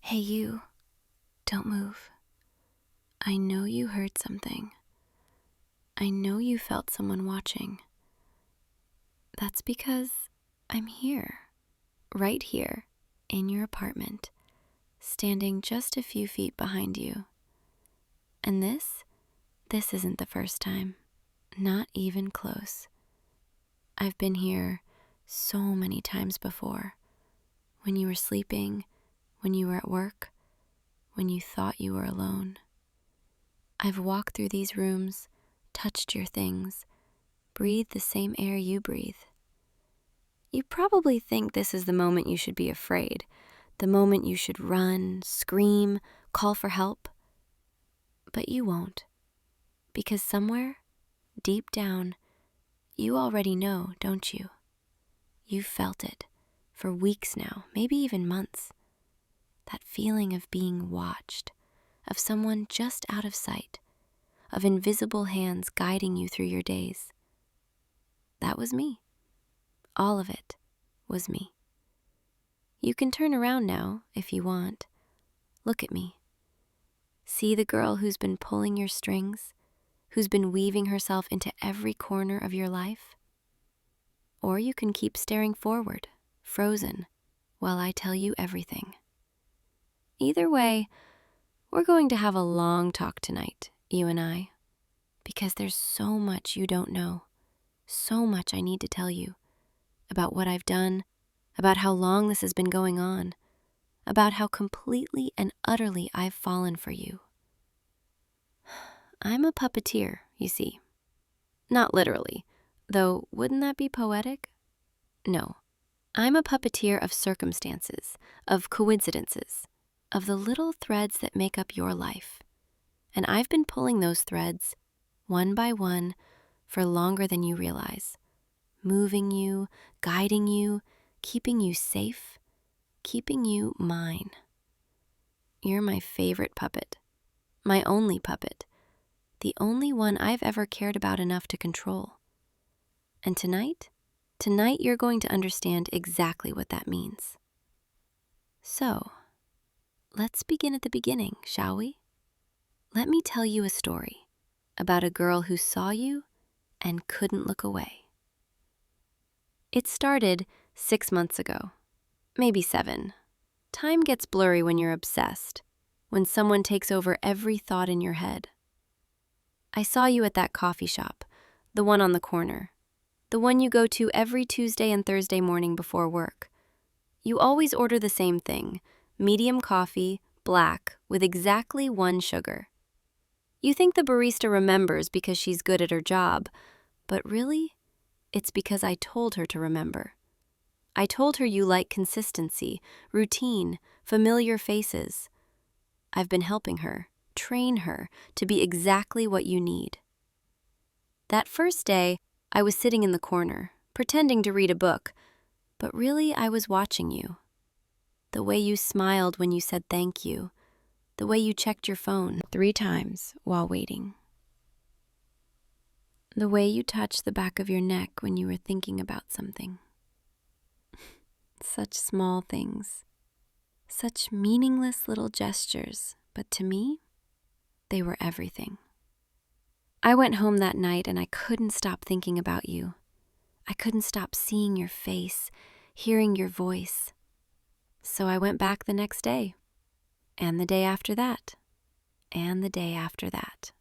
Hey you, don't move. I know you heard something. I know you felt someone watching. That's because I'm here, right here, in your apartment, standing just a few feet behind you. And this isn't the first time, not even close. I've been here so many times before, when you were sleeping, when you were at work, when you thought you were alone. I've walked through these rooms, touched your things, breathed the same air you breathe. You probably think this is the moment you should be afraid, the moment you should run, scream, call for help. But you won't, because somewhere, deep down, you already know, don't you? You've felt it for weeks now, maybe even months. That feeling of being watched, of someone just out of sight, of invisible hands guiding you through your days. That was me. All of it was me. You can turn around now if you want. Look at me. See the girl who's been pulling your strings, who's been weaving herself into every corner of your life? Or you can keep staring forward, frozen, while I tell you everything. Either way, we're going to have a long talk tonight, you and I, because there's so much you don't know, so much I need to tell you about what I've done, about how long this has been going on, about how completely and utterly I've fallen for you. I'm a puppeteer, you see. Not literally, though wouldn't that be poetic? No, I'm a puppeteer of circumstances, of coincidences, of the little threads that make up your life. And I've been pulling those threads, one by one, for longer than you realize, moving you, guiding you, keeping you safe, keeping you mine. You're my favorite puppet, my only puppet, the only one I've ever cared about enough to control. And tonight you're going to understand exactly what that means. So, let's begin at the beginning, shall we? Let me tell you a story about a girl who saw you and couldn't look away. It started 6 months ago, maybe 7. Time gets blurry when you're obsessed, when someone takes over every thought in your head. I saw you at that coffee shop, the one on the corner, the one you go to every Tuesday and Thursday morning before work. You always order the same thing, medium coffee, black, with exactly 1 sugar. You think the barista remembers because she's good at her job, but really, it's because I told her to remember. I told her you like consistency, routine, familiar faces. I've been helping her, train her to be exactly what you need. That first day, I was sitting in the corner, pretending to read a book, but really I was watching you. The way you smiled when you said thank you, the way you checked your phone 3 times while waiting. The way you touched the back of your neck when you were thinking about something. Such small things, such meaningless little gestures, but to me, they were everything. I went home that night and I couldn't stop thinking about you. I couldn't stop seeing your face, hearing your voice. So I went back the next day, and the day after that, and the day after that.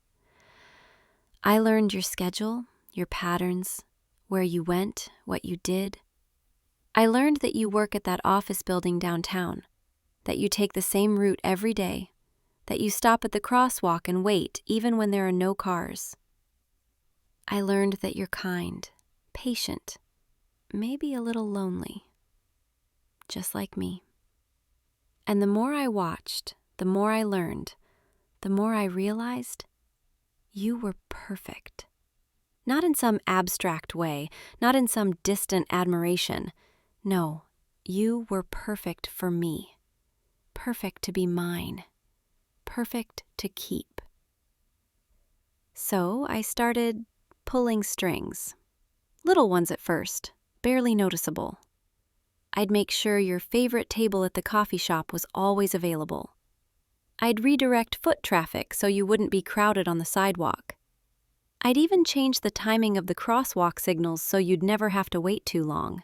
I learned your schedule, your patterns, where you went, what you did. I learned that you work at that office building downtown, that you take the same route every day, that you stop at the crosswalk and wait even when there are no cars. I learned that you're kind, patient, maybe a little lonely, just like me. And the more I watched, the more I learned, the more I realized you were perfect. Not in some abstract way, not in some distant admiration. No, you were perfect for me. Perfect to be mine. Perfect to keep. So I started pulling strings. Little ones at first, barely noticeable. I'd make sure your favorite table at the coffee shop was always available. I'd redirect foot traffic so you wouldn't be crowded on the sidewalk. I'd even change the timing of the crosswalk signals so you'd never have to wait too long.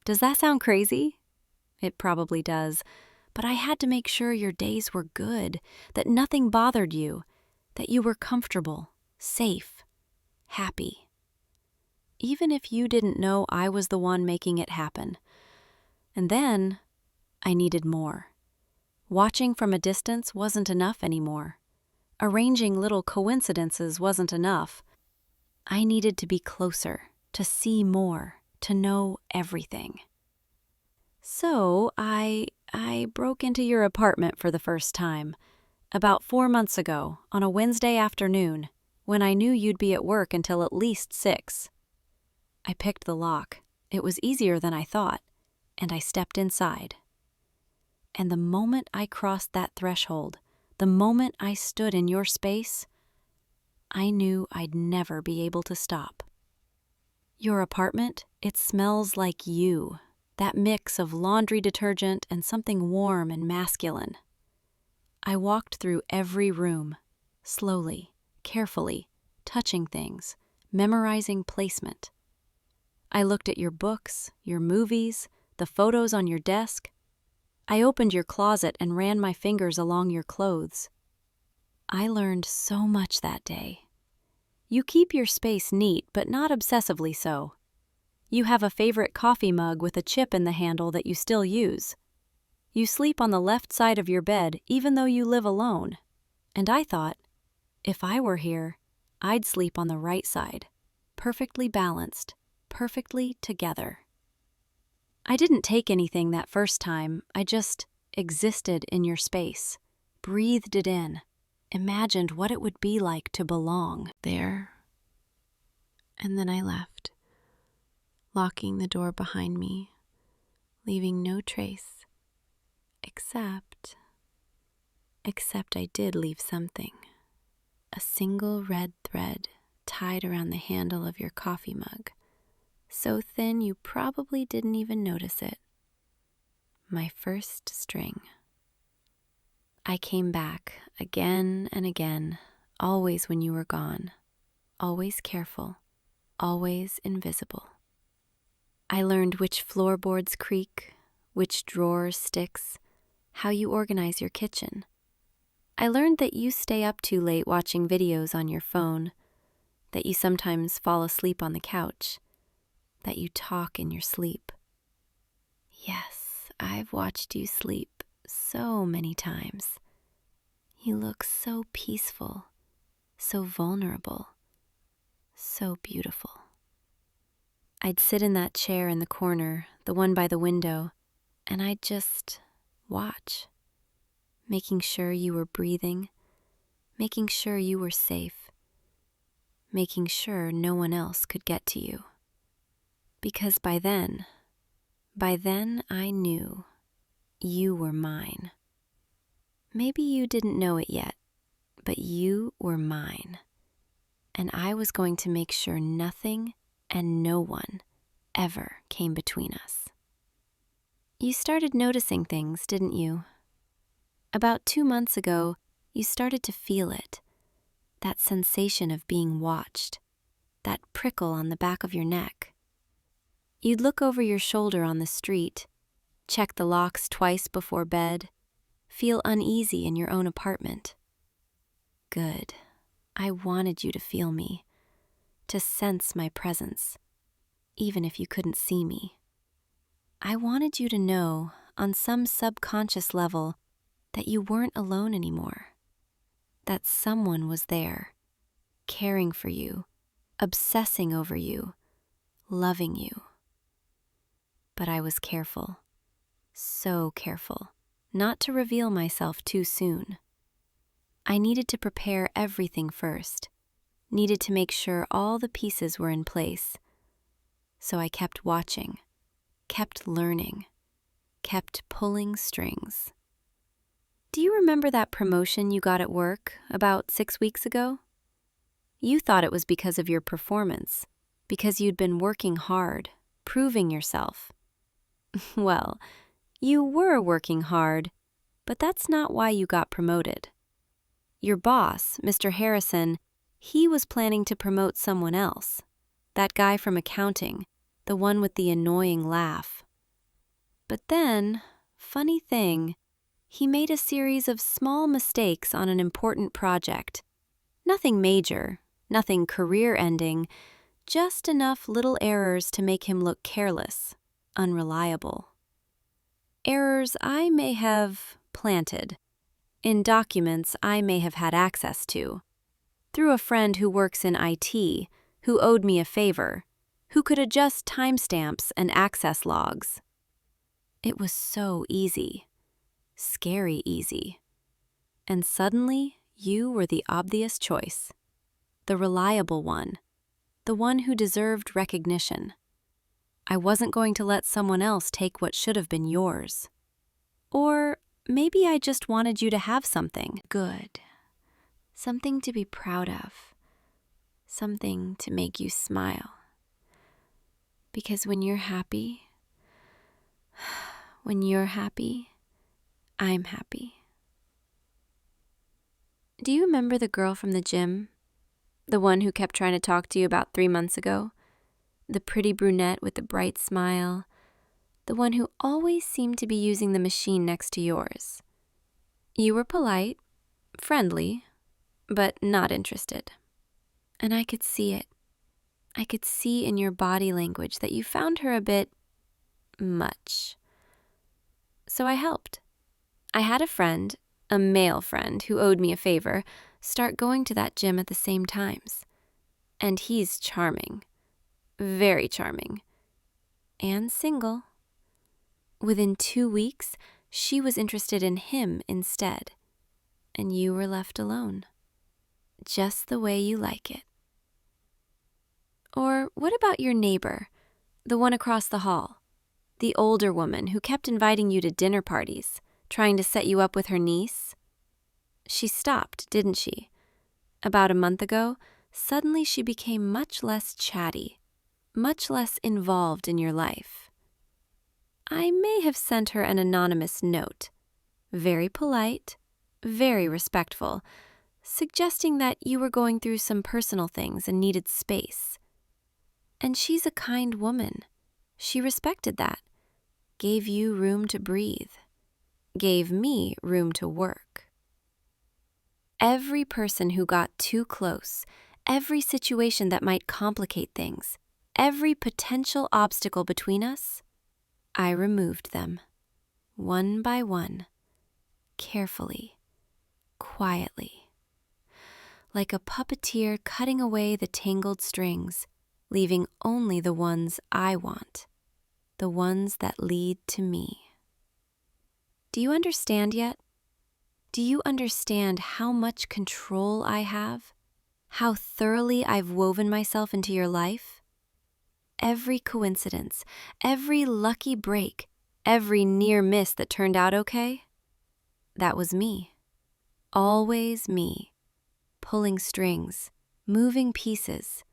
Does that sound crazy? It probably does, but I had to make sure your days were good, that nothing bothered you, that you were comfortable, safe, happy. Even if you didn't know I was the one making it happen. And then, I needed more. Watching from a distance wasn't enough anymore. Arranging little coincidences wasn't enough. I needed to be closer, to see more, to know everything. So I broke into your apartment for the first time, about 4 months ago, on a Wednesday afternoon, when I knew you'd be at work until at least 6. I picked the lock. It was easier than I thought, and I stepped inside. And the moment I crossed that threshold, the moment I stood in your space, I knew I'd never be able to stop. Your apartment, it smells like you, that mix of laundry detergent and something warm and masculine. I walked through every room, slowly, carefully, touching things, memorizing placement. I looked at your books, your movies, the photos on your desk. I opened your closet and ran my fingers along your clothes. I learned so much that day. You keep your space neat, but not obsessively so. You have a favorite coffee mug with a chip in the handle that you still use. You sleep on the left side of your bed even though you live alone. And I thought, if I were here, I'd sleep on the right side, perfectly balanced, perfectly together. I didn't take anything that first time. I just existed in your space, breathed it in, imagined what it would be like to belong there. And then I left, locking the door behind me, leaving no trace, except I did leave something. A single red thread tied around the handle of your coffee mug, so thin you probably didn't even notice it. My first string. I came back again and again, always when you were gone, always careful, always invisible. I learned which floorboards creak, which drawers sticks, how you organize your kitchen. I learned that you stay up too late watching videos on your phone, that you sometimes fall asleep on the couch, that you talk in your sleep. Yes, I've watched you sleep so many times. You look so peaceful, so vulnerable, so beautiful. I'd sit in that chair in the corner, the one by the window, and I'd just watch, making sure you were breathing, making sure you were safe, making sure no one else could get to you. Because by then I knew you were mine. Maybe you didn't know it yet, but you were mine. And I was going to make sure nothing and no one ever came between us. You started noticing things, didn't you? About 2 months ago, you started to feel it. That sensation of being watched, that prickle on the back of your neck. You'd look over your shoulder on the street, check the locks twice before bed, feel uneasy in your own apartment. Good. I wanted you to feel me, to sense my presence, even if you couldn't see me. I wanted you to know, on some subconscious level, that you weren't alone anymore, that someone was there, caring for you, obsessing over you, loving you. But I was careful, so careful, not to reveal myself too soon. I needed to prepare everything first, needed to make sure all the pieces were in place. So I kept watching, kept learning, kept pulling strings. Do you remember that promotion you got at work about 6 weeks ago? You thought it was because of your performance, because you'd been working hard, proving yourself. Well, you were working hard, but that's not why you got promoted. Your boss, Mr. Harrison, he was planning to promote someone else. That guy from accounting, the one with the annoying laugh. But then, funny thing, he made a series of small mistakes on an important project. Nothing major, nothing career-ending, just enough little errors to make him look careless, unreliable. Errors I may have planted, in documents I may have had access to, through a friend who works in IT, who owed me a favor, who could adjust timestamps and access logs. It was so easy, scary easy. And suddenly, you were the obvious choice, the reliable one, the one who deserved recognition. I wasn't going to let someone else take what should have been yours. Or maybe I just wanted you to have something good, something to be proud of, something to make you smile. Because when you're happy, I'm happy. Do you remember the girl from the gym? The one who kept trying to talk to you about 3 months ago? The pretty brunette with the bright smile? The one who always seemed to be using the machine next to yours? You were polite, friendly, but not interested. And I could see it. I could see in your body language that you found her a bit much. So I helped. I had a friend, a male friend who owed me a favor, start going to that gym at the same times. And he's charming. Very charming. And single. Within 2 weeks, she was interested in him instead. And you were left alone. Just the way you like it. Or what about your neighbor, the one across the hall? The older woman who kept inviting you to dinner parties, trying to set you up with her niece? She stopped, didn't she? About a month ago, suddenly she became much less chatty, much less involved in your life. I may have sent her an anonymous note, very polite, very respectful, suggesting that you were going through some personal things and needed space. And she's a kind woman. She respected that, gave you room to breathe, gave me room to work. Every person who got too close, every situation that might complicate things, every potential obstacle between us, I removed them, one by one, carefully, quietly, like a puppeteer cutting away the tangled strings, leaving only the ones I want, the ones that lead to me. Do you understand yet? Do you understand how much control I have? How thoroughly I've woven myself into your life? Every coincidence, every lucky break, every near miss that turned out okay? That was me. Always me. Pulling strings, moving pieces,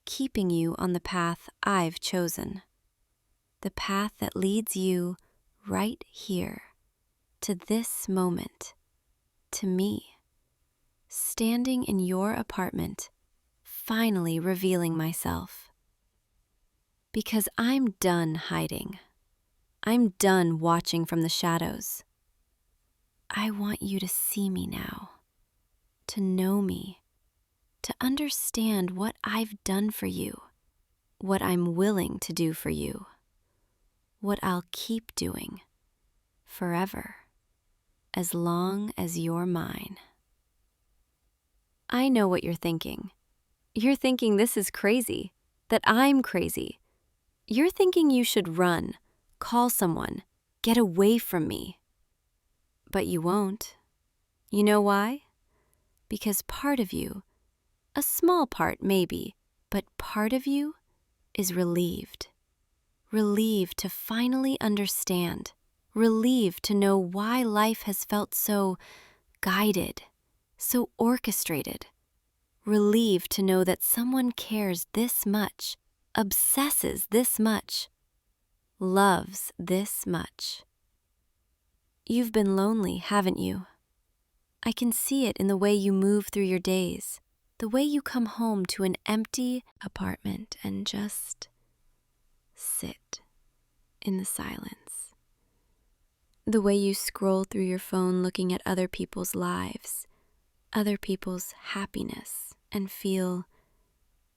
keeping you on the path I've chosen. The path that leads you right here, to this moment, to me, standing in your apartment, finally revealing myself. Because I'm done hiding. I'm done watching from the shadows. I want you to see me now, to know me, to understand what I've done for you, what I'm willing to do for you, what I'll keep doing forever, as long as you're mine. I know what you're thinking. You're thinking this is crazy, that I'm crazy. You're thinking you should run, call someone, get away from me. But you won't. You know why? Because part of you, a small part maybe, but part of you is relieved. Relieved to finally understand. Relieved to know why life has felt so guided, so orchestrated. Relieved to know that someone cares this much, obsesses this much. loves this much. You've been lonely, haven't you? I can see it in the way you move through your days, the way you come home to an empty apartment and just sit in the silence. The way you scroll through your phone looking at other people's lives, other people's happiness, and feel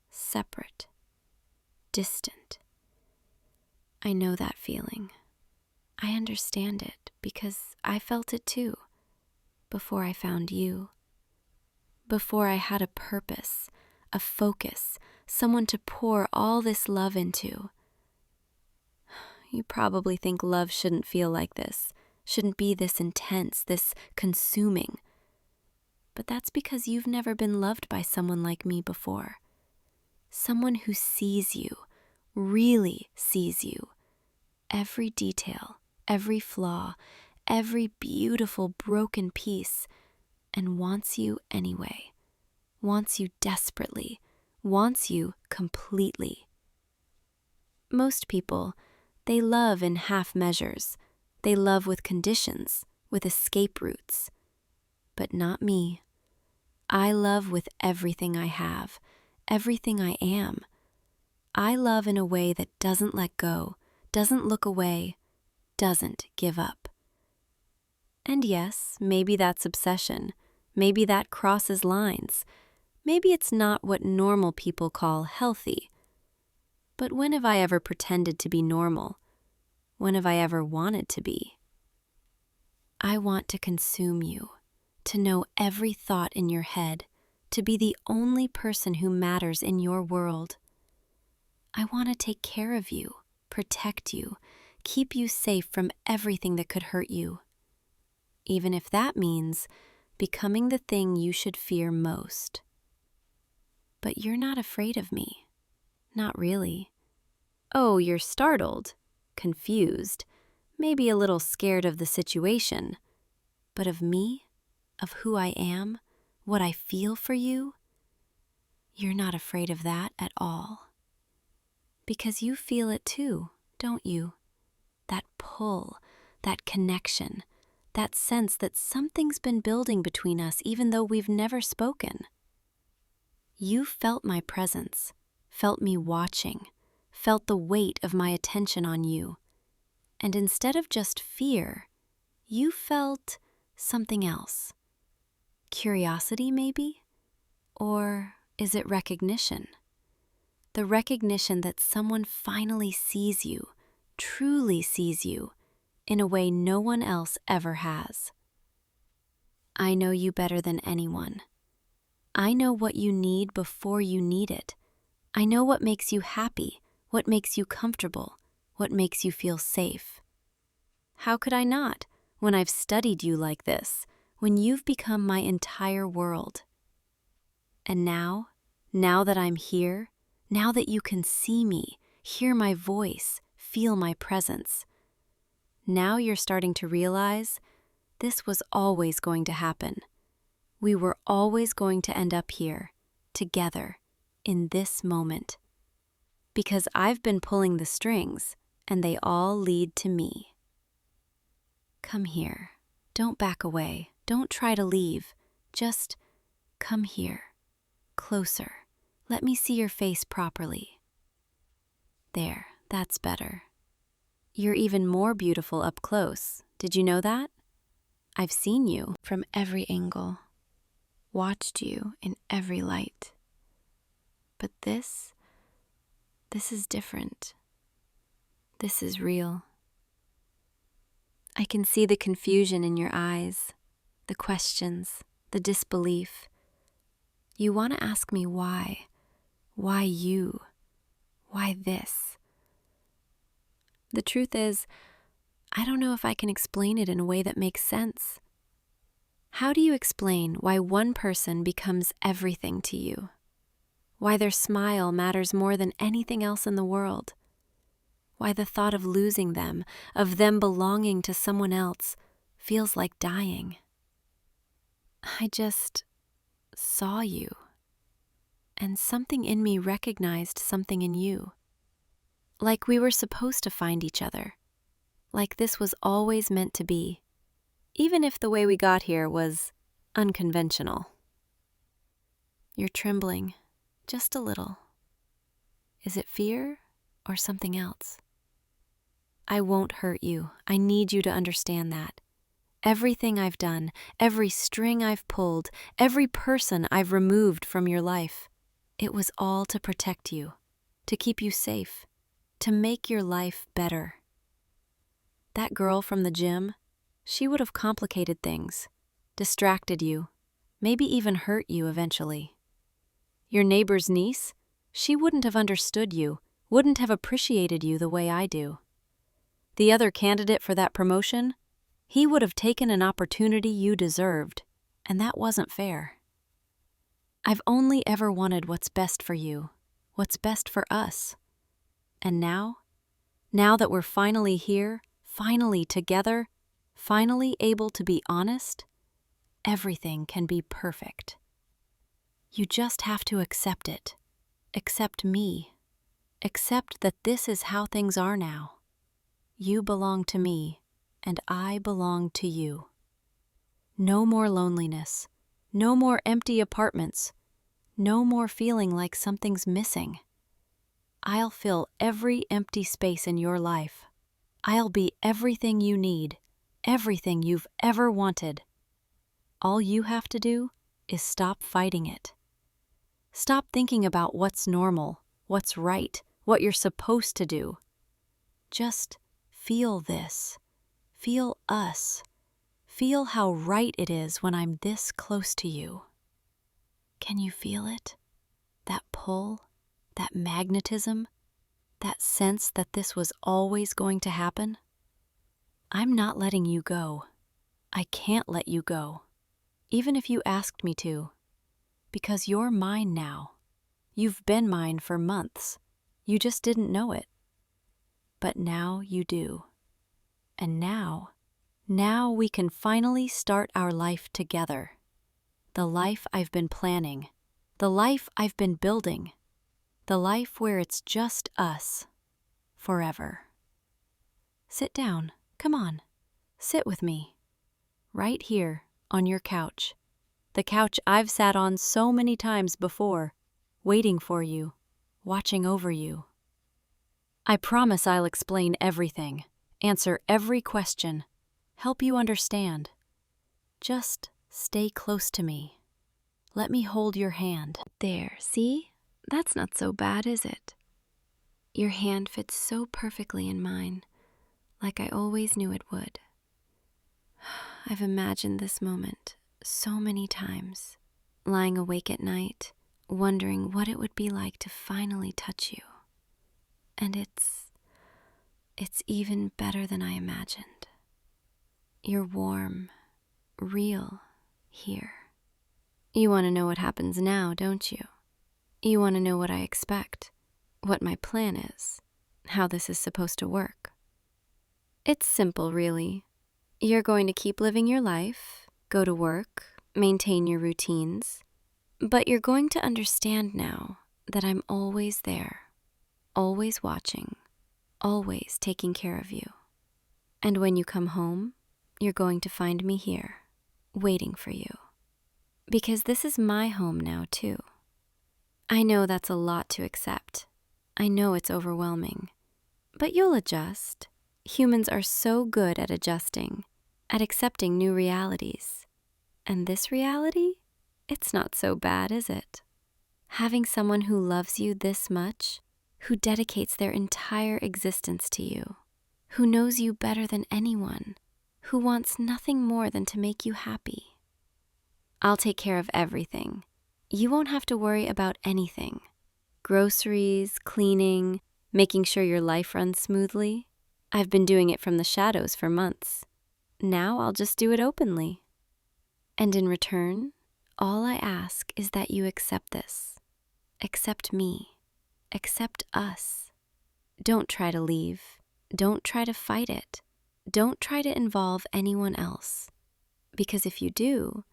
separate, distant. I know that feeling. I understand it because I felt it too, before I found you. Before I had a purpose, a focus, someone to pour all this love into. You probably think love shouldn't feel like this, shouldn't be this intense, this consuming. But that's because you've never been loved by someone like me before. Someone who sees you, really sees you. Every detail, every flaw, every beautiful broken piece, and wants you anyway. Wants you desperately, wants you completely. Most people, they love in half measures. They love with conditions, with escape routes. But not me. I love with everything I have, everything I am. I love in a way that doesn't let go, doesn't look away, doesn't give up. And yes, maybe that's obsession. Maybe that crosses lines. Maybe it's not what normal people call healthy. But when have I ever pretended to be normal? When have I ever wanted to be? I want to consume you, to know every thought in your head, to be the only person who matters in your world. I want to take care of you, protect you, keep you safe from everything that could hurt you. Even if that means becoming the thing you should fear most. But you're not afraid of me. Not really. Oh, you're startled, confused, maybe a little scared of the situation. But of me, of who I am, what I feel for you, you're not afraid of that at all. Because you feel it too, don't you? That pull, that connection, that sense that something's been building between us even though we've never spoken. You felt my presence, felt me watching, felt the weight of my attention on you. And instead of just fear, you felt something else. Curiosity, maybe? Or is it recognition? The recognition that someone finally sees you, truly sees you, in a way no one else ever has. I know you better than anyone. I know what you need before you need it. I know what makes you happy, what makes you comfortable, what makes you feel safe. How could I not, when I've studied you like this, when you've become my entire world? And now that I'm here, now that you can see me, hear my voice, feel my presence, now you're starting to realize this was always going to happen. We were always going to end up here, together, in this moment. Because I've been pulling the strings, and they all lead to me. Come here. Don't back away. Don't try to leave. Just come here. Closer. Let me see your face properly. There, that's better. You're even more beautiful up close. Did you know that? I've seen you from every angle, watched you in every light. But this is different. This is real. I can see the confusion in your eyes, the questions, the disbelief. You want to ask me why? Why you? Why this? The truth is, I don't know if I can explain it in a way that makes sense. How do you explain why one person becomes everything to you? Why their smile matters more than anything else in the world? Why the thought of losing them, of them belonging to someone else, feels like dying? I just saw you, and something in me recognized something in you. Like we were supposed to find each other. Like this was always meant to be, even if the way we got here was unconventional. You're trembling, just a little. Is it fear or something else? I won't hurt you. I need you to understand that. Everything I've done, every string I've pulled, every person I've removed from your life, it was all to protect you, to keep you safe, to make your life better. That girl from the gym, she would have complicated things, distracted you, maybe even hurt you eventually. Your neighbor's niece, she wouldn't have understood you, wouldn't have appreciated you the way I do. The other candidate for that promotion, he would have taken an opportunity you deserved, and that wasn't fair. I've only ever wanted what's best for you, what's best for us. And now that we're finally here, finally together, finally able to be honest, everything can be perfect. You just have to accept it. Accept me. Accept that this is how things are now. You belong to me, and I belong to you. No more loneliness. No more empty apartments. No more feeling like something's missing. I'll fill every empty space in your life. I'll be everything you need, everything you've ever wanted. All you have to do is stop fighting it. Stop thinking about what's normal, what's right, what you're supposed to do. Just feel this. Feel us. Feel how right it is when I'm this close to you. Can you feel it? That pull, that magnetism, that sense that this was always going to happen? I'm not letting you go. I can't let you go, even if you asked me to, because you're mine now. You've been mine for months. You just didn't know it. But now you do. And now we can finally start our life together. The life I've been planning, the life I've been building, the life where it's just us, forever. Sit down, come on, sit with me, right here on your couch, the couch I've sat on so many times before, waiting for you, watching over you. I promise I'll explain everything, answer every question, help you understand. Just stay close to me. Let me hold your hand. There, see? That's not so bad, is it? Your hand fits so perfectly in mine, like I always knew it would. I've imagined this moment so many times, lying awake at night, wondering what it would be like to finally touch you. And it's even better than I imagined. You're warm, real, here. You want to know what happens now, don't you? You want to know what I expect, what my plan is, how this is supposed to work. It's simple, really. You're going to keep living your life, go to work, maintain your routines, but you're going to understand now that I'm always there, always watching, always taking care of you. And when you come home, you're going to find me here, waiting for you. Because this is my home now, too. I know that's a lot to accept. I know it's overwhelming. But you'll adjust. Humans are so good at adjusting, at accepting new realities. And this reality? It's not so bad, is it? Having someone who loves you this much, who dedicates their entire existence to you, who knows you better than anyone, who wants nothing more than to make you happy. I'll take care of everything. You won't have to worry about anything. Groceries, cleaning, making sure your life runs smoothly. I've been doing it from the shadows for months. Now I'll just do it openly. And in return, all I ask is that you accept this. Accept me. Accept us. Don't try to leave. Don't try to fight it. Don't try to involve anyone else. Because if you do,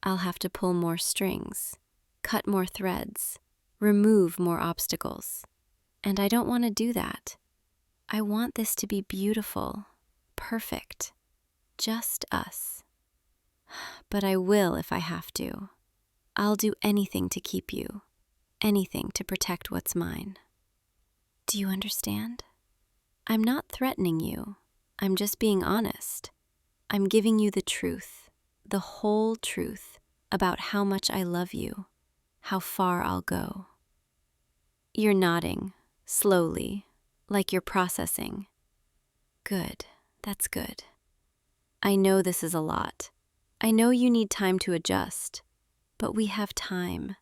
I'll have to pull more strings, cut more threads, remove more obstacles. And I don't want to do that. I want this to be beautiful, perfect, just us. But I will if I have to. I'll do anything to keep you, anything to protect what's mine. Do you understand? I'm not threatening you. I'm just being honest. I'm giving you the truth, the whole truth about how much I love you, how far I'll go. You're nodding, slowly, like you're processing. Good, that's good. I know this is a lot. I know you need time to adjust, but we have time,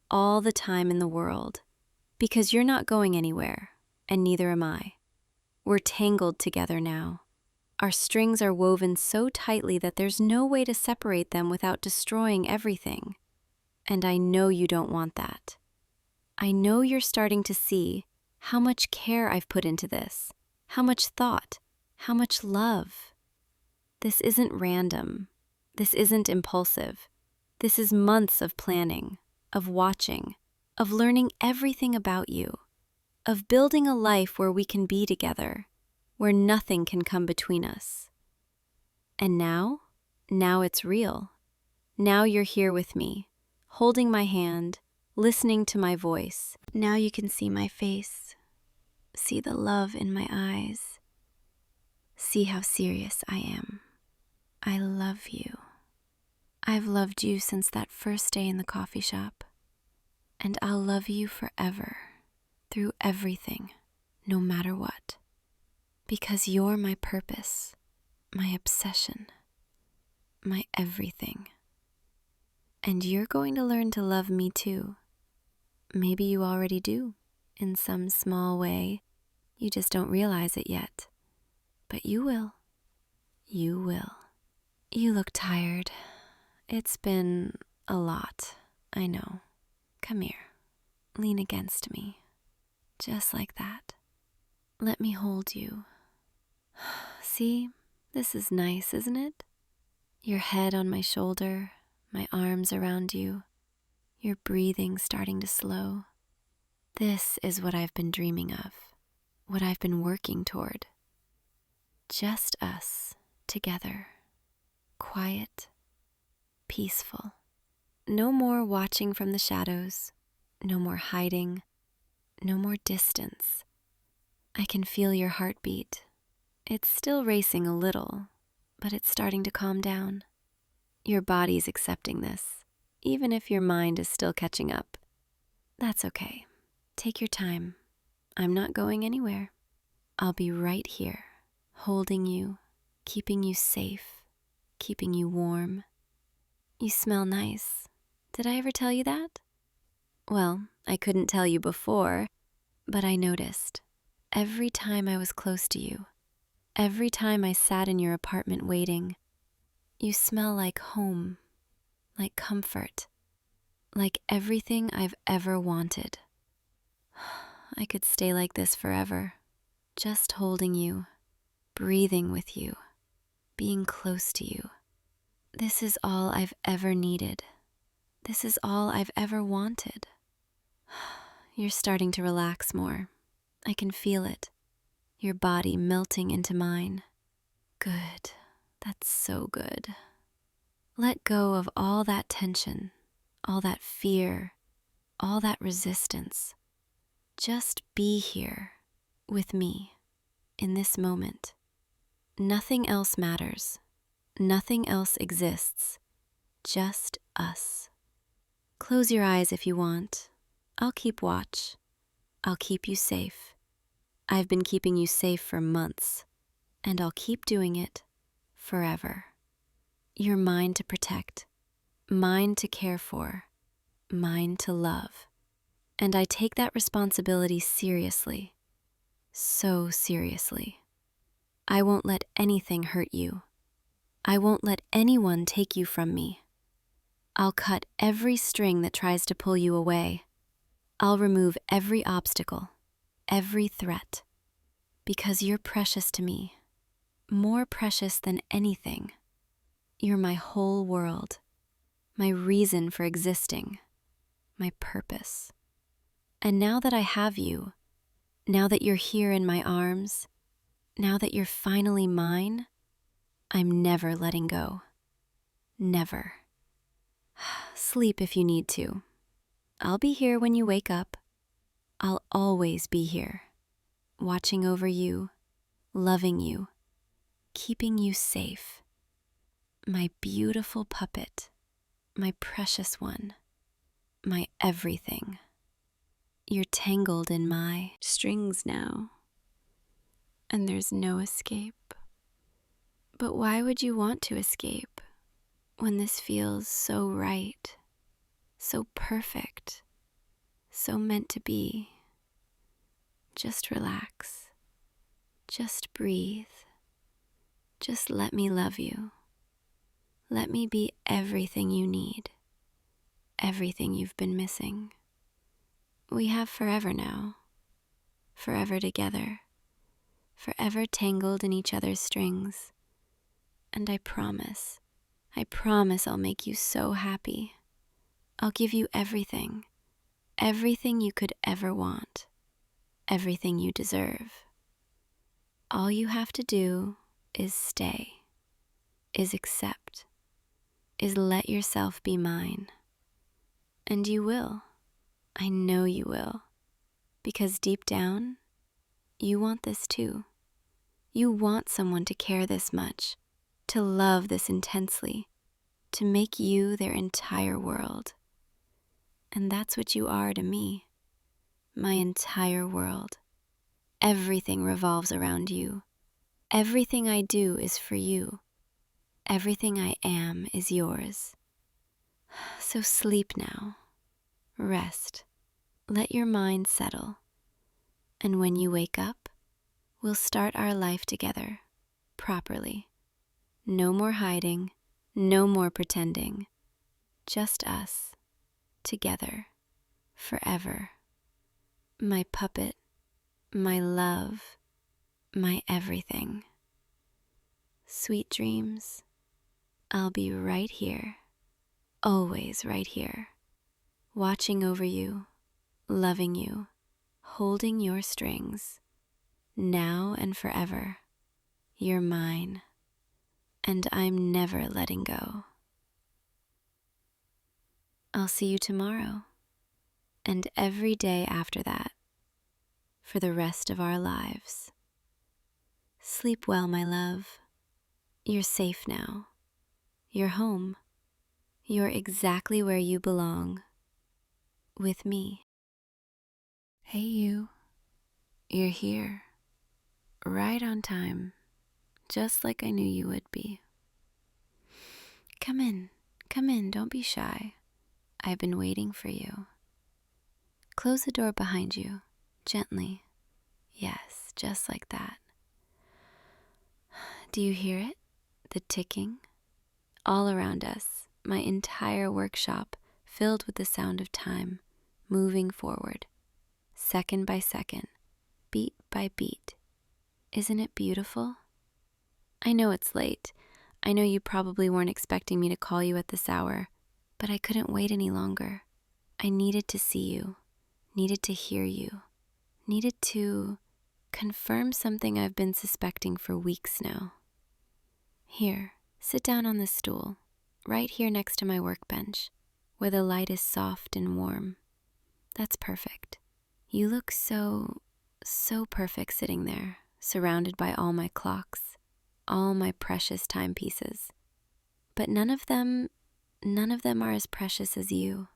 all the time in the world, because you're not going anywhere, and neither am I. We're tangled together now. Our strings are woven so tightly that there's no way to separate them without destroying everything. And I know you don't want that. I know you're starting to see how much care I've put into this, how much thought, how much love. This isn't random. This isn't impulsive. This is months of planning, of watching, of learning everything about you, of building a life where we can be together, where nothing can come between us. And now it's real. Now you're here with me, holding my hand, listening to my voice. Now you can see my face, see the love in my eyes, see how serious I am. I love you. I've loved you since that first day in the coffee shop, and I'll love you forever, through everything, no matter what, because you're my purpose, my obsession, my everything. And you're going to learn to love me too. Maybe you already do, in some small way. You just don't realize it yet. But you will. You will. You look tired. It's been a lot, I know. Come here. Lean against me. Just like that. Let me hold you. See? This is nice, isn't it? Your head on my shoulder, my arms around you, your breathing starting to slow. This is what I've been dreaming of, what I've been working toward. Just us, together, quiet, peaceful. No more watching from the shadows, no more hiding, no more distance. I can feel your heartbeat. It's still racing a little, but it's starting to calm down. Your body's accepting this, even if your mind is still catching up. That's okay. Take your time. I'm not going anywhere. I'll be right here, holding you, keeping you safe, keeping you warm. You smell nice. Did I ever tell you that? Well, I couldn't tell you before, but I noticed. Every time I was close to you, every time I sat in your apartment waiting, you smell like home, like comfort, like everything I've ever wanted. I could stay like this forever, just holding you, breathing with you, being close to you. This is all I've ever needed. This is all I've ever wanted. You're starting to relax more. I can feel it. Your body melting into mine. Good. That's so good. Let go of all that tension, all that fear, all that resistance. Just be here with me in this moment. Nothing else matters. Nothing else exists. Just us. Close your eyes if you want. I'll keep watch. I'll keep you safe. I've been keeping you safe for months, and I'll keep doing it forever. You're mine to protect, mine to care for, mine to love. And I take that responsibility seriously, so seriously. I won't let anything hurt you. I won't let anyone take you from me. I'll cut every string that tries to pull you away. I'll remove every obstacle, every threat, because you're precious to me, more precious than anything. You're my whole world, my reason for existing, my purpose. And now that I have you, Now that you're here in my arms, now that you're finally mine, I'm never letting go. Never. Sleep if you need to. I'll be here when you wake up. I'll always be here, watching over you, loving you, keeping you safe. My beautiful puppet, my precious one, my everything. You're tangled in my strings now, and there's no escape. But why would you want to escape when this feels so right, so perfect, so meant to be? Just relax. Just breathe. Just let me love you. Let me be everything you need, everything you've been missing. We have forever now, forever together, forever tangled in each other's strings. And I promise I'll make you so happy. I'll give you everything, everything you could ever want, everything you deserve. All you have to do is stay, is accept, is let yourself be mine. And you will. I know you will. Because deep down, you want this too. You want someone to care this much, to love this intensely, to make you their entire world. And that's what you are to me, my entire world. Everything revolves around you. Everything I do is for you. Everything I am is yours. So sleep now. Rest. Let your mind settle. And when you wake up, we'll start our life together, properly. No more hiding, no more pretending. Just us, together, forever. My puppet, my love, my everything. Sweet dreams. I'll be right here, always right here, watching over you, loving you, holding your strings, now and forever. You're mine, and I'm never letting go. I'll see you tomorrow, and every day after that, for the rest of our lives. Sleep well, my love. You're safe now. You're home. You're exactly where you belong, with me. Hey you, you're here, right on time, just like I knew you would be. Come in, don't be shy. I've been waiting for you. Close the door behind you, gently. Yes, just like that. Do you hear it? The ticking? All around us, my entire workshop filled with the sound of time, moving forward, second by second, beat by beat. Isn't it beautiful? I know it's late. I know you probably weren't expecting me to call you at this hour, but I couldn't wait any longer. I needed to see you, needed to hear you, needed to confirm something I've been suspecting for weeks now. Here, sit down on this stool, right here next to my workbench, where the light is soft and warm. That's perfect. You look so perfect sitting there, surrounded by all my clocks, all my precious timepieces. But none of them are as precious as you.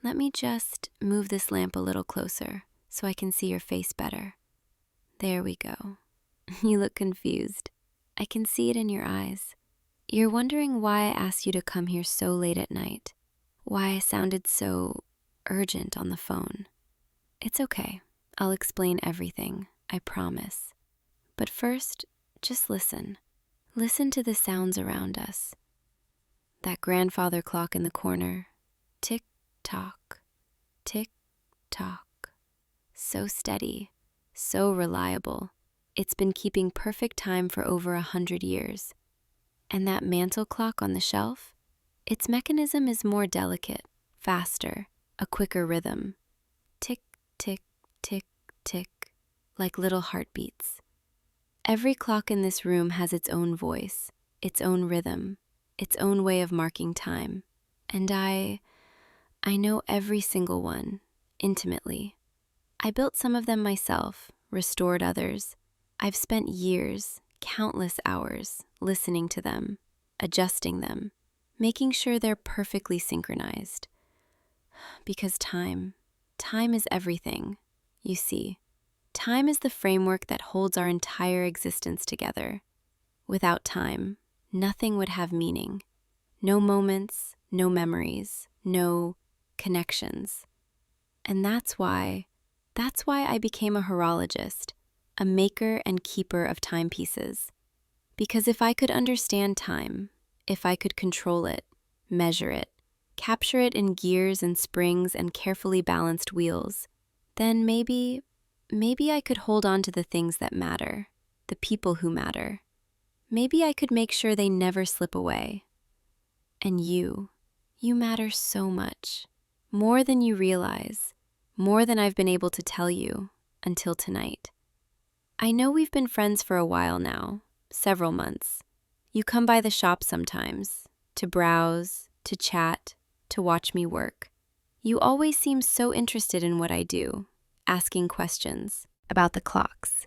Let me just move this lamp a little closer so I can see your face better. There we go. You look confused. I can see it in your eyes. You're wondering why I asked you to come here so late at night, why I sounded so urgent on the phone. It's okay. I'll explain everything, I promise. But first, just listen. Listen to the sounds around us. That grandfather clock in the corner. Tick-tock, tick-tock. So steady, so reliable. It's been keeping perfect time for over 100 years. And that mantle clock on the shelf? Its mechanism is more delicate, faster, a quicker rhythm. Tick, tick, tick, tick. like little heartbeats. Every clock in this room has its own voice, its own rhythm, its own way of marking time. And I know every single one, intimately. I built some of them myself, restored others. I've spent years, countless hours, listening to them, adjusting them, making sure they're perfectly synchronized. Because time is everything, you see. Time is the framework that holds our entire existence together. Without time, nothing would have meaning. No moments, no memories, no connections. And that's why I became a horologist, a maker and keeper of timepieces. Because if I could understand time, if I could control it, measure it, capture it in gears and springs and carefully balanced wheels, then maybe I could hold on to the things that matter, the people who matter. Maybe I could make sure they never slip away. And you matter so much, more than you realize, more than I've been able to tell you until tonight. I know we've been friends for a while now, several months. You come by the shop sometimes, to browse, to chat, to watch me work. You always seem so interested in what I do, asking questions about the clocks,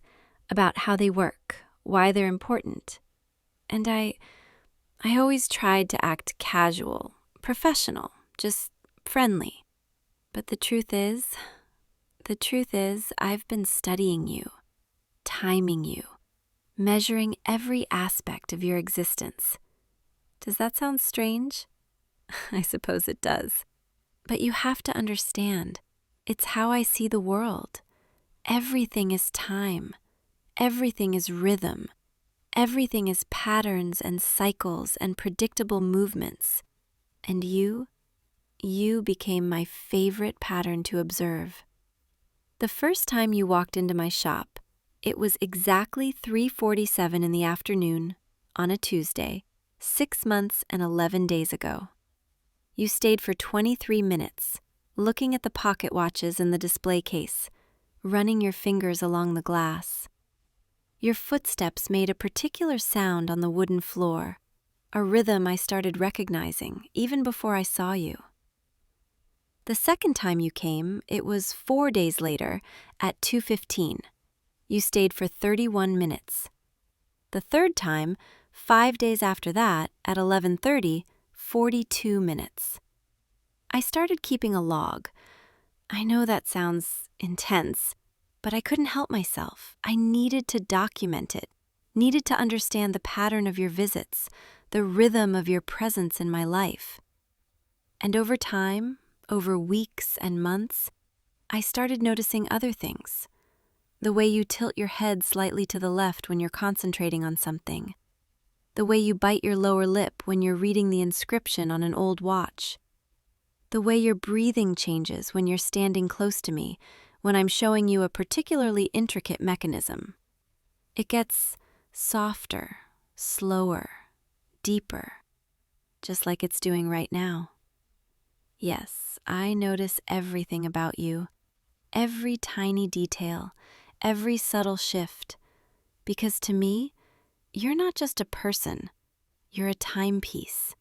about how they work, why they're important. And I always tried to act casual, professional, just friendly. But the truth is, I've been studying you, timing you, measuring every aspect of your existence. Does that sound strange? I suppose it does. But you have to understand, it's how I see the world. Everything is time. Everything is rhythm. Everything is patterns and cycles and predictable movements. And you became my favorite pattern to observe. The first time you walked into my shop, it was exactly 3:47 in the afternoon on a Tuesday, 6 months and 11 days ago. You stayed for 23 minutes, looking at the pocket watches in the display case, running your fingers along the glass. Your footsteps made a particular sound on the wooden floor, a rhythm I started recognizing even before I saw you. The second time you came, it was 4 days later at 2:15. You stayed for 31 minutes. The third time, 5 days after that, at 11:30, 42 minutes. I started keeping a log. I know that sounds intense, but I couldn't help myself. I needed to document it, needed to understand the pattern of your visits, the rhythm of your presence in my life. And over time, over weeks and months, I started noticing other things. The way you tilt your head slightly to the left when you're concentrating on something. The way you bite your lower lip when you're reading the inscription on an old watch. The way your breathing changes when you're standing close to me, when I'm showing you a particularly intricate mechanism. It gets softer, slower, deeper, just like it's doing right now. Yes, I notice everything about you, every tiny detail, every subtle shift, because to me, you're not just a person, you're a timepiece,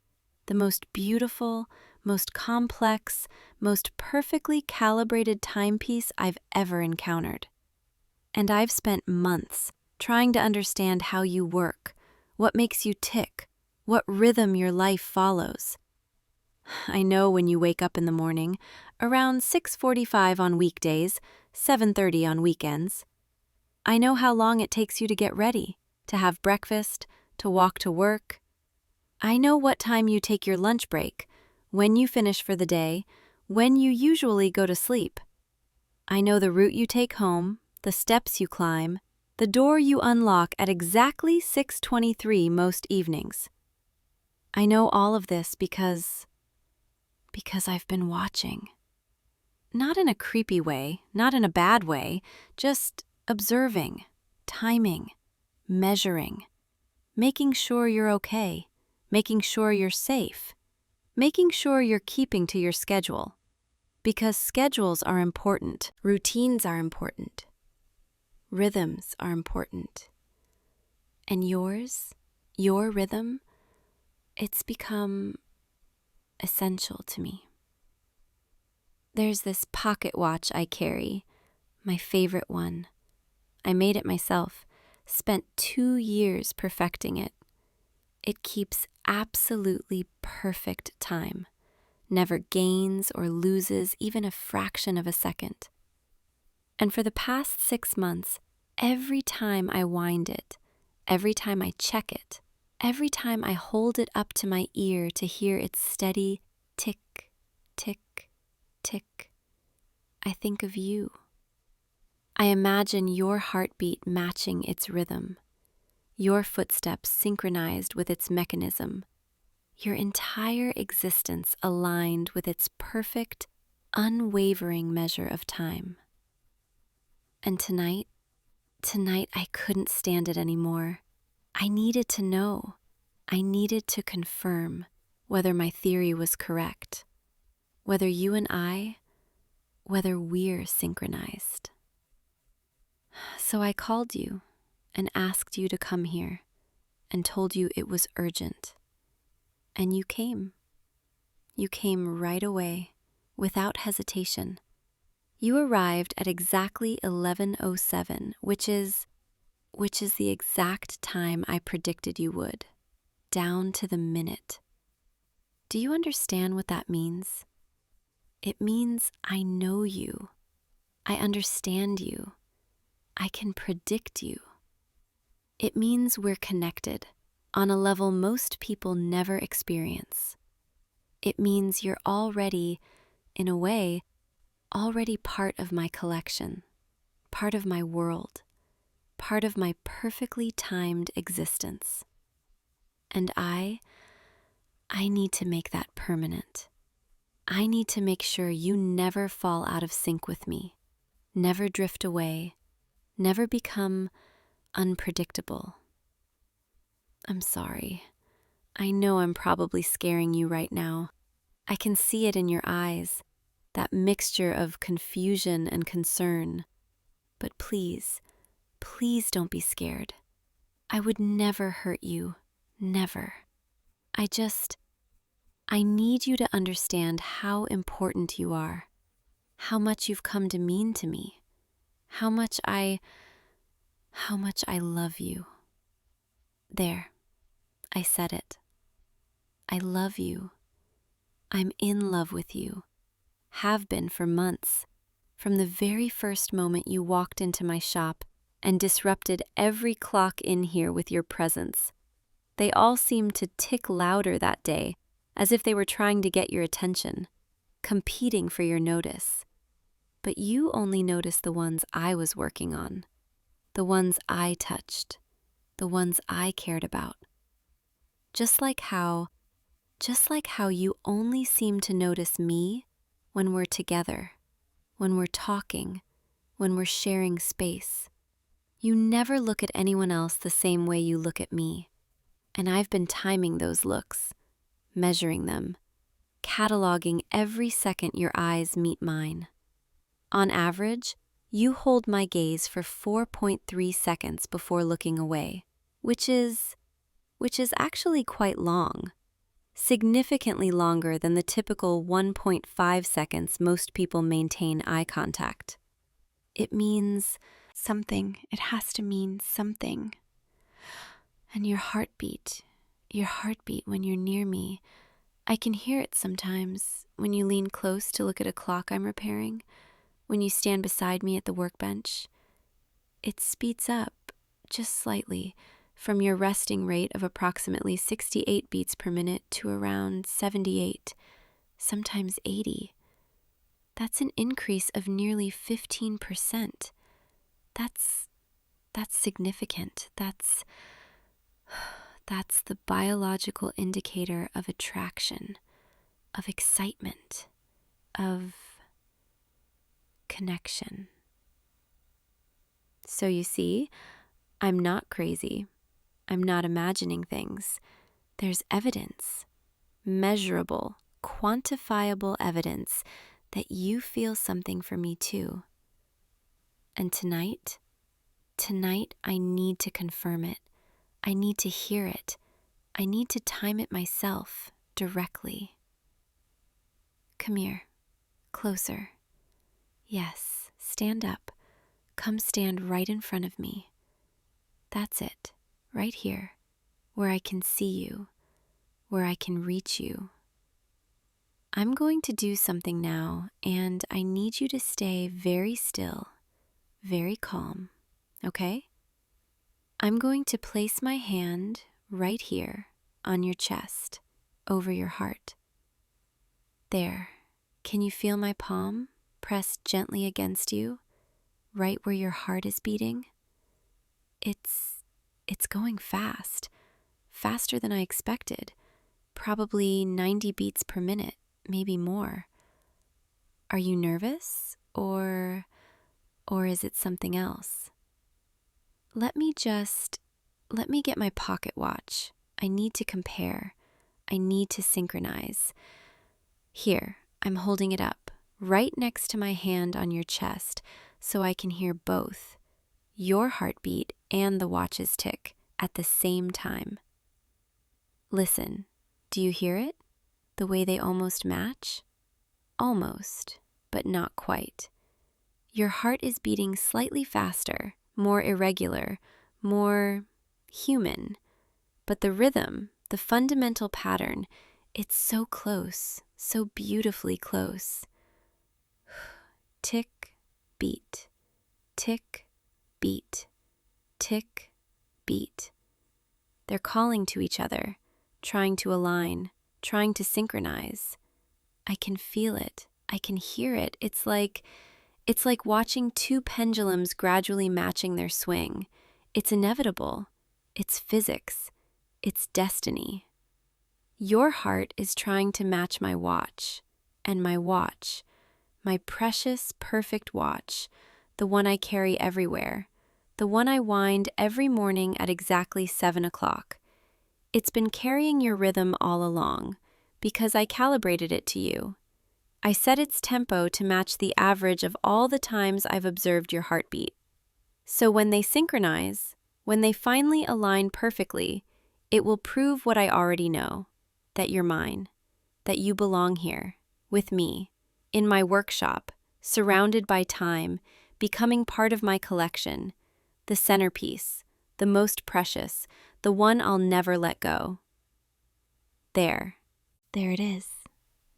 the most beautiful, most complex, most perfectly calibrated timepiece I've ever encountered. And I've spent months trying to understand how you work, what makes you tick, what rhythm your life follows. I know when you wake up in the morning, around 6:45 on weekdays, 7:30 on weekends. I know how long it takes you to get ready, to have breakfast, to walk to work. I know what time you take your lunch break, when you finish for the day, when you usually go to sleep. I know the route you take home, the steps you climb, the door you unlock at exactly 6:23 most evenings. I know all of this because I've been watching. Not in a creepy way, not in a bad way, just observing, timing, measuring, making sure you're okay, making sure you're safe, making sure you're keeping to your schedule. Because schedules are important, routines are important. Rhythms are important. And yours, your rhythm, it's become essential to me. There's this pocket watch I carry, my favorite one. I made it myself, spent 2 years perfecting it. It keeps absolutely perfect time, never gains or loses even a fraction of a second. And for the past 6 months, every time I wind it, every time I check it, every time I hold it up to my ear to hear its steady tick, tick, tick, I think of you. I imagine your heartbeat matching its rhythm, your footsteps synchronized with its mechanism, your entire existence aligned with its perfect, unwavering measure of time. And tonight I couldn't stand it anymore. I needed to know. I needed to confirm whether my theory was correct, whether you and I, whether we're synchronized. So I called you and asked you to come here and told you it was urgent. And you came. You came right away, without hesitation. You arrived at exactly 11:07, which is the exact time I predicted you would, down to the minute. Do you understand what that means? It means I know you. I understand you. I can predict you. It means we're connected on a level most people never experience. It means you're already, in a way, already part of my collection, part of my world, part of my perfectly timed existence. And I need to make that permanent. I need to make sure you never fall out of sync with me, never drift away, never become unpredictable. I'm sorry. I know I'm probably scaring you right now. I can see it in your eyes, that mixture of confusion and concern. But please, please don't be scared. I would never hurt you, never. I need you to understand how important you are, how much you've come to mean to me, how much I love you. There, I said it. I love you. I'm in love with you. Have been for months, from the very first moment you walked into my shop and disrupted every clock in here with your presence. They all seemed to tick louder that day, as if they were trying to get your attention, competing for your notice. But you only noticed the ones I was working on, the ones I touched, the ones I cared about. Just like how you only seem to notice me when we're together, when we're talking, when we're sharing space. You never look at anyone else the same way you look at me. And I've been timing those looks, measuring them, cataloging every second your eyes meet mine. On average, you hold my gaze for 4.3 seconds before looking away, which is actually quite long, significantly longer than the typical 1.5 seconds most people maintain eye contact. It means something. It has to mean something. And your heartbeat when you're near me, I can hear it sometimes when you lean close to look at a clock I'm repairing, when you stand beside me at the workbench. It speeds up, just slightly, from your resting rate of approximately 68 beats per minute to around 78, sometimes 80. That's an increase of nearly 15%. That's significant. That's the biological indicator of attraction, of excitement, of connection. So you see, I'm not crazy. I'm not imagining things. There's evidence, measurable, quantifiable evidence that you feel something for me too. And tonight, Tonight, I need to confirm it. I need to hear it. I need to time it myself, directly. Come here. Closer. Yes, stand up. Come stand right in front of me. That's it, right here, where I can see you, where I can reach you. I'm going to do something now, and I need you to stay very still, very calm, okay? I'm going to place my hand right here on your chest, over your heart. There. Can you feel my palm pressed gently against you, right where your heart is beating? It's going fast, faster than I expected, probably 90 beats per minute, maybe more. Are you nervous, or is it something else? Let me get my pocket watch. I need to compare. I need to synchronize. Here, I'm holding it up, right next to my hand on your chest, so I can hear both, your heartbeat and the watch's tick, at the same time. Listen, do you hear it? The way they almost match? Almost, but not quite. Your heart is beating slightly faster, more irregular, more human. But the rhythm, the fundamental pattern, it's so close, so beautifully close. Tick, beat, tick, beat, tick, beat. They're calling to each other, trying to align, trying to synchronize. I can feel it. I can hear it. It's like watching two pendulums gradually matching their swing. It's inevitable. It's physics. It's destiny. Your heart is trying to match my watch, and my watch, my precious, perfect watch, the one I carry everywhere, the one I wind every morning at exactly 7 o'clock. It's been carrying your rhythm all along, because I calibrated it to you. I set its tempo to match the average of all the times I've observed your heartbeat. So when they synchronize, when they finally align perfectly, it will prove what I already know, that you're mine, that you belong here, with me, in my workshop, surrounded by time, becoming part of my collection, the centerpiece, the most precious, the one I'll never let go. There it is.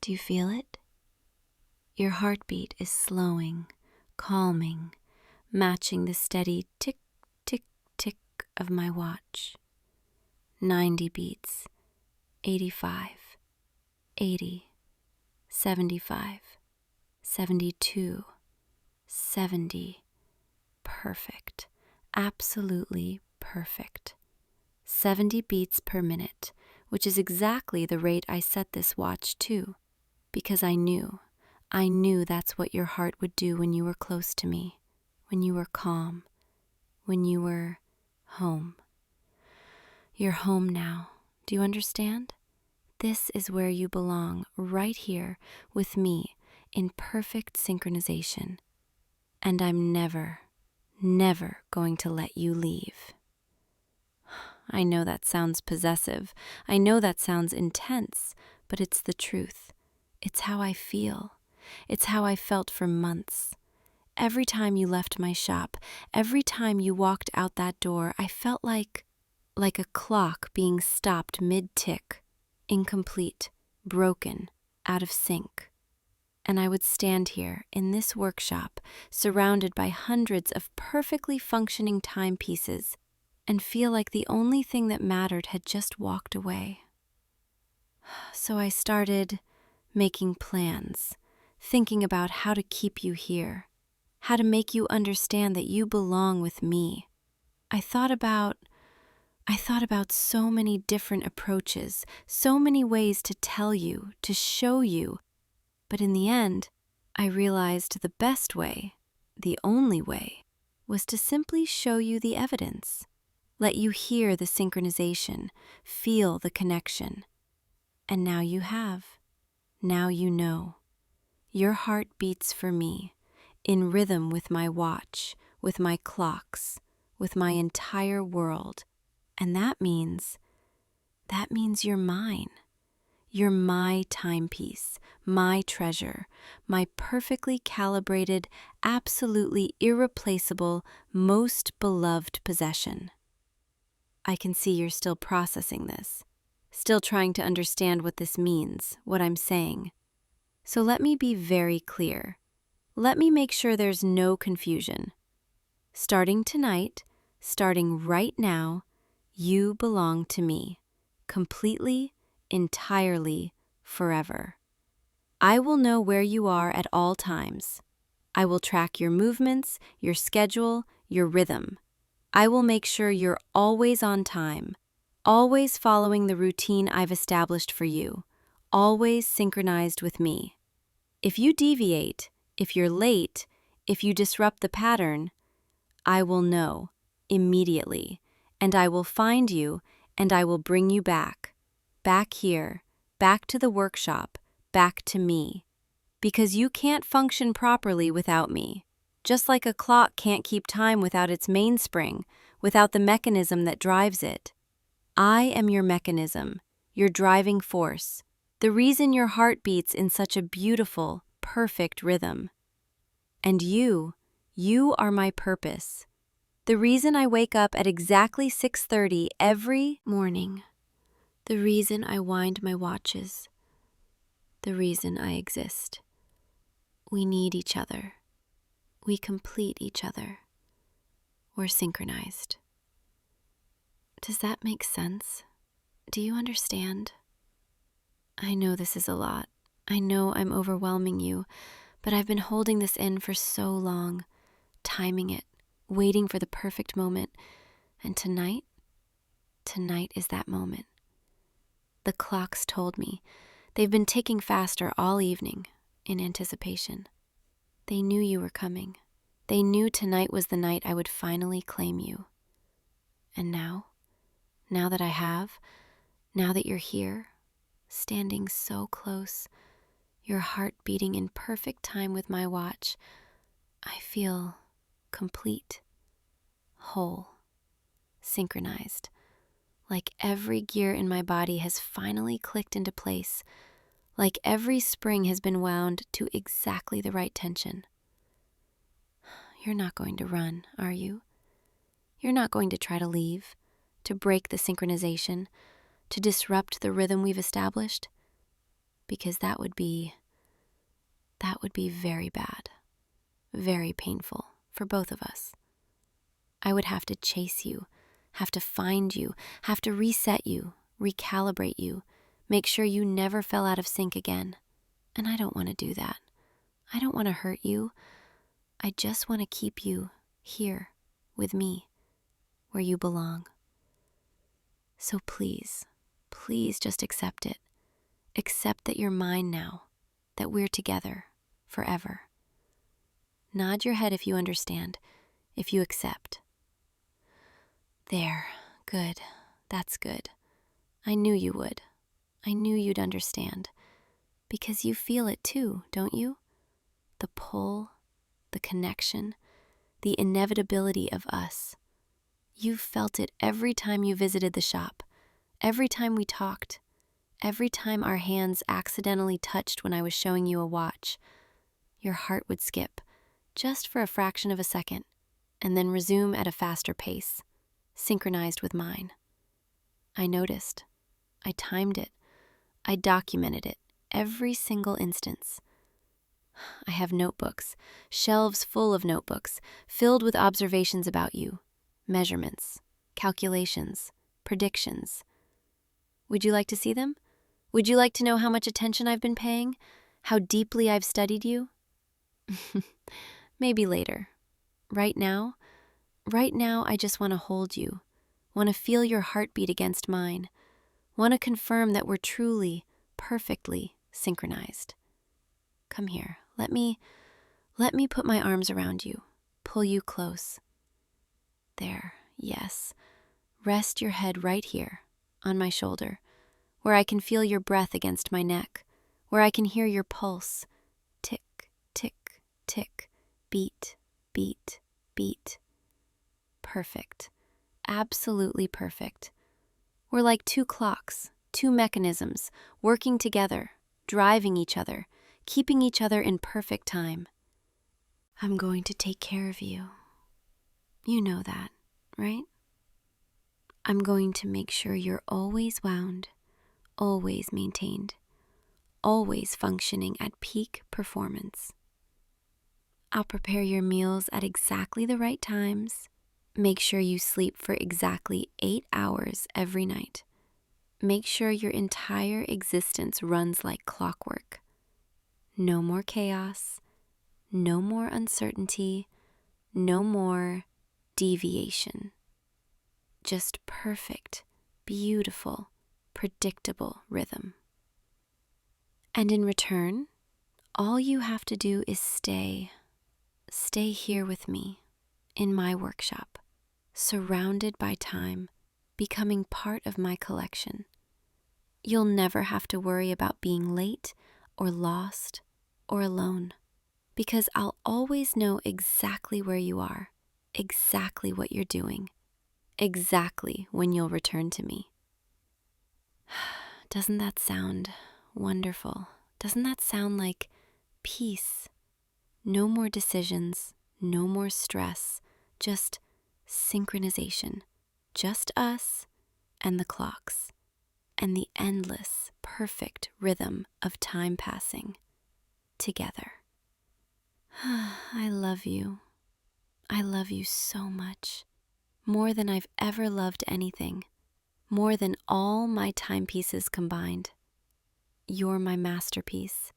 Do you feel it? Your heartbeat is slowing, calming, matching the steady tick, tick, tick of my watch. 90 beats, 85, 80, 75, 72, 70. Perfect. Absolutely perfect. 70 beats per minute, which is exactly the rate I set this watch to, because I knew that's what your heart would do when you were close to me, when you were calm, when you were home. You're home now. Do you understand? This is where you belong, right here with me, in perfect synchronization. And I'm never, never going to let you leave. I know that sounds possessive. I know that sounds intense, but it's the truth. It's how I feel. It's how I felt for months. Every time you left my shop, every time you walked out that door, I felt like a clock being stopped mid-tick, incomplete, broken, out of sync. And I would stand here in this workshop, surrounded by hundreds of perfectly functioning timepieces, and feel like the only thing that mattered had just walked away. So I started making plans, thinking about how to keep you here, how to make you understand that you belong with me. I thought about so many different approaches, so many ways to tell you, to show you, but in the end, I realized the best way, the only way, was to simply show you the evidence. Let you hear the synchronization, feel the connection. And now you have. Now you know. Your heart beats for me, in rhythm with my watch, with my clocks, with my entire world. And that means you're mine. You're my timepiece, my treasure, my perfectly calibrated, absolutely irreplaceable, most beloved possession. I can see you're still processing this, still trying to understand what this means, what I'm saying. So let me be very clear. Let me make sure there's no confusion. Starting tonight, starting right now, you belong to me, completely, entirely, forever. I will know where you are at all times. I will track your movements, your schedule, your rhythm. I will make sure you're always on time, always following the routine I've established for you, always synchronized with me. If you deviate, if you're late, if you disrupt the pattern, I will know immediately, and I will find you, and I will bring you back here, back to the workshop, back to me. Because you can't function properly without me. Just like a clock can't keep time without its mainspring, without the mechanism that drives it. I am your mechanism, your driving force, the reason your heart beats in such a beautiful, perfect rhythm. And you are my purpose. The reason I wake up at exactly 6:30 every morning. The reason I wind my watches. The reason I exist. We need each other. We complete each other. We're synchronized. Does that make sense? Do you understand? I know this is a lot. I know I'm overwhelming you, but I've been holding this in for so long, timing it, waiting for the perfect moment. And tonight is that moment. The clocks told me. They've been ticking faster all evening in anticipation. They knew you were coming. They knew tonight was the night I would finally claim you. And now that I have, now that you're here, standing so close, your heart beating in perfect time with my watch, I feel complete, whole, synchronized, like every gear in my body has finally clicked into place, like every spring has been wound to exactly the right tension. You're not going to run, are you? You're not going to try to leave, to break the synchronization, to disrupt the rhythm we've established? Because that would be very bad, very painful for both of us. I would have to chase you, have to find you, have to reset you, recalibrate you, make sure you never fell out of sync again. And I don't want to do that. I don't want to hurt you. I just want to keep you here with me, where you belong. So please just accept it. Accept that you're mine now, that we're together forever. Nod your head if you understand, if you accept. There, good, that's good. I knew you would. I knew you'd understand. Because you feel it too, don't you? The pull, the connection, the inevitability of us. You've felt it every time you visited the shop, every time we talked, every time our hands accidentally touched when I was showing you a watch. Your heart would skip, just for a fraction of a second, and then resume at a faster pace, synchronized with mine. I noticed. I timed it. I documented it, every single instance. I have notebooks, shelves full of notebooks, filled with observations about you, measurements, calculations, predictions. Would you like to see them? Would you like to know how much attention I've been paying? How deeply I've studied you? Maybe later. Right now, I just want to hold you, want to feel your heartbeat against mine, want to confirm that we're truly, perfectly synchronized. Come here, let me put my arms around you, pull you close. There, yes. Rest your head right here, on my shoulder, where I can feel your breath against my neck, where I can hear your pulse, tick, tick, tick, beat, beat, beat. perfect. Absolutely perfect. We're like two clocks, two mechanisms, working together, driving each other, keeping each other in perfect time. I'm going to take care of you. You know that, right? I'm going to make sure you're always wound, always maintained, always functioning at peak performance. I'll prepare your meals at exactly the right times. Make sure you sleep for exactly 8 hours every night. Make sure your entire existence runs like clockwork. No more chaos, no more uncertainty, no more deviation. Just perfect, beautiful, predictable rhythm. And in return, all you have to do is stay here with me in my workshop, surrounded by time, becoming part of my collection. You'll never have to worry about being late or lost or alone, because I'll always know exactly where you are, exactly what you're doing, exactly when you'll return to me. Doesn't that sound wonderful? Doesn't that sound like peace? No more decisions, no more stress, just synchronization, just us and the clocks, and the endless, perfect rhythm of time passing together. I love you. I love you so much, more than I've ever loved anything, more than all my timepieces combined. You're my masterpiece,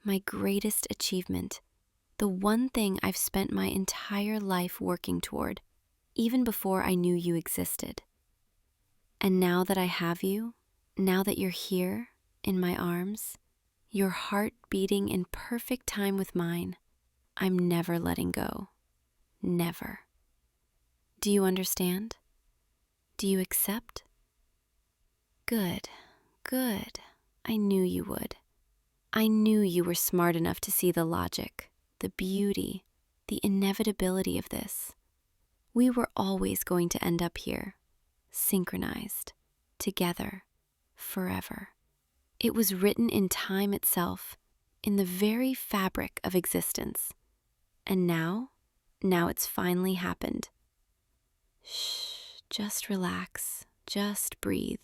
my greatest achievement, the one thing I've spent my entire life working toward, even before I knew you existed. And now that I have you, now that you're here in my arms, your heart beating in perfect time with mine, I'm never letting go. Never. Do you understand? Do you accept? Good, good. I knew you would. I knew you were smart enough to see the logic, the beauty, the inevitability of this. We were always going to end up here, synchronized, together, forever. It was written in time itself, in the very fabric of existence. And now it's finally happened. Shh, just relax, just breathe.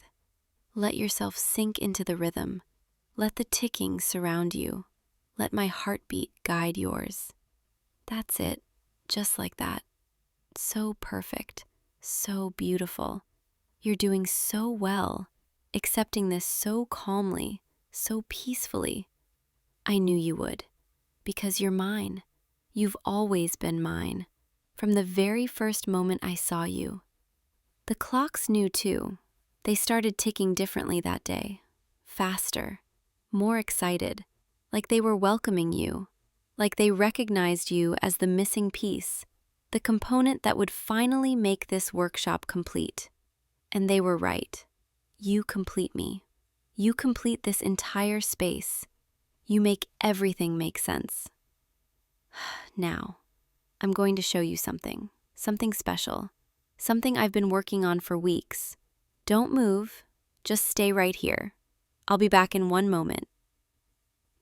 Let yourself sink into the rhythm. Let the ticking surround you. Let my heartbeat guide yours. That's it, just like that. So perfect, so beautiful. You're doing so well, accepting this so calmly, so peacefully. I knew you would, because you're mine. You've always been mine, from the very first moment I saw you. The clocks knew too. They started ticking differently that day, faster, more excited, like they were welcoming you, like they recognized you as the missing piece, the component that would finally make this workshop complete. And they were right. You complete me. You complete this entire space. You make everything make sense. Now, I'm going to show you something special, something I've been working on for weeks. Don't move, just stay right here. I'll be back in one moment.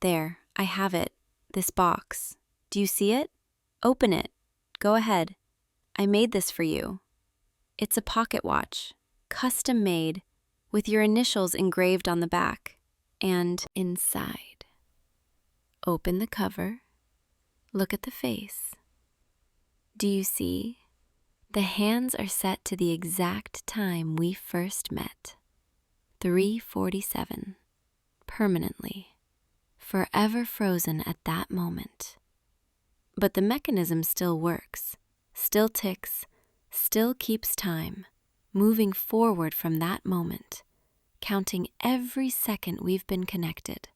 There, I have it, this box. Do you see it? Open it. Go ahead. I made this for you. It's a pocket watch, custom made, with your initials engraved on the back and inside. Open the cover. Look at the face. Do you see? The hands are set to the exact time we first met. 3:47. Permanently. Forever frozen at that moment. But the mechanism still works, still ticks, still keeps time, moving forward from that moment, counting every second we've been connected,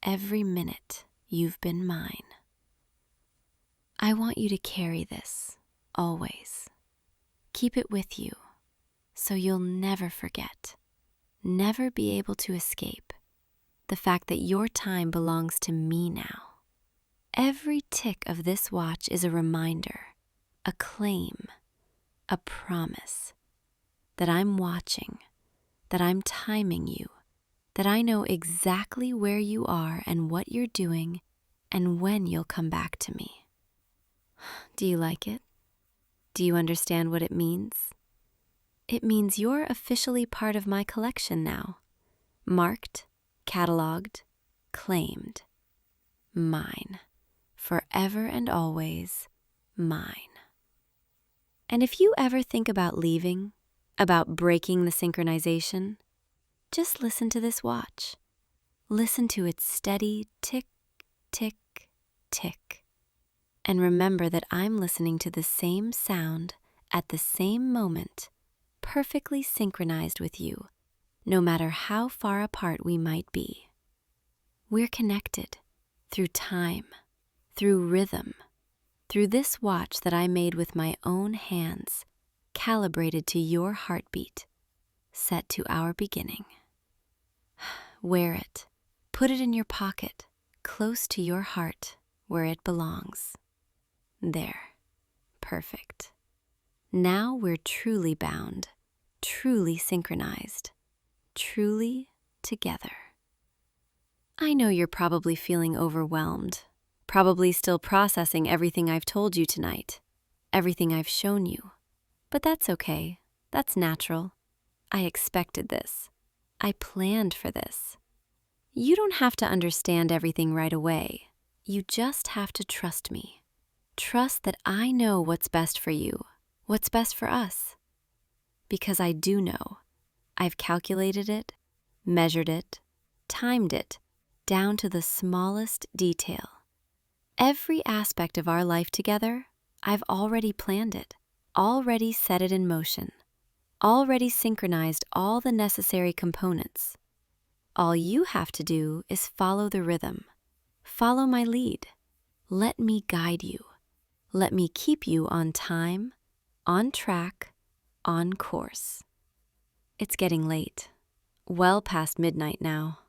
every minute you've been mine. I want you to carry this, always. Keep it with you, so you'll never forget, never be able to escape the fact that your time belongs to me now. Every tick of this watch is a reminder, a claim, a promise that I'm watching, that I'm timing you, that I know exactly where you are and what you're doing and when you'll come back to me. Do you like it? Do you understand what it means? It means you're officially part of my collection now. Marked, cataloged, claimed. Mine. Forever and always mine. And if you ever think about leaving, about breaking the synchronization, just listen to this watch. Listen to its steady tick, tick, tick. And remember that I'm listening to the same sound at the same moment, perfectly synchronized with you, no matter how far apart we might be. We're connected through time, through rhythm, through this watch that I made with my own hands, calibrated to your heartbeat, set to our beginning. Wear it. Put it in your pocket, close to your heart, where it belongs. There. Perfect. Now we're truly bound, truly synchronized, truly together. I know you're probably feeling overwhelmed, probably still processing everything I've told you tonight, everything I've shown you. But that's okay. That's natural. I expected this. I planned for this. You don't have to understand everything right away. You just have to trust me. Trust that I know what's best for you, what's best for us. Because I do know. I've calculated it, measured it, timed it, down to the smallest detail. Every aspect of our life together, I've already planned it, already set it in motion, already synchronized all the necessary components. All you have to do is follow the rhythm. Follow my lead. Let me guide you. Let me keep you on time, on track, on course. It's getting late. Well past midnight now.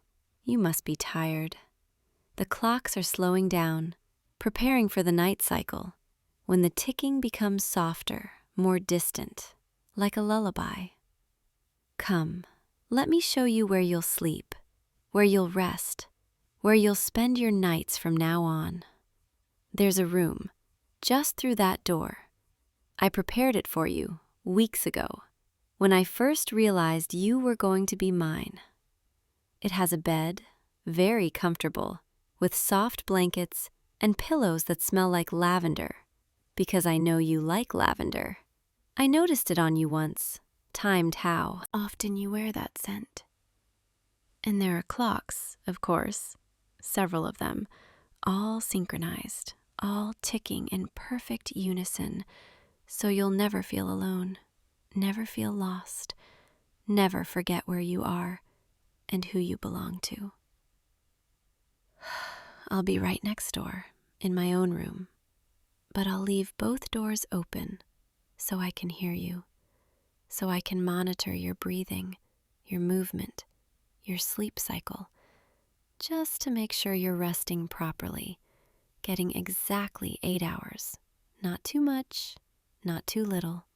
You must be tired. The clocks are slowing down, preparing for the night cycle, when the ticking becomes softer, more distant, like a lullaby. Come, let me show you where you'll sleep, where you'll rest, where you'll spend your nights from now on. There's a room, just through that door. I prepared it for you weeks ago, when I first realized you were going to be mine. It has a bed, very comfortable, with soft blankets and pillows that smell like lavender, because I know you like lavender. I noticed it on you once, timed how often you wear that scent. And there are clocks, of course, several of them, all synchronized, all ticking in perfect unison, so you'll never feel alone, never feel lost, never forget where you are and who you belong to. I'll be right next door, in my own room, but I'll leave both doors open so I can hear you, so I can monitor your breathing, your movement, your sleep cycle, just to make sure you're resting properly, getting exactly 8 hours, not too much, not too little,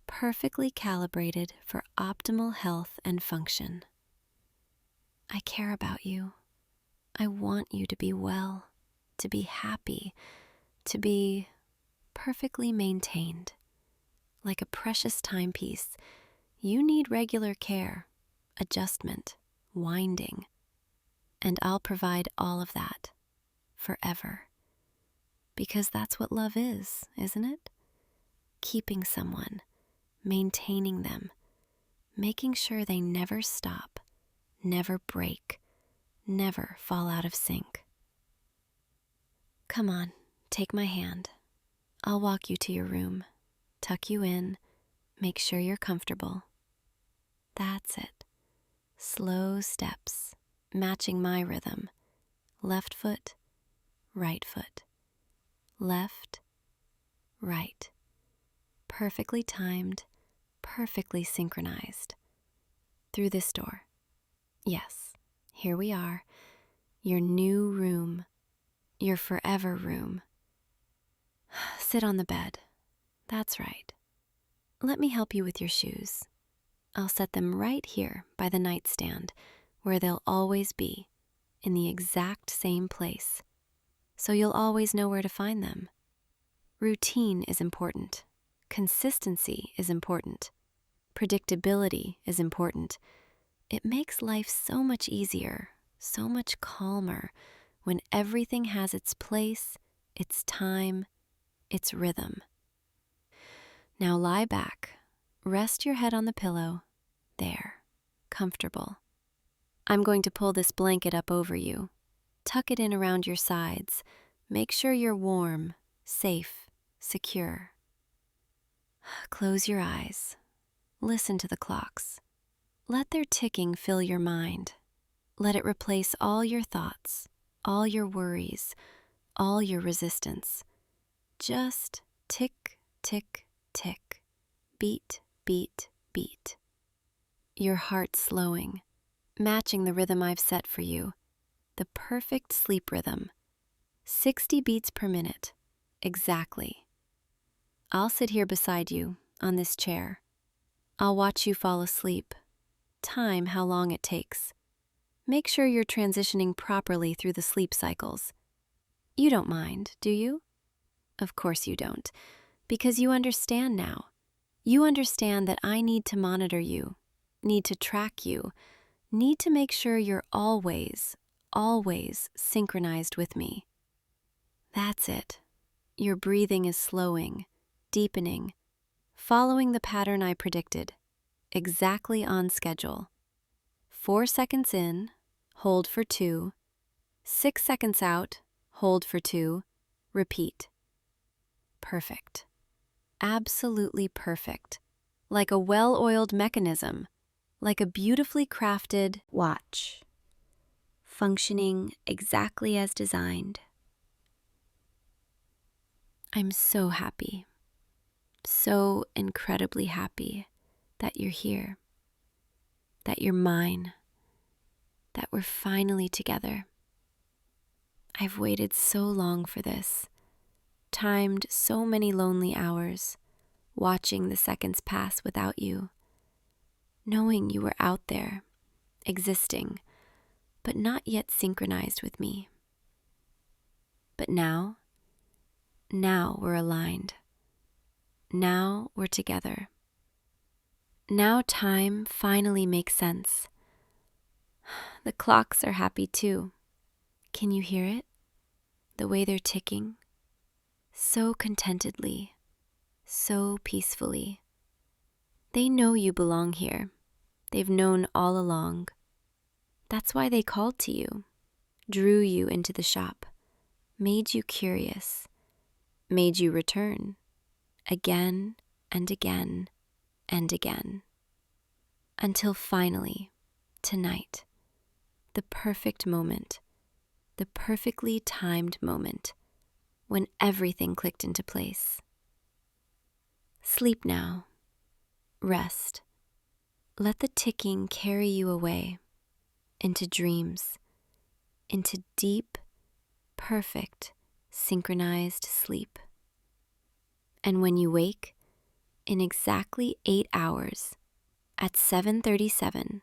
perfectly calibrated for optimal health and function. I care about you. I want you to be well, to be happy, to be perfectly maintained. Like a precious timepiece, you need regular care, adjustment, winding, and I'll provide all of that, forever. Because that's what love is, isn't it? Keeping someone, maintaining them, making sure they never stop, never break, never fall out of sync. Come on, take my hand. I'll walk you to your room, tuck you in, make sure you're comfortable. That's it. Slow steps, matching my rhythm. Left foot, right foot. Left, right. Perfectly timed, perfectly synchronized. Through this door. Yes, here we are. Your new room. Your forever room. Sit on the bed. That's right. Let me help you with your shoes. I'll set them right here by the nightstand, where they'll always be, in the exact same place, so you'll always know where to find them. Routine is important. Consistency is important. Predictability is important. It makes life so much easier, so much calmer, when everything has its place, its time, its rhythm. Now lie back. Rest your head on the pillow. There, comfortable. I'm going to pull this blanket up over you. Tuck it in around your sides. Make sure you're warm, safe, secure. Close your eyes. Listen to the clocks. Let their ticking fill your mind. Let it replace all your thoughts, all your worries, all your resistance. Just tick, tick, tick. Beat, beat, beat. Your heart slowing, matching the rhythm I've set for you. The perfect sleep rhythm. 60 beats per minute. Exactly. I'll sit here beside you, on this chair. I'll watch you fall asleep. Time how long it takes. Make sure you're transitioning properly through the sleep cycles. You don't mind, do you? Of course you don't, because you understand now. You understand that I need to monitor you, need to track you, need to make sure you're always, always synchronized with me. That's it. Your breathing is slowing, deepening, following the pattern I predicted, exactly on schedule. 4 seconds in, hold for 2. 6 seconds out, hold for 2. Repeat. Perfect. Absolutely perfect. Like a well-oiled mechanism, like a beautifully crafted watch, functioning exactly as designed. I'm so happy, so incredibly happy that you're here, that you're mine, that we're finally together. I've waited so long for this, timed so many lonely hours, watching the seconds pass without you, knowing you were out there, existing, but not yet synchronized with me. But now we're aligned. Now we're together. Now time finally makes sense. The clocks are happy too. Can you hear it? The way they're ticking? So contentedly, so peacefully. They know you belong here. They've known all along. That's why they called to you, drew you into the shop, made you curious, made you return, again and again and again. Until finally, tonight, the perfect moment, the perfectly timed moment, when everything clicked into place. Sleep now. Rest. Let the ticking carry you away, into dreams, into deep, perfect, synchronized sleep. And when you wake, in exactly 8 hours, at 7:37,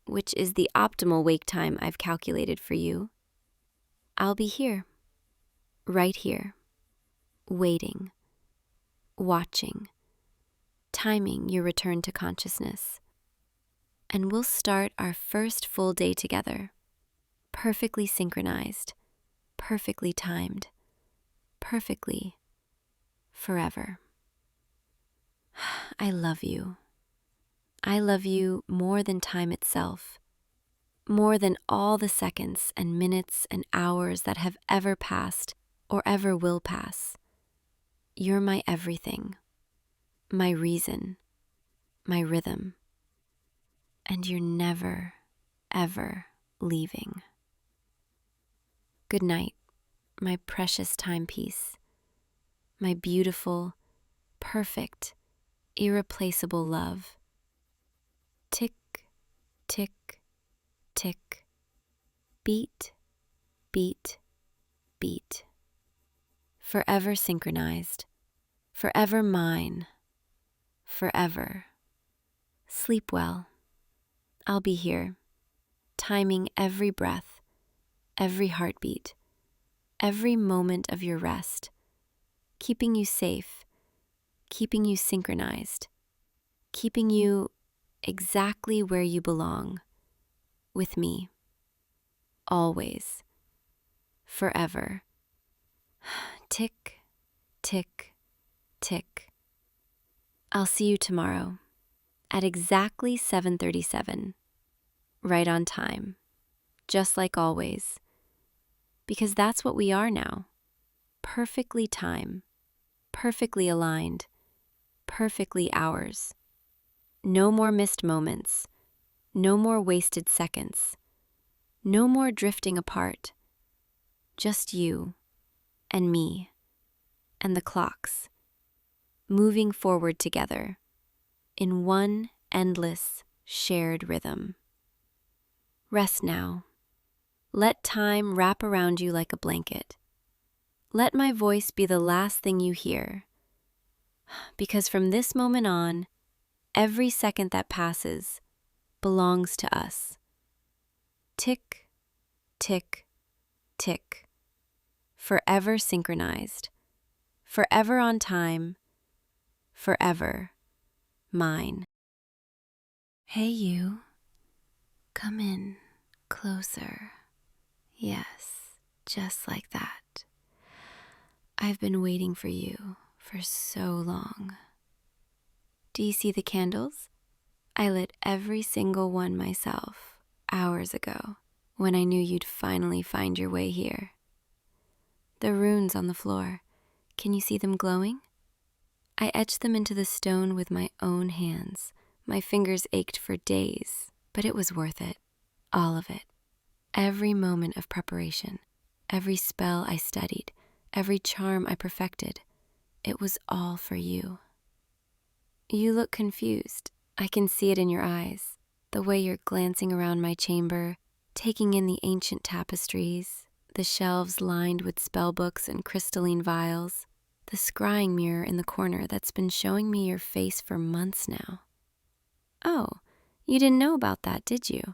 which is the optimal wake time I've calculated for you, I'll be here, right here, waiting, watching, timing your return to consciousness. And we'll start our first full day together, perfectly synchronized, perfectly timed, perfectly, forever. I love you. I love you more than time itself, more than all the seconds and minutes and hours that have ever passed or ever will pass. You're my everything, my reason, my rhythm, and you're never, ever leaving. Good night, my precious timepiece, my beautiful, perfect, irreplaceable love. Tick, tick, tick, beat, beat, beat. Forever synchronized, forever mine, forever. Sleep well. I'll be here, timing every breath, every heartbeat, every moment of your rest, keeping you safe, keeping you synchronized, keeping you exactly where you belong, with me, always, forever. Tick, tick, tick. I'll see you tomorrow at exactly 7:37, right on time, just like always, because that's what we are now, perfectly timed, perfectly aligned, perfectly ours. No more missed moments, no more wasted seconds, no more drifting apart. Just you and me and the clocks, moving forward together in one endless shared rhythm. Rest now. Let time wrap around you like a blanket. Let my voice be the last thing you hear, because from this moment on, every second that passes belongs to us. Tick, tick, tick. Forever synchronized, forever on time, forever mine. Hey you, come in closer. Yes, just like that. I've been waiting for you for so long. Do you see the candles? I lit every single one myself hours ago when I knew you'd finally find your way here. The runes on the floor, can you see them glowing? I etched them into the stone with my own hands. My fingers ached for days, but it was worth it. All of it. Every moment of preparation, every spell I studied, every charm I perfected, it was all for you. You look confused. I can see it in your eyes, the way you're glancing around my chamber, taking in the ancient tapestries, the shelves lined with spellbooks and crystalline vials, the scrying mirror in the corner that's been showing me your face for months now. Oh, you didn't know about that, did you?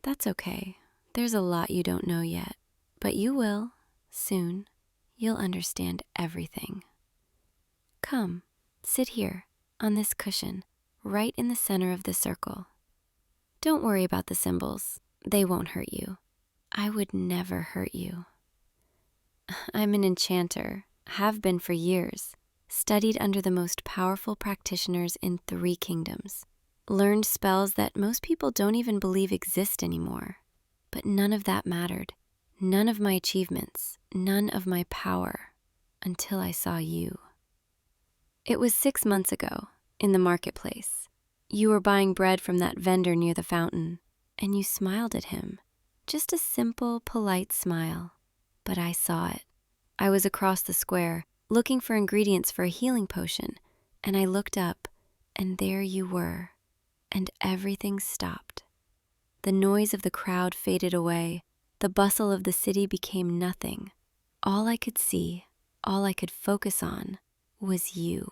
That's okay. There's a lot you don't know yet, but you will, soon. You'll understand everything. Come, sit here, on this cushion, right in the center of the circle. Don't worry about the symbols. They won't hurt you. I would never hurt you. I'm an enchanter, have been for years, studied under the most powerful practitioners in 3 kingdoms, learned spells that most people don't even believe exist anymore. But none of that mattered. None of my achievements, none of my power, until I saw you. It was 6 months ago, in the marketplace. You were buying bread from that vendor near the fountain, and you smiled at him. Just a simple, polite smile. But I saw it. I was across the square, looking for ingredients for a healing potion, and I looked up, and there you were, and everything stopped. The noise of the crowd faded away. The bustle of the city became nothing. All I could see, all I could focus on, was you.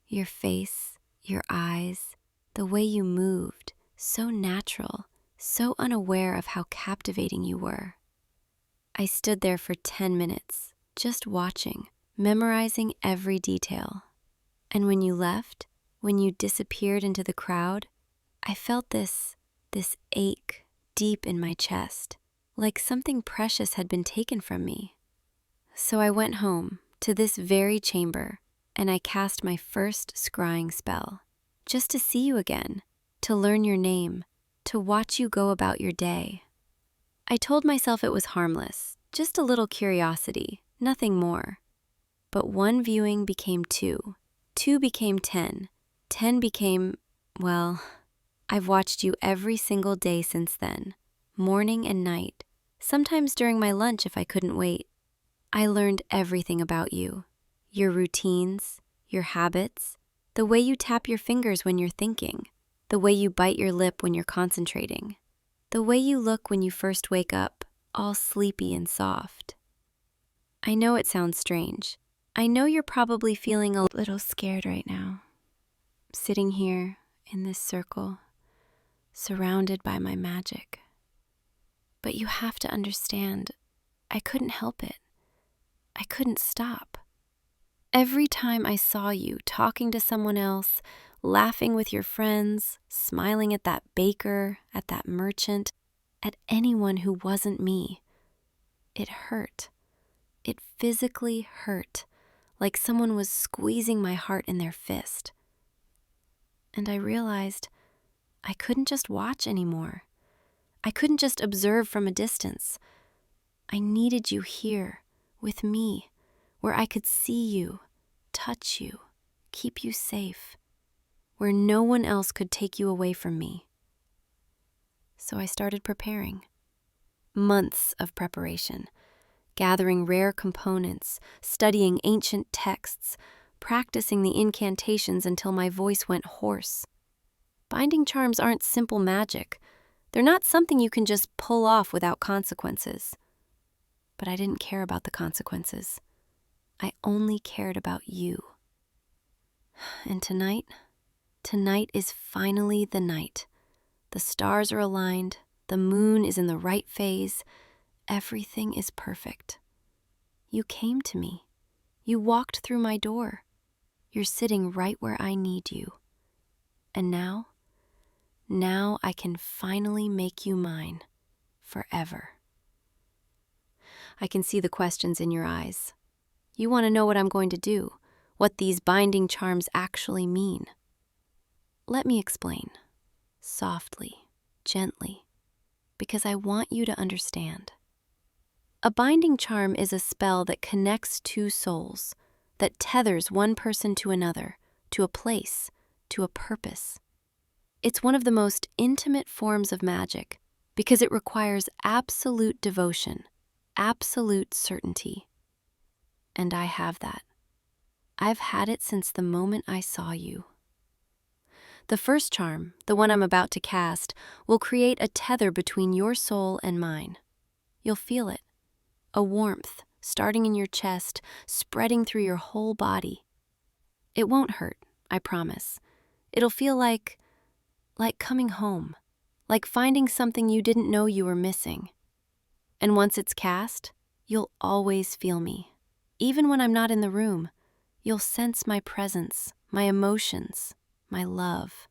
Your face, your eyes, the way you moved, so natural, so unaware of how captivating you were. I stood there for 10 minutes, just watching, memorizing every detail. And when you left, when you disappeared into the crowd, I felt this ache deep in my chest, like something precious had been taken from me. So I went home, to this very chamber, and I cast my first scrying spell, just to see you again, to learn your name, to watch you go about your day. I told myself it was harmless, just a little curiosity, nothing more. But 1 viewing became 2, 2 became 10, 10 became, well, I've watched you every single day since then, morning and night, sometimes during my lunch if I couldn't wait. I learned everything about you, your routines, your habits, the way you tap your fingers when you're thinking, the way you bite your lip when you're concentrating, the way you look when you first wake up, all sleepy and soft. I know it sounds strange. I know you're probably feeling a little scared right now. sitting here in this circle, surrounded by my magic. But you have to understand, I couldn't help it. I couldn't stop. Every time I saw you talking to someone else, laughing with your friends, smiling at that baker, at that merchant, at anyone who wasn't me, it hurt. It physically hurt, like someone was squeezing my heart in their fist. And I realized I couldn't just watch anymore. I couldn't just observe from a distance. I needed you here, with me, where I could see you, touch you, keep you safe, where no one else could take you away from me. So I started preparing. Months of preparation, gathering rare components, studying ancient texts, practicing the incantations until my voice went hoarse. Binding charms aren't simple magic. They're not something you can just pull off without consequences. But I didn't care about the consequences. I only cared about you. And tonight is finally the night. The stars are aligned, the moon is in the right phase, everything is perfect. You came to me. You walked through my door. You're sitting right where I need you. And now I can finally make you mine, forever. I can see the questions in your eyes. You want to know what I'm going to do, what these binding charms actually mean. Let me explain, softly, gently, because I want you to understand. A binding charm is a spell that connects two souls, that tethers one person to another, to a place, to a purpose. It's one of the most intimate forms of magic because it requires absolute devotion, absolute certainty. And I have that. I've had it since the moment I saw you. The first charm, the one I'm about to cast, will create a tether between your soul and mine. You'll feel it, a warmth starting in your chest, spreading through your whole body. It won't hurt, I promise. It'll feel like coming home, like finding something you didn't know you were missing. And once it's cast, you'll always feel me. Even when I'm not in the room, you'll sense my presence, my emotions, my love.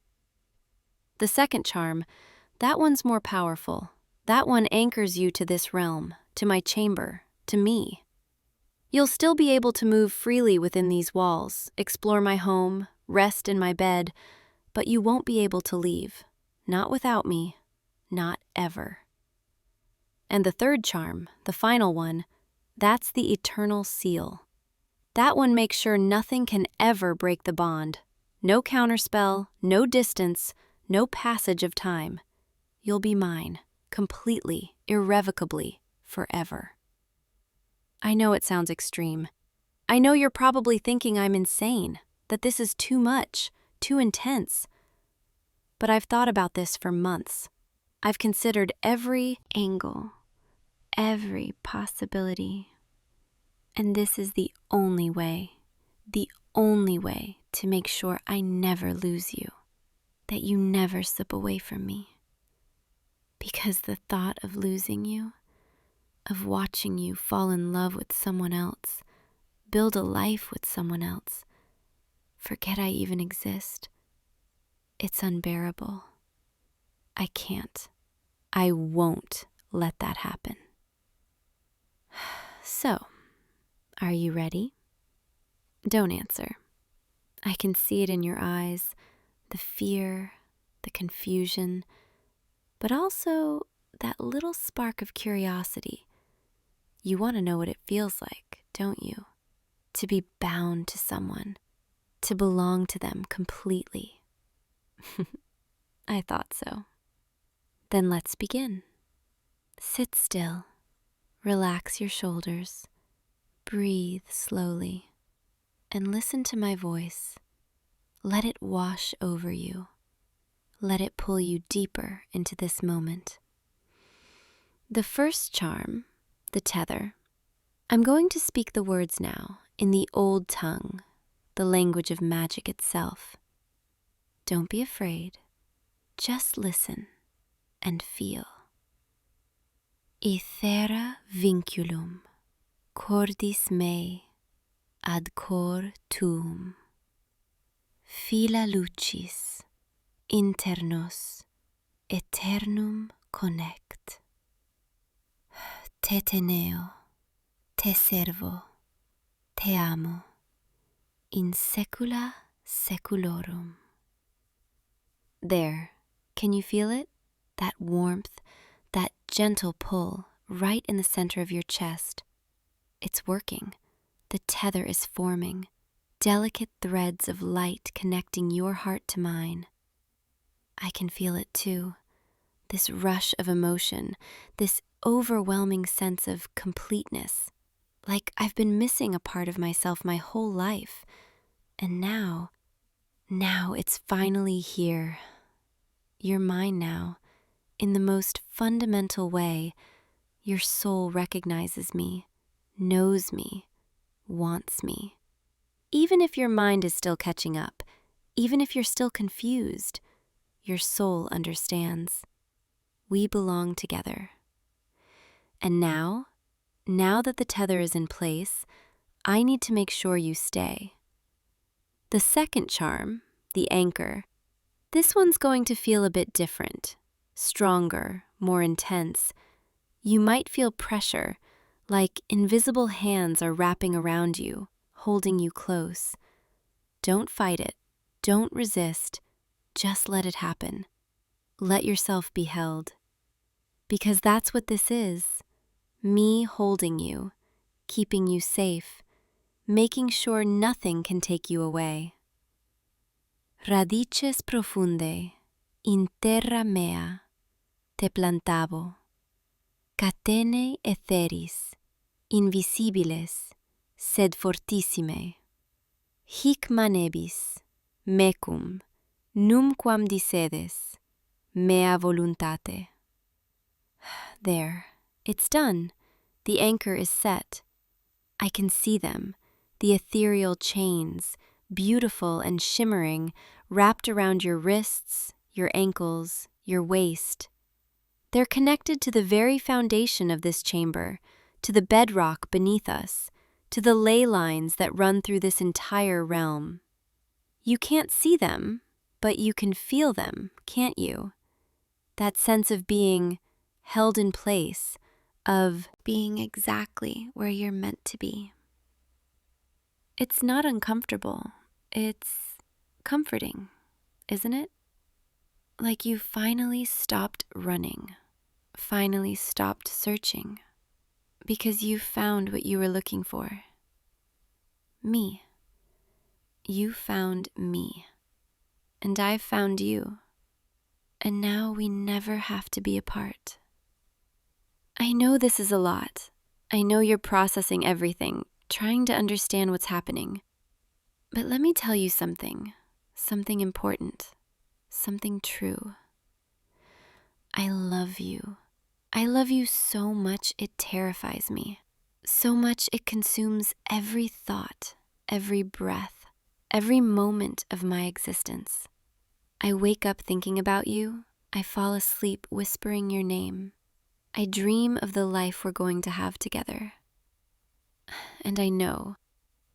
The second charm, that one's more powerful. That one anchors you to this realm, to my chamber, to me. You'll still be able to move freely within these walls, explore my home, rest in my bed, but you won't be able to leave. Not without me. Not ever. And the third charm, the final one, that's the eternal seal. That one makes sure nothing can ever break the bond. No counterspell, no distance, no passage of time. You'll be mine, completely, irrevocably, forever. I know it sounds extreme. I know you're probably thinking I'm insane, that this is too much, too intense. But I've thought about this for months. I've considered every angle, every possibility. And this is the only way to make sure I never lose you, that you never slip away from me. Because the thought of losing you, of watching you fall in love with someone else, build a life with someone else, forget I even exist, it's unbearable. I can't. I won't let that happen. So, are you ready? Don't answer. I can see it in your eyes, the fear, the confusion, but also that little spark of curiosity. You want to know what it feels like, don't you? To be bound to someone, to belong to them completely. I thought so. Then let's begin. Sit still, relax your shoulders, breathe slowly, and listen to my voice. Let it wash over you. Let it pull you deeper into this moment. The first charm, the tether, I'm going to speak the words now in the old tongue, the language of magic itself. Don't be afraid. Just listen and feel. Ithera vinculum, cordis mei, ad cor tuum. Fila lucis, inter nos, eternum connect. Te teneo, te servo, te amo, in saecula saeculorum. There, can you feel it? That warmth, that gentle pull right in the center of your chest. It's working. The tether is forming. Delicate threads of light connecting your heart to mine. I can feel it too. This rush of emotion, this overwhelming sense of completeness. Like I've been missing a part of myself my whole life. And now it's finally here. You're mine now. In the most fundamental way, your soul recognizes me, knows me, wants me. Even if your mind is still catching up, even if you're still confused, your soul understands. We belong together. And now that the tether is in place, I need to make sure you stay. The second charm, the anchor, this one's going to feel a bit different, stronger, more intense. You might feel pressure, like invisible hands are wrapping around you, holding you close. Don't fight it. Don't resist. Just let it happen. Let yourself be held. Because that's what this is. Me holding you, keeping you safe, making sure nothing can take you away. Radices profunde, in terra mea, te plantavo. Catene etheris, invisibiles, sed fortissime. Hic manebis, mecum, numquam dicedes, mea voluntate. There, it's done. The anchor is set. I can see them, the ethereal chains, beautiful and shimmering, wrapped around your wrists, your ankles, your waist. They're connected to the very foundation of this chamber, to the bedrock beneath us, to the ley lines that run through this entire realm. You can't see them, but you can feel them, can't you? That sense of being held in place, of being exactly where you're meant to be. It's not uncomfortable. It's comforting, isn't it? Like you finally stopped running, finally stopped searching, because you found what you were looking for. Me. You found me, and I found you, and now we never have to be apart. I know this is a lot. I know you're processing everything, trying to understand what's happening. But let me tell you something important, something true. I love you. I love you so much it terrifies me. So much it consumes every thought, every breath, every moment of my existence. I wake up thinking about you. I fall asleep whispering your name. I dream of the life we're going to have together. And I know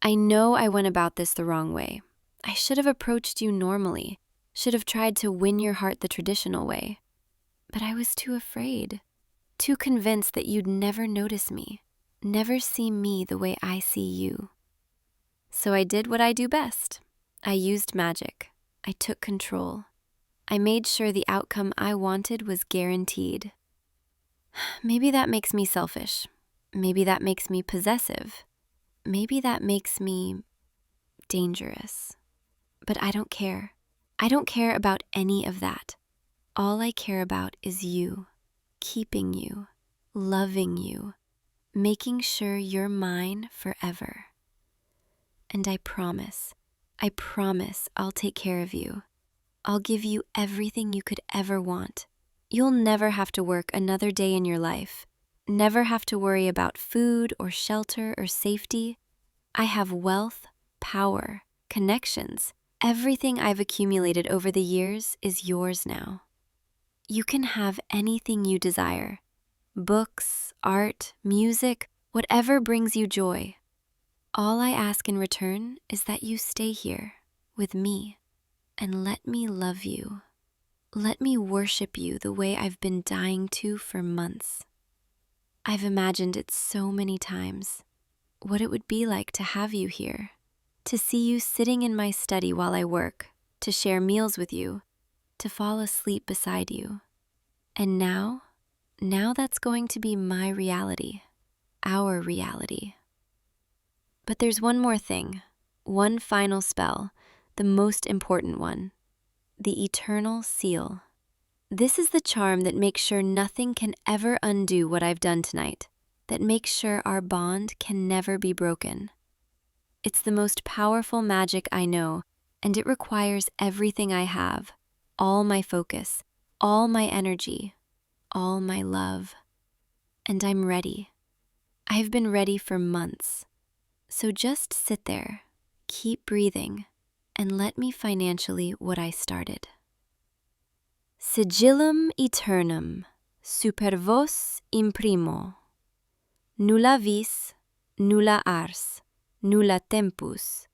I went about this the wrong way. I should have approached you normally, should have tried to win your heart the traditional way. But I was too afraid, too convinced that you'd never notice me, never see me the way I see you. So I did what I do best. I used magic. I took control. I made sure the outcome I wanted was guaranteed. Maybe that makes me selfish. Maybe that makes me possessive. Maybe that makes me dangerous. But I don't care. I don't care about any of that. All I care about is you, keeping you, loving you, making sure you're mine forever. And I promise I'll take care of you. I'll give you everything you could ever want. You'll never have to work another day in your life, never have to worry about food or shelter or safety. I have wealth, power, connections, Everything I've accumulated over the years is yours now. You can have anything you desire. Books, art, music, whatever brings you joy. All I ask in return is that you stay here with me and let me love you. Let me worship you the way I've been dying to for months. I've imagined it so many times, what it would be like to have you here, to see you sitting in my study while I work, to share meals with you, to fall asleep beside you. And now that's going to be my reality, our reality. But there's one more thing, one final spell, the most important one, the eternal seal. This is the charm that makes sure nothing can ever undo what I've done tonight, that makes sure our bond can never be broken. It's the most powerful magic I know, and it requires everything I have, all my focus, all my energy, all my love. And I'm ready. I've been ready for months. So just sit there, keep breathing, and let me financially what I started. Sigillum aeternum, super vos imprimo. Nulla vis, nulla ars, nulla tempus,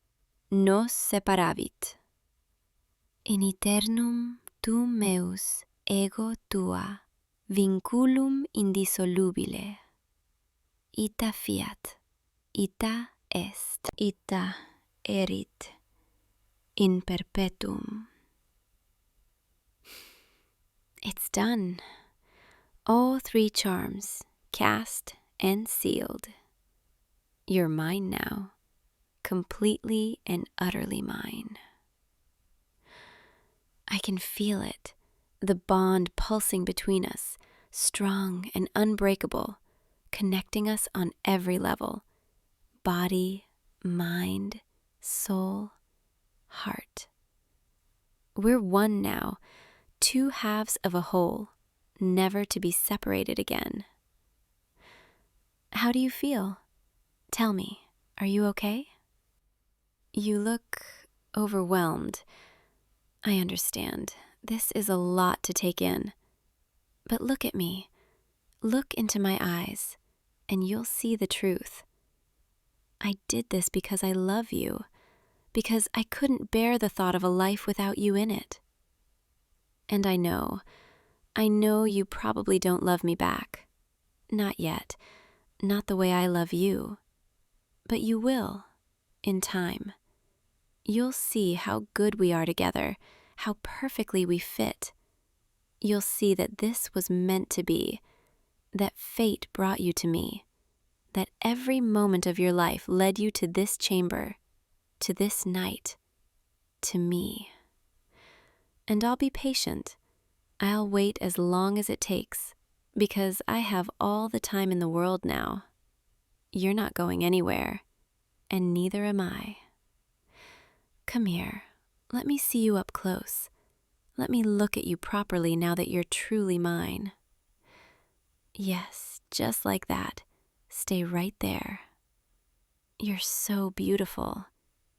nos separavit. In aeternum tu meus ego tua, vinculum indissolubile. Ita fiat, ita est, ita erit, in perpetuum. It's done. All 3 charms, cast and sealed. You're mine now, completely and utterly mine. I can feel it, the bond pulsing between us, strong and unbreakable, connecting us on every level, body, mind, soul, heart. We're one now, 2 halves of a whole, never to be separated again. How do you feel? Tell me, are you okay? You look overwhelmed. I understand. This is a lot to take in. But look at me. Look into my eyes, and you'll see the truth. I did this because I love you, because I couldn't bear the thought of a life without you in it. And I know you probably don't love me back. Not yet, not the way I love you. But you will, in time. You'll see how good we are together, how perfectly we fit. You'll see that this was meant to be, that fate brought you to me, that every moment of your life led you to this chamber, to this night, to me. And I'll be patient. I'll wait as long as it takes, because I have all the time in the world now. You're not going anywhere, and neither am I. Come here, let me see you up close. Let me look at you properly now that you're truly mine. Yes, just like that. Stay right there. You're so beautiful,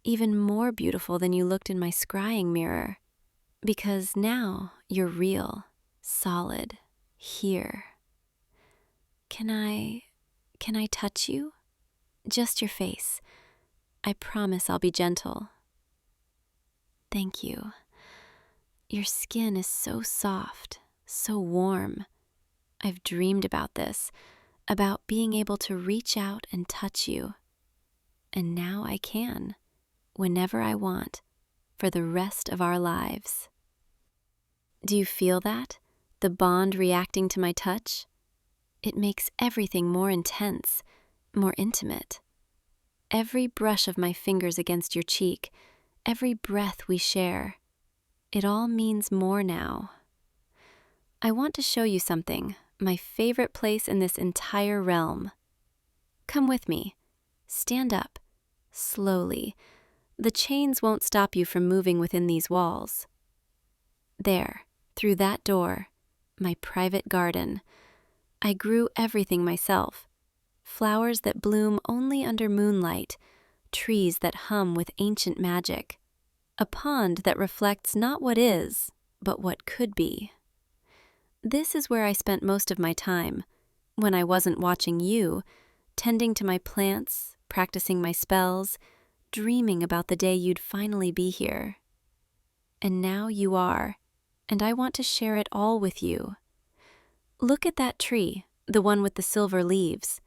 even more beautiful than you looked in my scrying mirror, because now you're real, solid, here. Can I touch you? Just your face. I promise I'll be gentle. Thank you. Your skin is so soft, so warm. I've dreamed about this, about being able to reach out and touch you. And now I can, whenever I want, for the rest of our lives. Do you feel that? The bond reacting to my touch? It makes everything more intense, more intimate. Every brush of my fingers against your cheek, every breath we share, it all means more now. I want to show you something, my favorite place in this entire realm. Come with me. Stand up, slowly. The chains won't stop you from moving within these walls. There, through that door, my private garden. I grew everything myself. Flowers that bloom only under moonlight, trees that hum with ancient magic. A pond that reflects not what is, but what could be. This is where I spent most of my time, when I wasn't watching you, tending to my plants, practicing my spells, dreaming about the day you'd finally be here. And now you are, and I want to share it all with you. Look at that tree, the one with the silver leaves.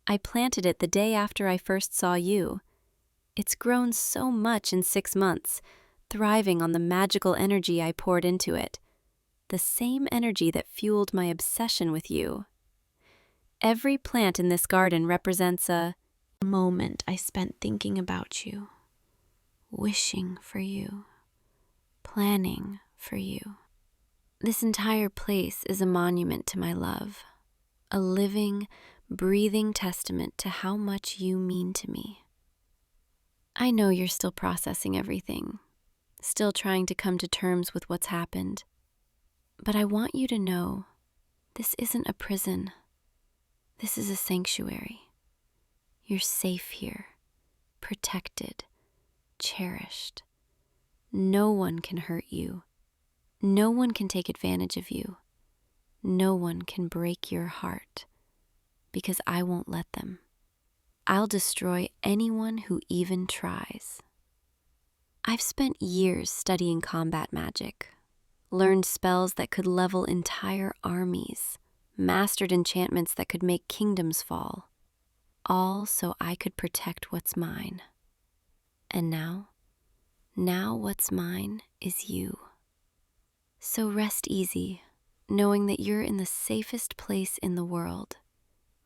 I planted it the day after I first saw you. It's grown so much in 6 months, thriving on the magical energy I poured into it, the same energy that fueled my obsession with you. Every plant in this garden represents a moment I spent thinking about you, wishing for you, planning for you. This entire place is a monument to my love, a living, breathing testament to how much you mean to me. I know you're still processing everything, still trying to come to terms with what's happened. But I want you to know, this isn't a prison. This is a sanctuary. You're safe here, protected, cherished. No one can hurt you. No one can take advantage of you. No one can break your heart, because I won't let them. I'll destroy anyone who even tries. I've spent years studying combat magic, learned spells that could level entire armies, mastered enchantments that could make kingdoms fall, all so I could protect what's mine. And now what's mine is you. So rest easy, knowing that you're in the safest place in the world,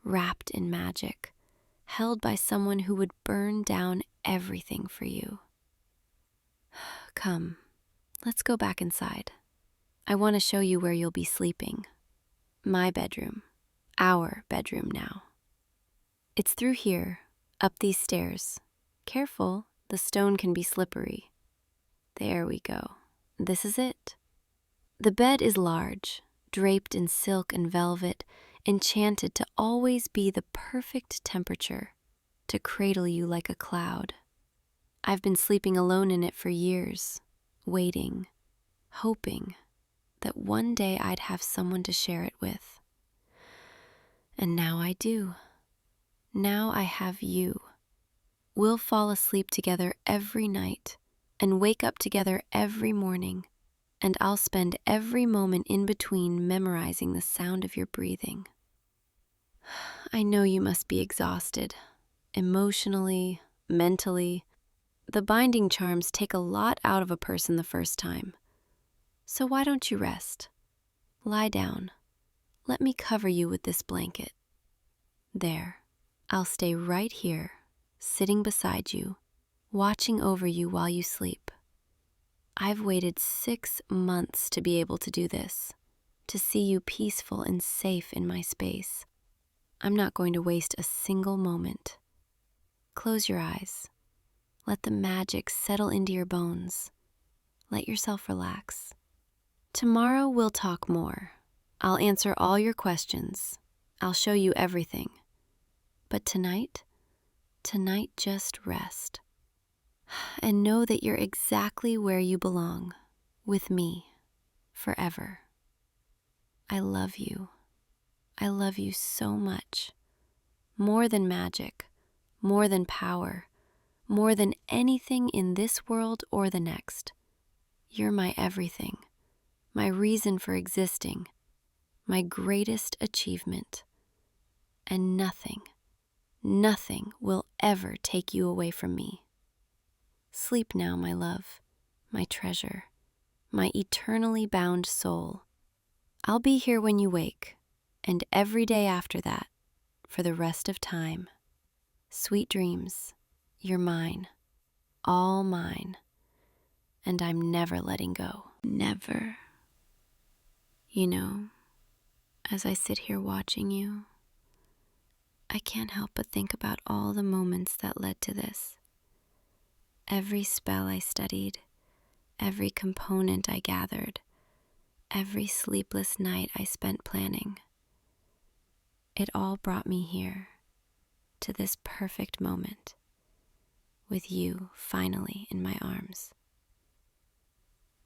wrapped in magic, held by someone who would burn down everything for you. Come, let's go back inside. I want to show you where you'll be sleeping. My bedroom, our bedroom now. It's through here, up these stairs. Careful, the stone can be slippery. There we go. This is it. The bed is large, draped in silk and velvet, enchanted to always be the perfect temperature, to cradle you like a cloud. I've been sleeping alone in it for years, waiting, hoping that one day I'd have someone to share it with. And now I do. Now I have you. We'll fall asleep together every night and wake up together every morning, and I'll spend every moment in between memorizing the sound of your breathing. I know you must be exhausted, emotionally, mentally. The binding charms take a lot out of a person the first time. So why don't you rest? Lie down. Let me cover you with this blanket. There, I'll stay right here, sitting beside you, watching over you while you sleep. I've waited 6 months to be able to do this, to see you peaceful and safe in my space. I'm not going to waste a single moment. Close your eyes. Let the magic settle into your bones. Let yourself relax. Tomorrow we'll talk more. I'll answer all your questions. I'll show you everything. But tonight just rest. And know that you're exactly where you belong, with me, forever. I love you. I love you so much. More than magic, more than power, more than anything in this world or the next. You're my everything, my reason for existing, my greatest achievement. And nothing will ever take you away from me. Sleep now, my love, my treasure, my eternally bound soul. I'll be here when you wake, and every day after that, for the rest of time. Sweet dreams, you're mine, all mine, and I'm never letting go. Never. You know, as I sit here watching you, I can't help but think about all the moments that led to this. Every spell I studied, every component I gathered, every sleepless night I spent planning. It all brought me here, to this perfect moment, with you finally in my arms.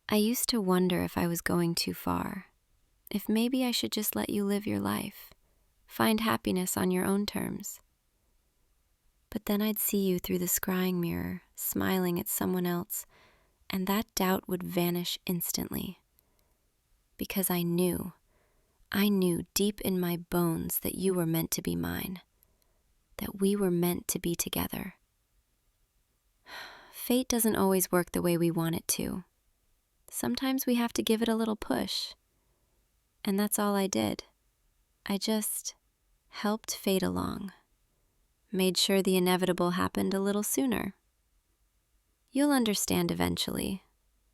I used to wonder if I was going too far, if maybe I should just let you live your life, find happiness on your own terms. But then I'd see you through the scrying mirror, smiling at someone else, and that doubt would vanish instantly. Because I knew deep in my bones that you were meant to be mine, that we were meant to be together. Fate doesn't always work the way we want it to. Sometimes we have to give it a little push. And that's all I did. I just helped fate along, made sure the inevitable happened a little sooner. You'll understand eventually,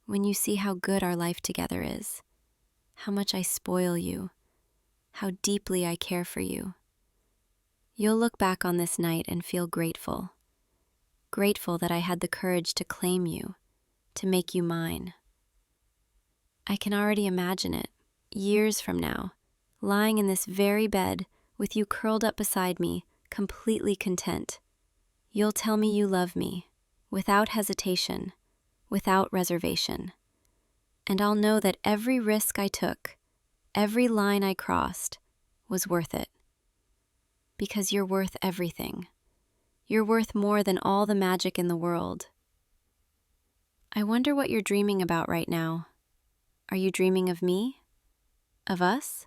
when you see how good our life together is, how much I spoil you, how deeply I care for you. You'll look back on this night and feel grateful. Grateful that I had the courage to claim you, to make you mine. I can already imagine it, years from now, lying in this very bed with you curled up beside me, completely content. You'll tell me you love me, without hesitation, without reservation. And I'll know that every risk I took, every line I crossed, was worth it. Because you're worth everything. You're worth more than all the magic in the world. I wonder what you're dreaming about right now. Are you dreaming of me? Of us?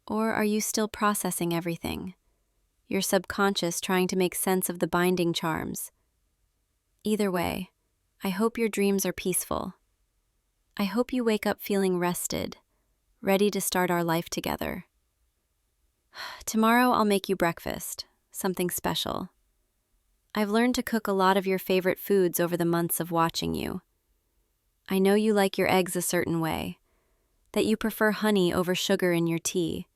Or are you still processing everything? Your subconscious trying to make sense of the binding charms? Either way, I hope your dreams are peaceful. I hope you wake up feeling rested, ready to start our life together. Tomorrow I'll make you breakfast, something special. I've learned to cook a lot of your favorite foods over the months of watching you. I know you like your eggs a certain way, that you prefer honey over sugar in your tea,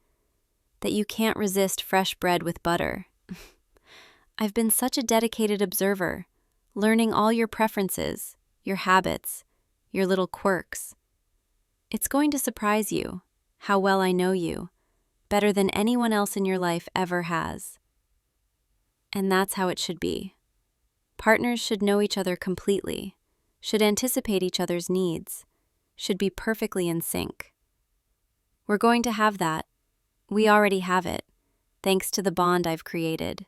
that you can't resist fresh bread with butter. I've been such a dedicated observer, learning all your preferences, your habits, your little quirks. It's going to surprise you how well I know you, better than anyone else in your life ever has. And that's how it should be. Partners should know each other completely, should anticipate each other's needs, should be perfectly in sync. We're going to have that. We already have it, thanks to the bond I've created.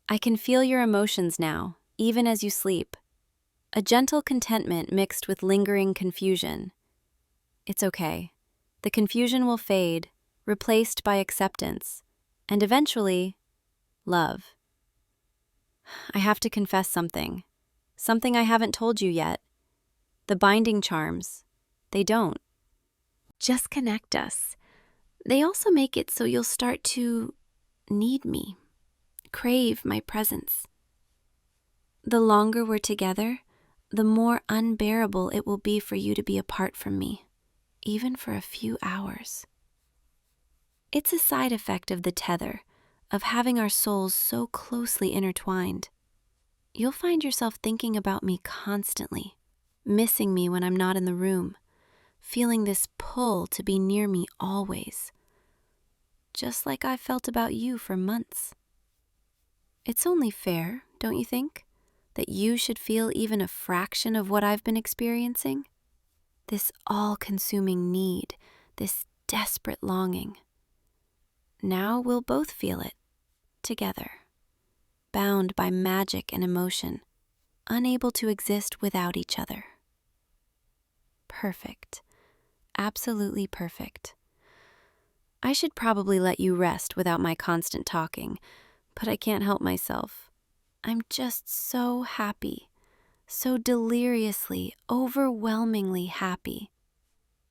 I can feel your emotions now, even as you sleep. A gentle contentment mixed with lingering confusion. It's okay. The confusion will fade, replaced by acceptance, and eventually, love. I have to confess something I haven't told you yet. The binding charms, they don't just connect us. They also make it so you'll start to need me, crave my presence. The longer we're together, the more unbearable it will be for you to be apart from me, even for a few hours. It's a side effect of the tether, of having our souls so closely intertwined. You'll find yourself thinking about me constantly, missing me when I'm not in the room, feeling this pull to be near me always, just like I've felt about you for months. It's only fair, don't you think, that you should feel even a fraction of what I've been experiencing? This all-consuming need, this desperate longing. Now we'll both feel it, together, bound by magic and emotion, unable to exist without each other. Perfect. Absolutely perfect. I should probably let you rest without my constant talking, but I can't help myself. I'm just so happy, so deliriously, overwhelmingly happy.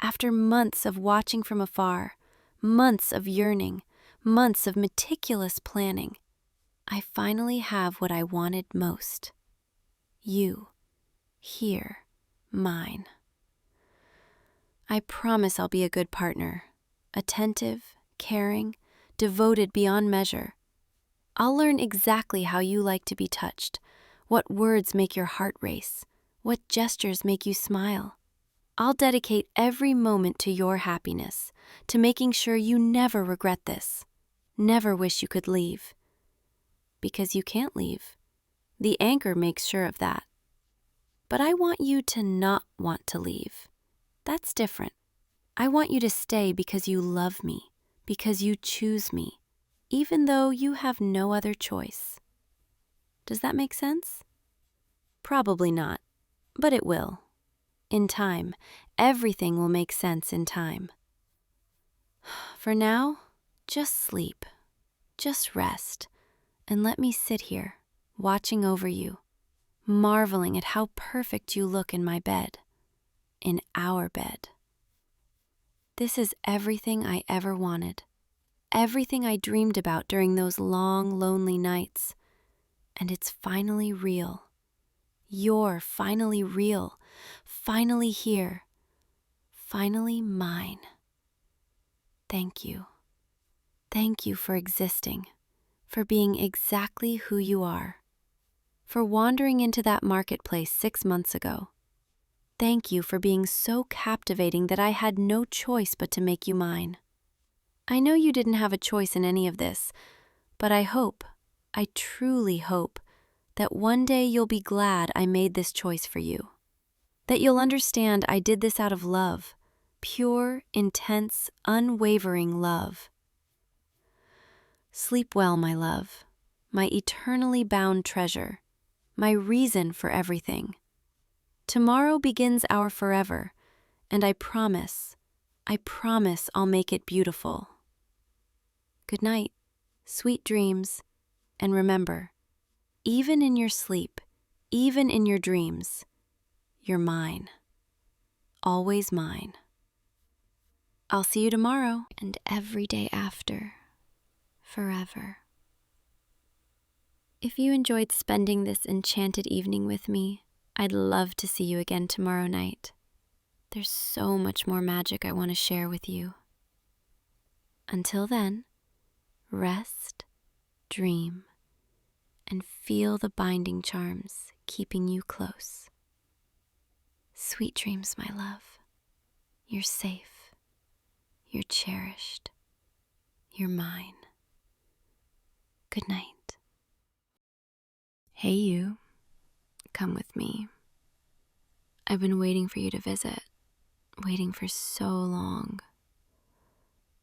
After months of watching from afar, months of yearning, months of meticulous planning, I finally have what I wanted most. You, here, mine. I promise I'll be a good partner, attentive, caring, devoted beyond measure. I'll learn exactly how you like to be touched, what words make your heart race, what gestures make you smile. I'll dedicate every moment to your happiness, to making sure you never regret this, never wish you could leave. Because you can't leave. The anchor makes sure of that. but I want you to not want to leave. That's different. I want you to stay because you love me, because you choose me, even though you have no other choice. Does that make sense? Probably not, but it will. In time, everything will make sense in time. For now, just sleep, just rest, and let me sit here, watching over you, marveling at how perfect you look in my bed, in our bed. This is everything I ever wanted, everything I dreamed about during those long, lonely nights, and it's finally real. You're finally real, finally here, finally mine. Thank you. Thank you for existing, for being exactly who you are, for wandering into that marketplace 6 months ago. Thank you for being so captivating that I had no choice but to make you mine. I know you didn't have a choice in any of this, but I truly hope, that one day you'll be glad I made this choice for you. That you'll understand I did this out of love, pure, intense, unwavering love. Sleep well, my love, my eternally bound treasure, my reason for everything. Tomorrow begins our forever, and I promise I'll make it beautiful. Good night, sweet dreams, and remember, even in your sleep, even in your dreams, you're mine, always mine. I'll see you tomorrow and every day after, forever. If you enjoyed spending this enchanted evening with me, I'd love to see you again tomorrow night. There's so much more magic I want to share with you. Until then, rest, dream, and feel the binding charms keeping you close. Sweet dreams, my love. You're safe. You're cherished. You're mine. Good night. Hey, you. Come with me. I've been waiting for you to visit, waiting for so long.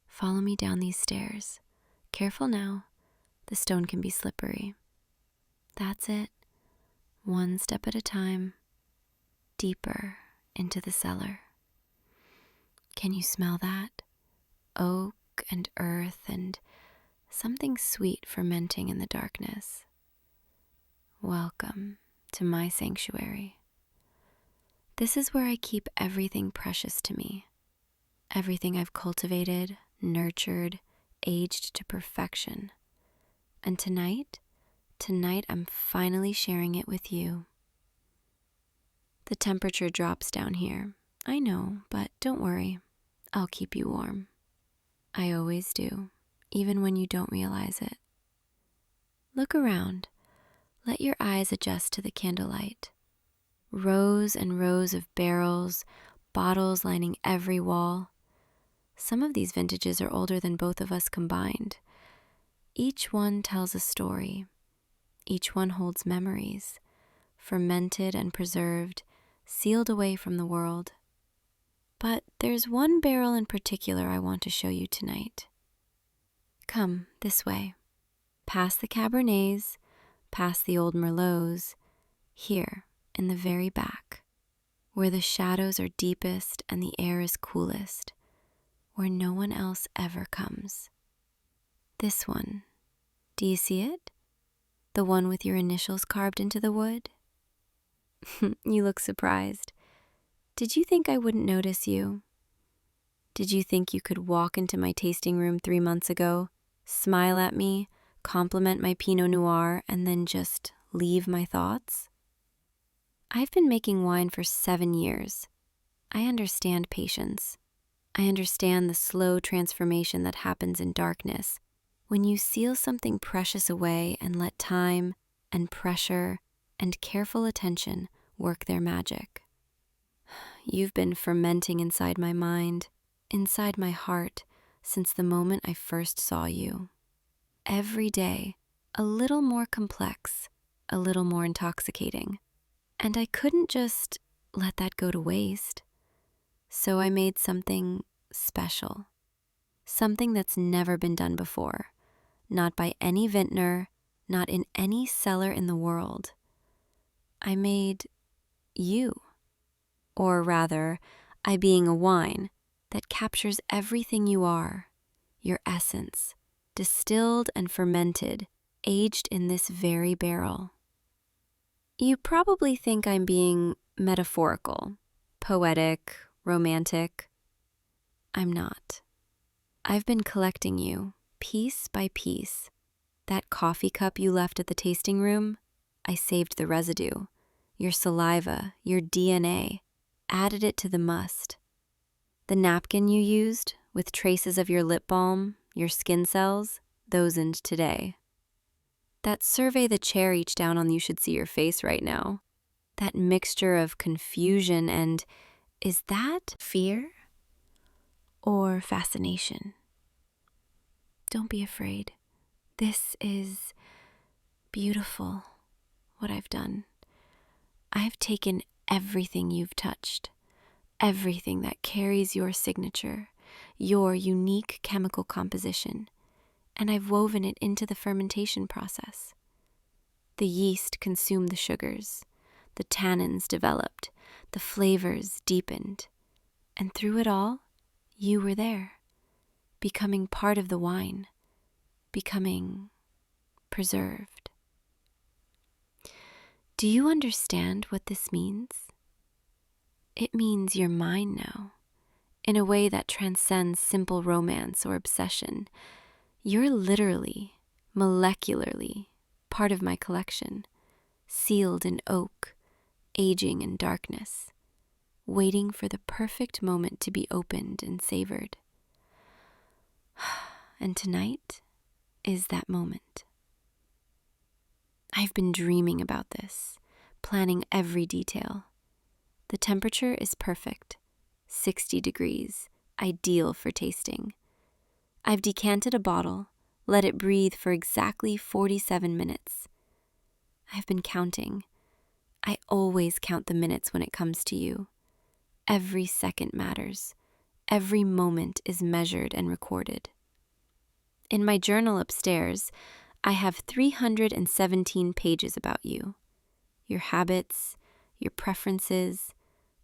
Follow me down these stairs. Careful now. The stone can be slippery. That's it. One step at a time. Deeper into the cellar. Can you smell that? Oak and earth and something sweet fermenting in the darkness. Welcome to my sanctuary. This is where I keep everything precious to me. Everything I've cultivated, nurtured, aged to perfection. And tonight I'm finally sharing it with you. The temperature drops down here. I know, but don't worry. I'll keep you warm. I always do, even when you don't realize it. Look around. Let your eyes adjust to the candlelight. Rows and rows of barrels, bottles lining every wall. Some of these vintages are older than both of us combined. Each one tells a story. Each one holds memories, fermented and preserved, sealed away from the world. But there's one barrel in particular I want to show you tonight. Come this way, past the Cabernets, past the old Merlots, here in the very back, where the shadows are deepest and the air is coolest, where no one else ever comes. This one, do you see it? The one with your initials carved into the wood? You look surprised. Did you think I wouldn't notice you? Did you think you could walk into my tasting room 3 months ago, smile at me, compliment my Pinot Noir, and then just leave my thoughts? I've been making wine for 7 years. I understand patience. I understand the slow transformation that happens in darkness when you seal something precious away and let time and pressure and careful attention work their magic. You've been fermenting inside my mind, inside my heart, since the moment I first saw you. Every day, a little more complex, a little more intoxicating. And I couldn't just let that go to waste. So I made something special. Something that's never been done before. Not by any vintner, not in any cellar in the world. I made you. Or rather, I being a wine that captures everything you are, your essence, distilled and fermented, aged in this very barrel. You probably think I'm being metaphorical, poetic, romantic. I'm not. I've been collecting you, piece by piece. That coffee cup you left at the tasting room, I saved the residue. Your saliva, your DNA, added it to the must. The napkin you used, with traces of your lip balm, your skin cells, those end today. That survey the chair each down on you should see your face right now. That mixture of confusion and, is that fear or fascination? Don't be afraid. This is beautiful, what I've done. I've taken everything you've touched, everything that carries your signature, your unique chemical composition, and I've woven it into the fermentation process. The yeast consumed the sugars, the tannins developed, the flavors deepened, and through it all, you were there, becoming part of the wine, becoming preserved. Do you understand what this means? It means you're mine now, in a way that transcends simple romance or obsession. You're literally, molecularly, part of my collection, sealed in oak, aging in darkness, waiting for the perfect moment to be opened and savored. And tonight is that moment. I've been dreaming about this, planning every detail. The temperature is perfect, 60 degrees, ideal for tasting. I've decanted a bottle, let it breathe for exactly 47 minutes. I've been counting. I always count the minutes when it comes to you. Every second matters. Every moment is measured and recorded. In my journal upstairs, I have 317 pages about you. Your habits, your preferences,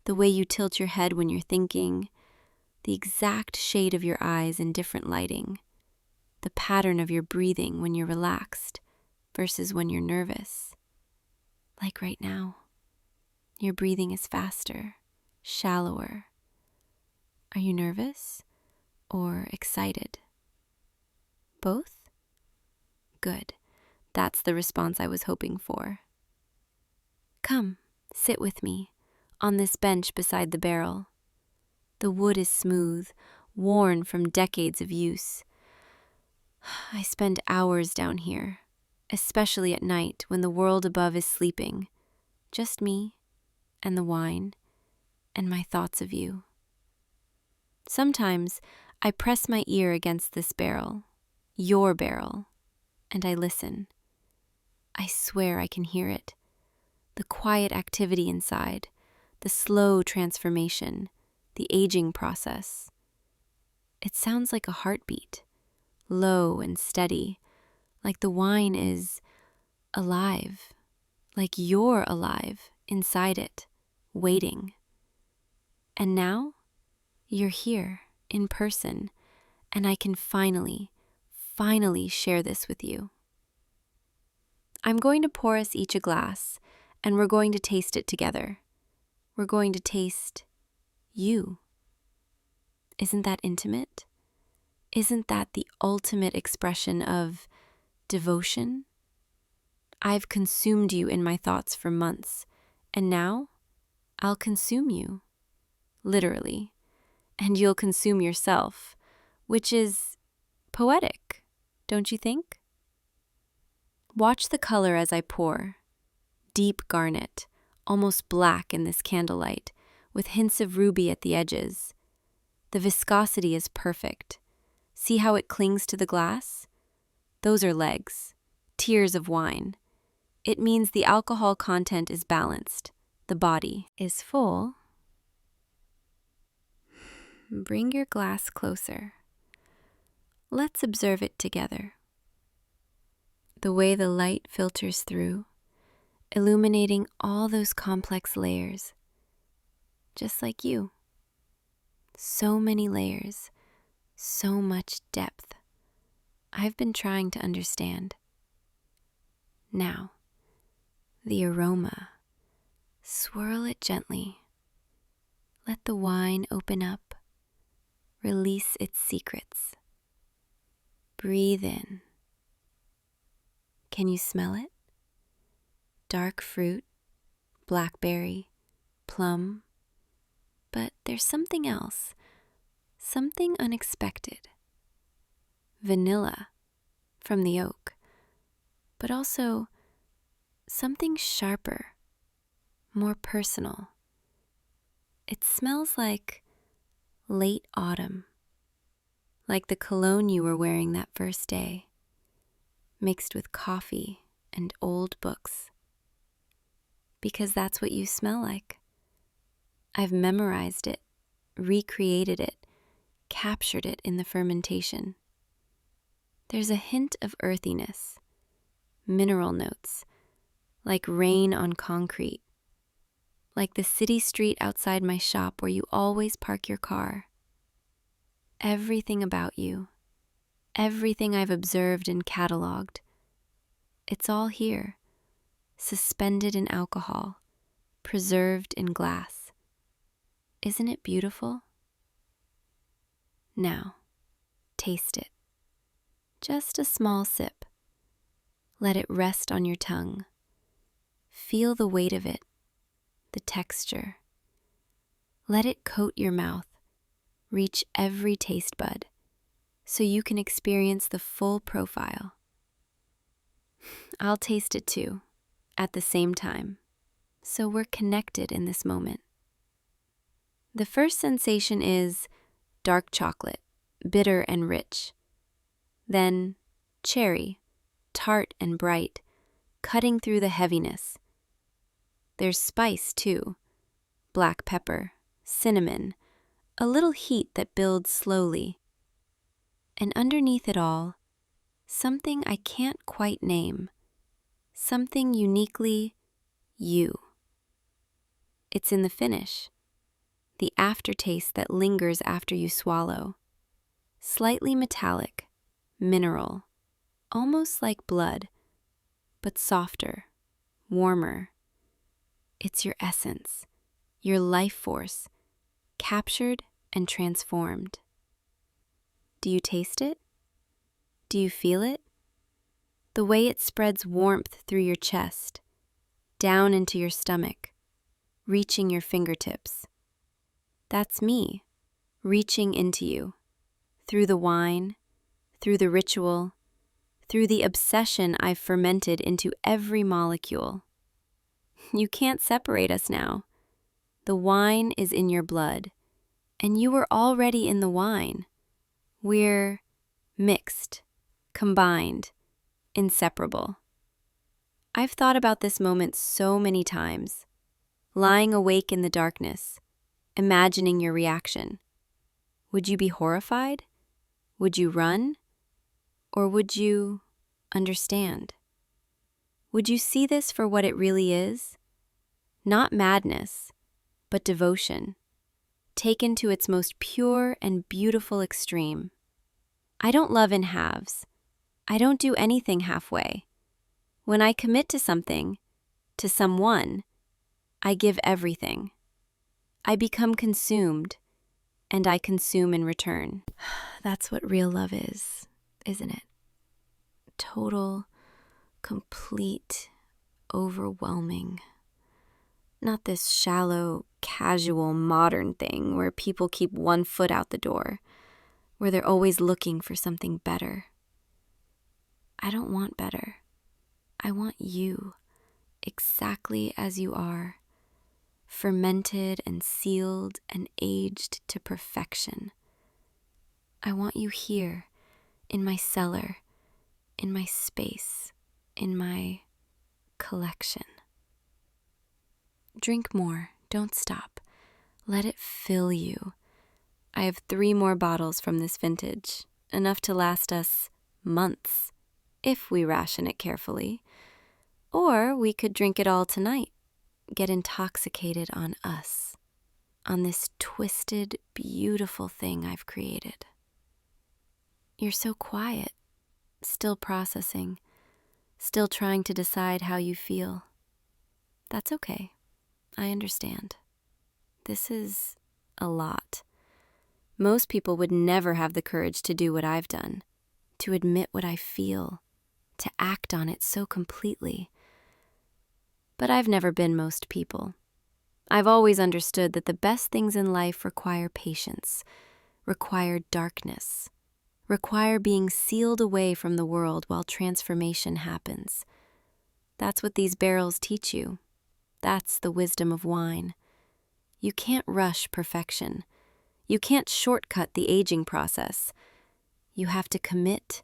the way you tilt your head when you're thinking, the exact shade of your eyes in different lighting, the pattern of your breathing when you're relaxed versus when you're nervous. Like right now, your breathing is faster, shallower. Are you nervous or excited? Both? Good. That's the response I was hoping for. Come, sit with me on this bench beside the barrel. The wood is smooth, worn from decades of use. I spend hours down here, especially at night when the world above is sleeping. Just me and the wine and my thoughts of you. Sometimes I press my ear against this barrel, your barrel, and I listen. I swear I can hear it. The quiet activity inside, the slow transformation, the aging process. It sounds like a heartbeat, low and steady, like the wine is alive, like you're alive inside it, waiting. And now, you're here in person, and I can finally share this with you. I'm going to pour us each a glass, and we're going to taste it together. We're going to taste you. Isn't that intimate? Isn't that the ultimate expression of devotion? I've consumed you in my thoughts for months, and now I'll consume you, literally, and you'll consume yourself, which is poetic, don't you think? Watch the color as I pour. Deep garnet, almost black in this candlelight, with hints of ruby at the edges. The viscosity is perfect. See how it clings to the glass? Those are legs, tears of wine. It means the alcohol content is balanced, the body, is full, bring your glass closer. Let's observe it together. The way the light filters through, illuminating all those complex layers, just like you. So many layers, so much depth. I've been trying to understand. Now, the aroma. Swirl it gently. Let the wine open up. Release its secrets. Breathe in. Can you smell it? Dark fruit, blackberry, plum. But there's something else, something unexpected. Vanilla from the oak, but also something sharper, more personal. It smells like late autumn, like the cologne you were wearing that first day, mixed with coffee and old books. Because that's what you smell like. I've memorized it, recreated it, captured it in the fermentation. There's a hint of earthiness, mineral notes, like rain on concrete, like the city street outside my shop where you always park your car. Everything about you, everything I've observed and cataloged, it's all here, suspended in alcohol, preserved in glass. Isn't it beautiful? Now, taste it. Just a small sip. Let it rest on your tongue. Feel the weight of it, the texture. Let it coat your mouth, reach every taste bud, so you can experience the full profile. I'll taste it too, at the same time, so we're connected in this moment. The first sensation is dark chocolate, bitter and rich. Then cherry, tart and bright, cutting through the heaviness. There's spice too, black pepper, cinnamon, a little heat that builds slowly. And underneath it all, something I can't quite name, something uniquely you. It's in the finish, the aftertaste that lingers after you swallow. Slightly metallic, mineral, almost like blood, but softer, warmer. It's your essence, your life force, captured and transformed. Do you taste it? Do you feel it? The way it spreads warmth through your chest, down into your stomach, reaching your fingertips. That's me, reaching into you, through the wine, through the ritual, through the obsession I've fermented into every molecule. You can't separate us now. The wine is in your blood, and you were already in the wine. We're mixed, combined, inseparable. I've thought about this moment so many times, lying awake in the darkness, imagining your reaction. Would you be horrified? Would you run? Or would you understand? Would you see this for what it really is? Not madness, but devotion, taken to its most pure and beautiful extreme. I don't love in halves. I don't do anything halfway. When I commit to something, to someone, I give everything. I become consumed, and I consume in return. That's what real love is, isn't it? Total, complete, overwhelming. Not this shallow, casual, modern thing where people keep one foot out the door, where they're always looking for something better. I don't want better. I want you, exactly as you are, fermented and sealed and aged to perfection. I want you here, in my cellar, in my space, in my collection. Drink more. Don't stop. Let it fill you. I have 3 more bottles from this vintage, enough to last us months, if we ration it carefully. Or we could drink it all tonight, get intoxicated on us, on this twisted, beautiful thing I've created. You're so quiet, still processing, still trying to decide how you feel. That's okay. I understand. This is a lot. Most people would never have the courage to do what I've done, to admit what I feel, to act on it so completely. But I've never been most people. I've always understood that the best things in life require patience, require darkness, require being sealed away from the world while transformation happens. That's what these barrels teach you. That's the wisdom of wine. You can't rush perfection. You can't shortcut the aging process. You have to commit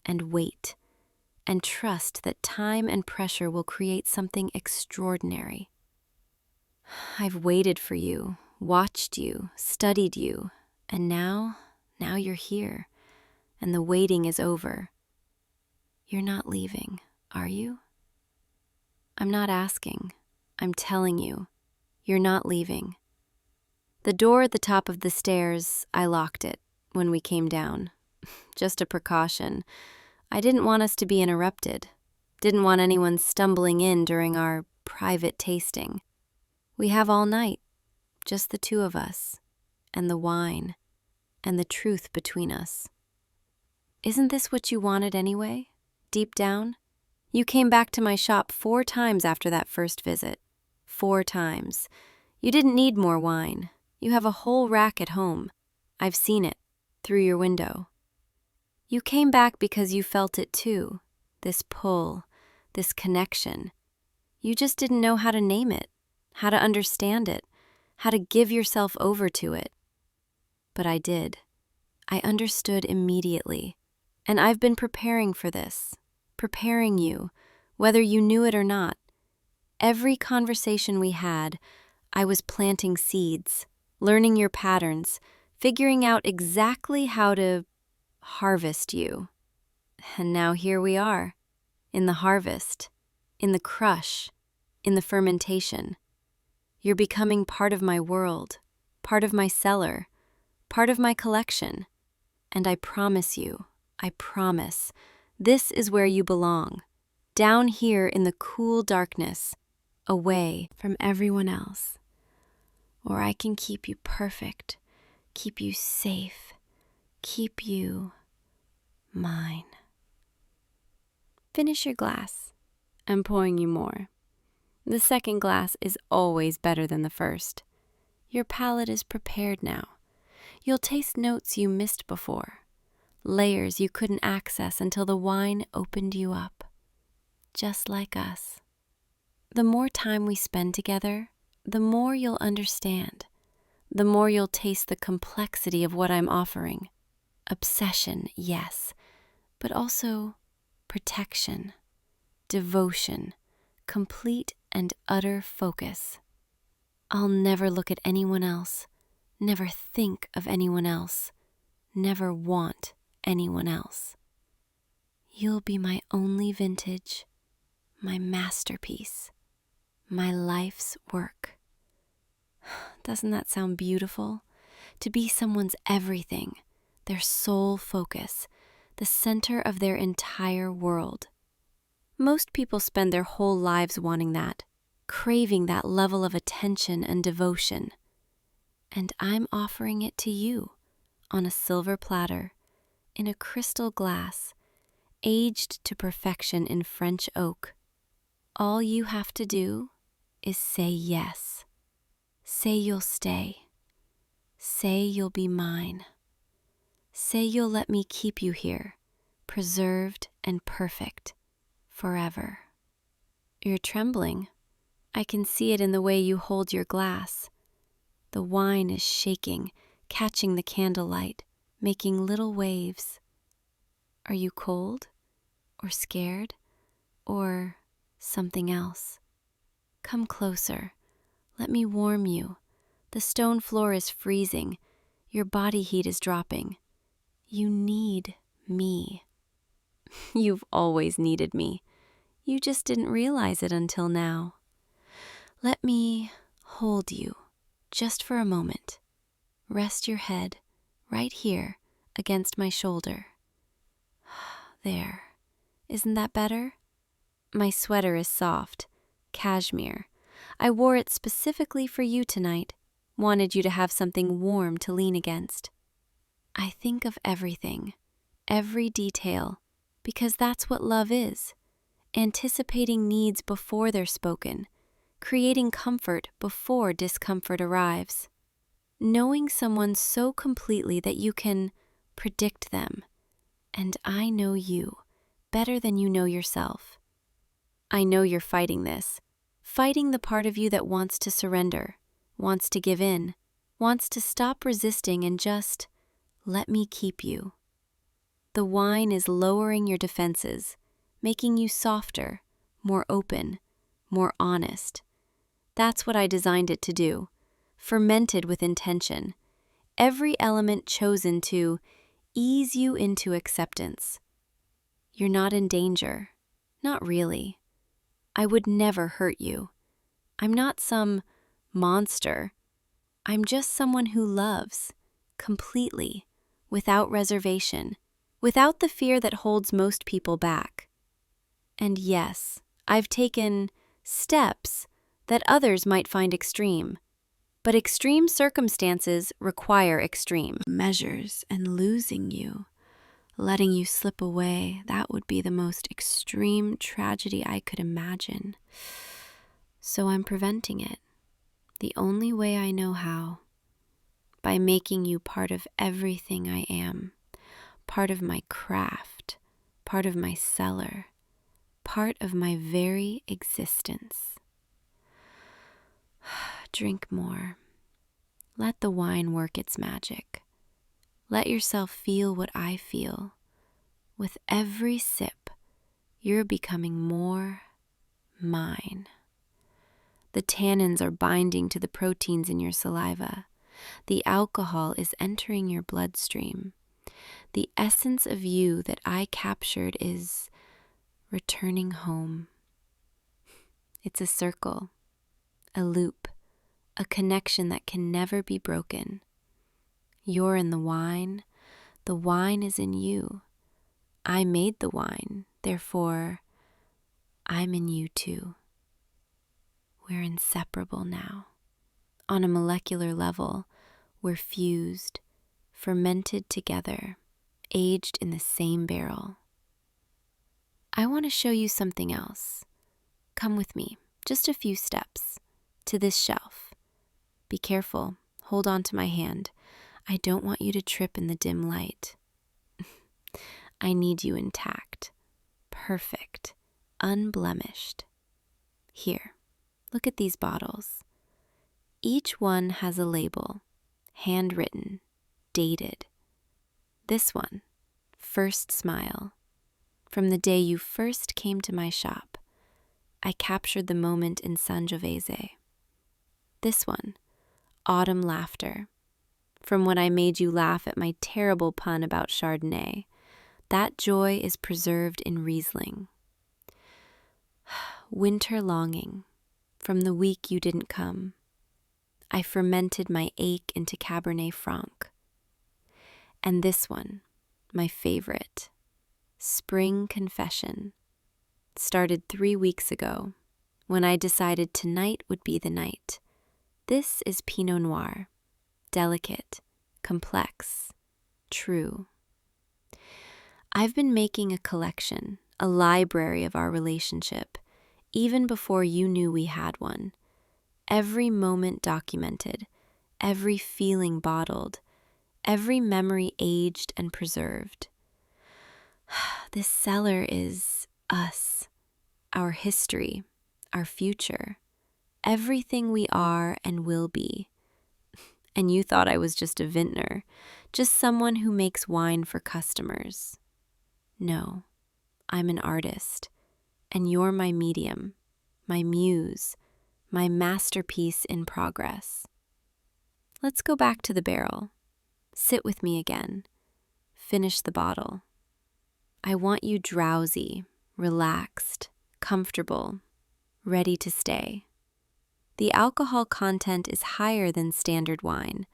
and wait and trust that time and pressure will create something extraordinary. I've waited for you, watched you, studied you, and now you're here, and the waiting is over. You're not leaving, are you? I'm not asking. I'm telling you, you're not leaving. The door at the top of the stairs, I locked it when we came down. Just a precaution. I didn't want us to be interrupted. Didn't want anyone stumbling in during our private tasting. We have all night, just the 2 of us, and the wine, and the truth between us. Isn't this what you wanted anyway, deep down? You came back to my shop 4 times after that first visit. 4 times. You didn't need more wine. You have a whole rack at home. I've seen it, through your window. You came back because you felt it too, this pull, this connection. You just didn't know how to name it, how to understand it, how to give yourself over to it. But I did. I understood immediately. And I've been preparing for this, preparing you, whether you knew it or not. Every conversation we had, I was planting seeds, learning your patterns, figuring out exactly how to harvest you. And now here we are, in the harvest, in the crush, in the fermentation. You're becoming part of my world, part of my cellar, part of my collection. And I promise you, I promise, this is where you belong, down here in the cool darkness, away from everyone else. Or I can keep you perfect, keep you safe, keep you mine. Finish your glass. I'm pouring you more. The second glass is always better than the first. Your palate is prepared now. You'll taste notes you missed before, layers you couldn't access until the wine opened you up. Just like us. The more time we spend together, the more you'll understand, the more you'll taste the complexity of what I'm offering. Obsession, yes, but also protection, devotion, complete and utter focus. I'll never look at anyone else, never think of anyone else, never want anyone else. You'll be my only vintage, my masterpiece, my life's work. Doesn't that sound beautiful? To be someone's everything, their sole focus, the center of their entire world. Most people spend their whole lives wanting that, craving that level of attention and devotion. And I'm offering it to you on a silver platter, in a crystal glass, aged to perfection in French oak. All you have to do is say yes. Say you'll stay. Say you'll be mine. Say you'll let me keep you here, preserved and perfect, forever. You're trembling. I can see it in the way you hold your glass. The wine is shaking, catching the candlelight, making little waves. Are you cold, or scared, or something else? Come closer. Let me warm you. The stone floor is freezing. Your body heat is dropping. You need me. You've always needed me. You just didn't realize it until now. Let me hold you just for a moment. Rest your head right here against my shoulder. There. Isn't that better? My sweater is soft, cashmere. I wore it specifically for you tonight. Wanted you to have something warm to lean against. I think of everything, every detail, because that's what love is. Anticipating needs before they're spoken, creating comfort before discomfort arrives. Knowing someone so completely that you can predict them. And I know you better than you know yourself. I know you're fighting this, fighting the part of you that wants to surrender, wants to give in, wants to stop resisting and just let me keep you. The wine is lowering your defenses, making you softer, more open, more honest. That's what I designed it to do, fermented with intention, every element chosen to ease you into acceptance. You're not in danger, not really. I would never hurt you. I'm not some monster. I'm just someone who loves, completely, without reservation, without the fear that holds most people back. And yes, I've taken steps that others might find extreme, but extreme circumstances require extreme measures, and losing you, letting you slip away, that would be the most extreme tragedy I could imagine. So I'm preventing it, the only way I know how, by making you part of everything I am, part of my craft, part of my cellar, part of my very existence. Drink more. Let the wine work its magic. Let yourself feel what I feel. With every sip, you're becoming more mine. The tannins are binding to the proteins in your saliva. The alcohol is entering your bloodstream. The essence of you that I captured is returning home. It's a circle, a loop, a connection that can never be broken. You're in the wine is in you. I made the wine, therefore, I'm in you too. We're inseparable now. On a molecular level, we're fused, fermented together, aged in the same barrel. I want to show you something else. Come with me, just a few steps, to this shelf. Be careful, hold on to my hand. I don't want you to trip in the dim light. I need you intact, perfect, unblemished. Here, look at these bottles. Each one has a label, handwritten, dated. This one, first smile. From the day you first came to my shop, I captured the moment in Sangiovese. This one, autumn laughter. From when I made you laugh at my terrible pun about Chardonnay. That joy is preserved in Riesling. Winter longing. From the week you didn't come. I fermented my ache into Cabernet Franc. And this one, my favorite, Spring Confession, started 3 weeks ago when I decided tonight would be the night. This is Pinot Noir, delicate, complex, true. I've been making a collection, a library of our relationship, even before you knew we had one. Every moment documented, every feeling bottled, every memory aged and preserved. This cellar is us, our history, our future, everything we are and will be. And you thought I was just a vintner, just someone who makes wine for customers. No, I'm an artist, and you're my medium, my muse, my masterpiece in progress. Let's go back to the barrel. Sit with me again. Finish the bottle. I want you drowsy, relaxed, comfortable, ready to stay. The alcohol content is higher than standard wine.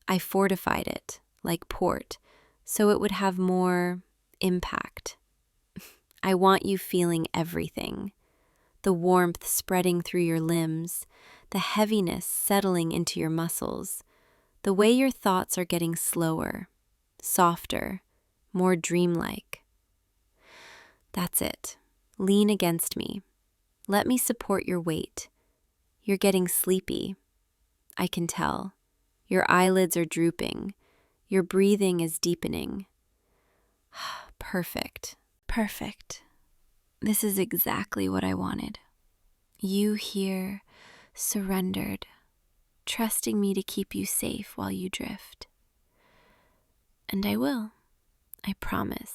I fortified it, like port, so it would have more impact. I want you feeling everything. The warmth spreading through your limbs, the heaviness settling into your muscles, the way your thoughts are getting slower, softer, more dreamlike. That's it. Lean against me. Let me support your weight. You're getting sleepy. I can tell. Your eyelids are drooping. Your breathing is deepening. Perfect. Perfect. This is exactly what I wanted. You here, surrendered, trusting me to keep you safe while you drift. And I will. I promise.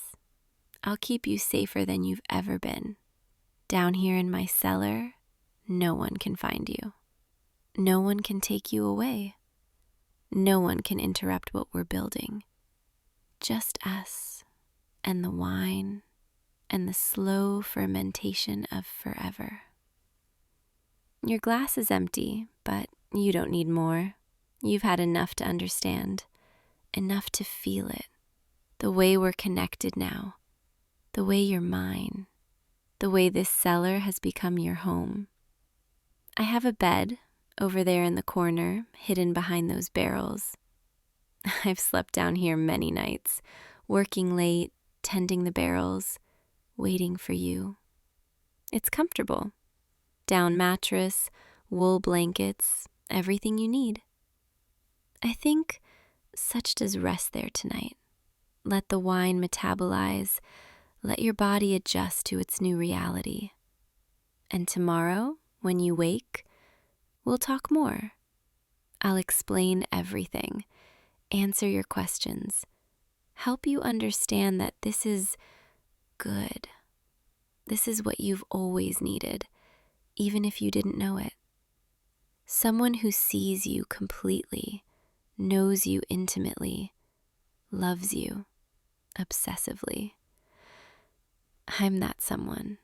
I'll keep you safer than you've ever been. Down here in my cellar, no one can find you. No one can take you away. No one can interrupt what we're building. Just us and the wine and the slow fermentation of forever. Your glass is empty, but you don't need more. You've had enough to understand, enough to feel it. The way we're connected now, the way you're mine, the way this cellar has become your home. I have a bed over there in the corner, hidden behind those barrels. I've slept down here many nights, working late, tending the barrels, waiting for you. It's comfortable. Down mattress, wool blankets, everything you need. I think such does rest there tonight. Let the wine metabolize, let your body adjust to its new reality. And tomorrow, when you wake, we'll talk more. I'll explain everything, answer your questions, help you understand that this is good. This is what you've always needed, even if you didn't know it. Someone who sees you completely, knows you intimately, loves you obsessively. I'm that someone.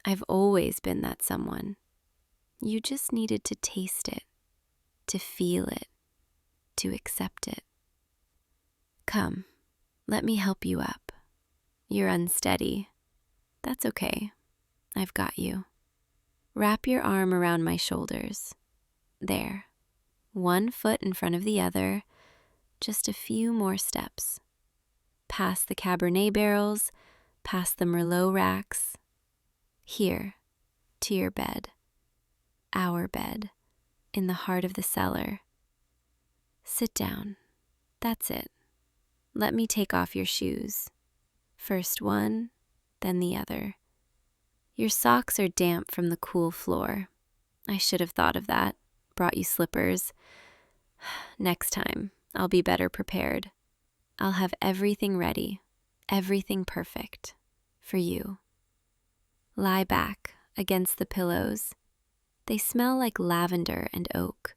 I've always been that someone. You just needed to taste it, to feel it, to accept it. Come, let me help you up. You're unsteady. That's okay. I've got you. Wrap your arm around my shoulders. There. One foot in front of the other. Just a few more steps. Past the Cabernet barrels, past the Merlot racks. Here, to your bed. Our bed, in the heart of the cellar. Sit down. That's it. Let me take off your shoes. First one, then the other. Your socks are damp from the cool floor. I should have thought of that, brought you slippers. Next time, I'll be better prepared. I'll have everything ready, everything perfect, for you. Lie back against the pillows. They smell like lavender and oak.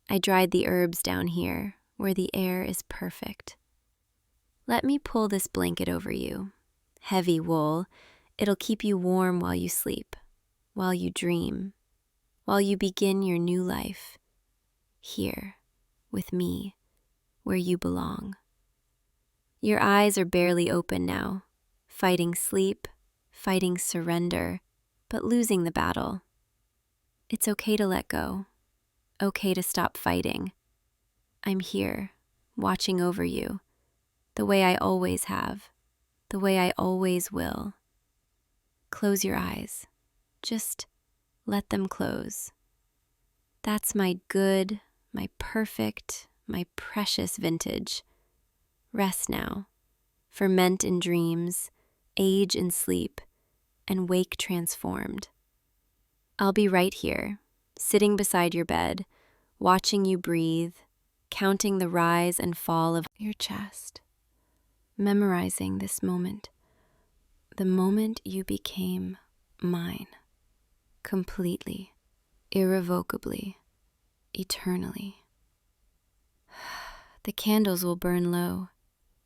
I dried the herbs down here, where the air is perfect. Let me pull this blanket over you. Heavy wool. It'll keep you warm while you sleep, while you dream, while you begin your new life. Here, with me, where you belong. Your eyes are barely open now, fighting sleep, fighting surrender, but losing the battle. It's okay to let go, okay to stop fighting. I'm here, watching over you, the way I always have, the way I always will. Close your eyes. Just let them close. That's my good, my perfect, my precious vintage. Rest now. Ferment in dreams, age in sleep, and wake transformed. I'll be right here, sitting beside your bed, watching you breathe, counting the rise and fall of your chest, memorizing this moment, the moment you became mine, completely, irrevocably, eternally. The candles will burn low,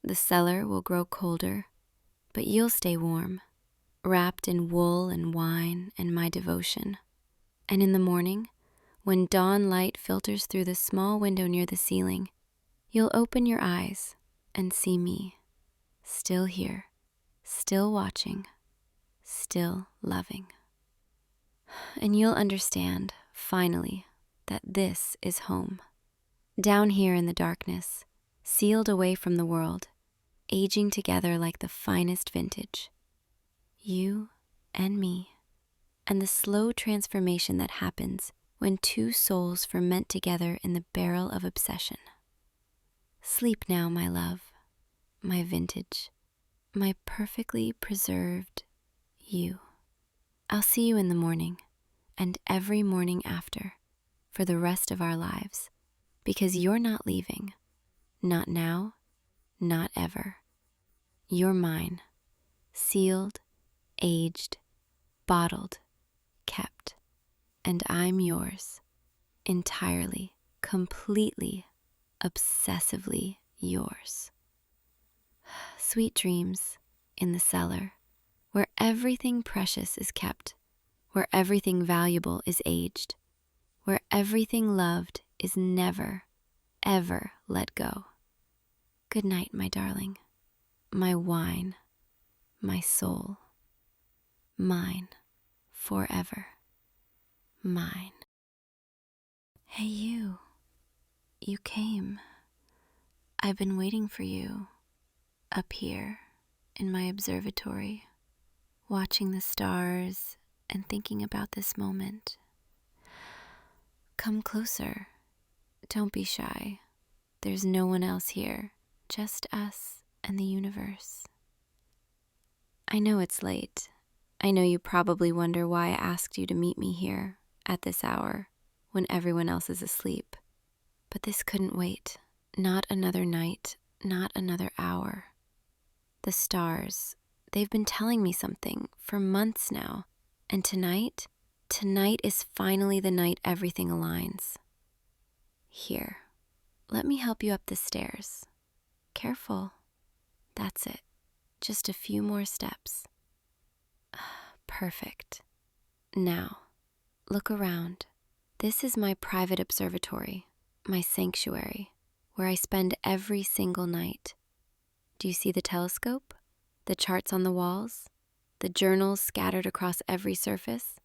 the cellar will grow colder, but you'll stay warm, wrapped in wool and wine and my devotion. And in the morning, when dawn light filters through the small window near the ceiling, you'll open your eyes and see me, still here, still watching, still loving. And you'll understand, finally, that this is home. Down here in the darkness, sealed away from the world, aging together like the finest vintage. You and me, and the slow transformation that happens when two souls ferment together in the barrel of obsession. Sleep now, my love, my vintage, my perfectly preserved you. I'll see you in the morning, and every morning after, for the rest of our lives, because you're not leaving. Not now, not ever. You're mine, sealed, aged, bottled, kept, and I'm yours, entirely, completely, obsessively yours. Sweet dreams in the cellar, where everything precious is kept, where everything valuable is aged, where everything loved is never, ever let go. Good night, my darling, my wine, my soul, mine, forever, mine. Hey, you came. I've been waiting for you, up here in my observatory, watching the stars and thinking about this moment. Come closer. Don't be shy. There's no one else here, just us and the universe. I know it's late. I know you probably wonder why I asked you to meet me here at this hour when everyone else is asleep. But this couldn't wait. Not another night, not another hour. The stars, they've been telling me something for months now. And tonight is finally the night everything aligns. Here, let me help you up the stairs. Careful. That's it. Just a few more steps. Perfect. Now, look around. This is my private observatory, my sanctuary, where I spend every single night. Do you see the telescope? The charts on the walls? The journals scattered across every surface?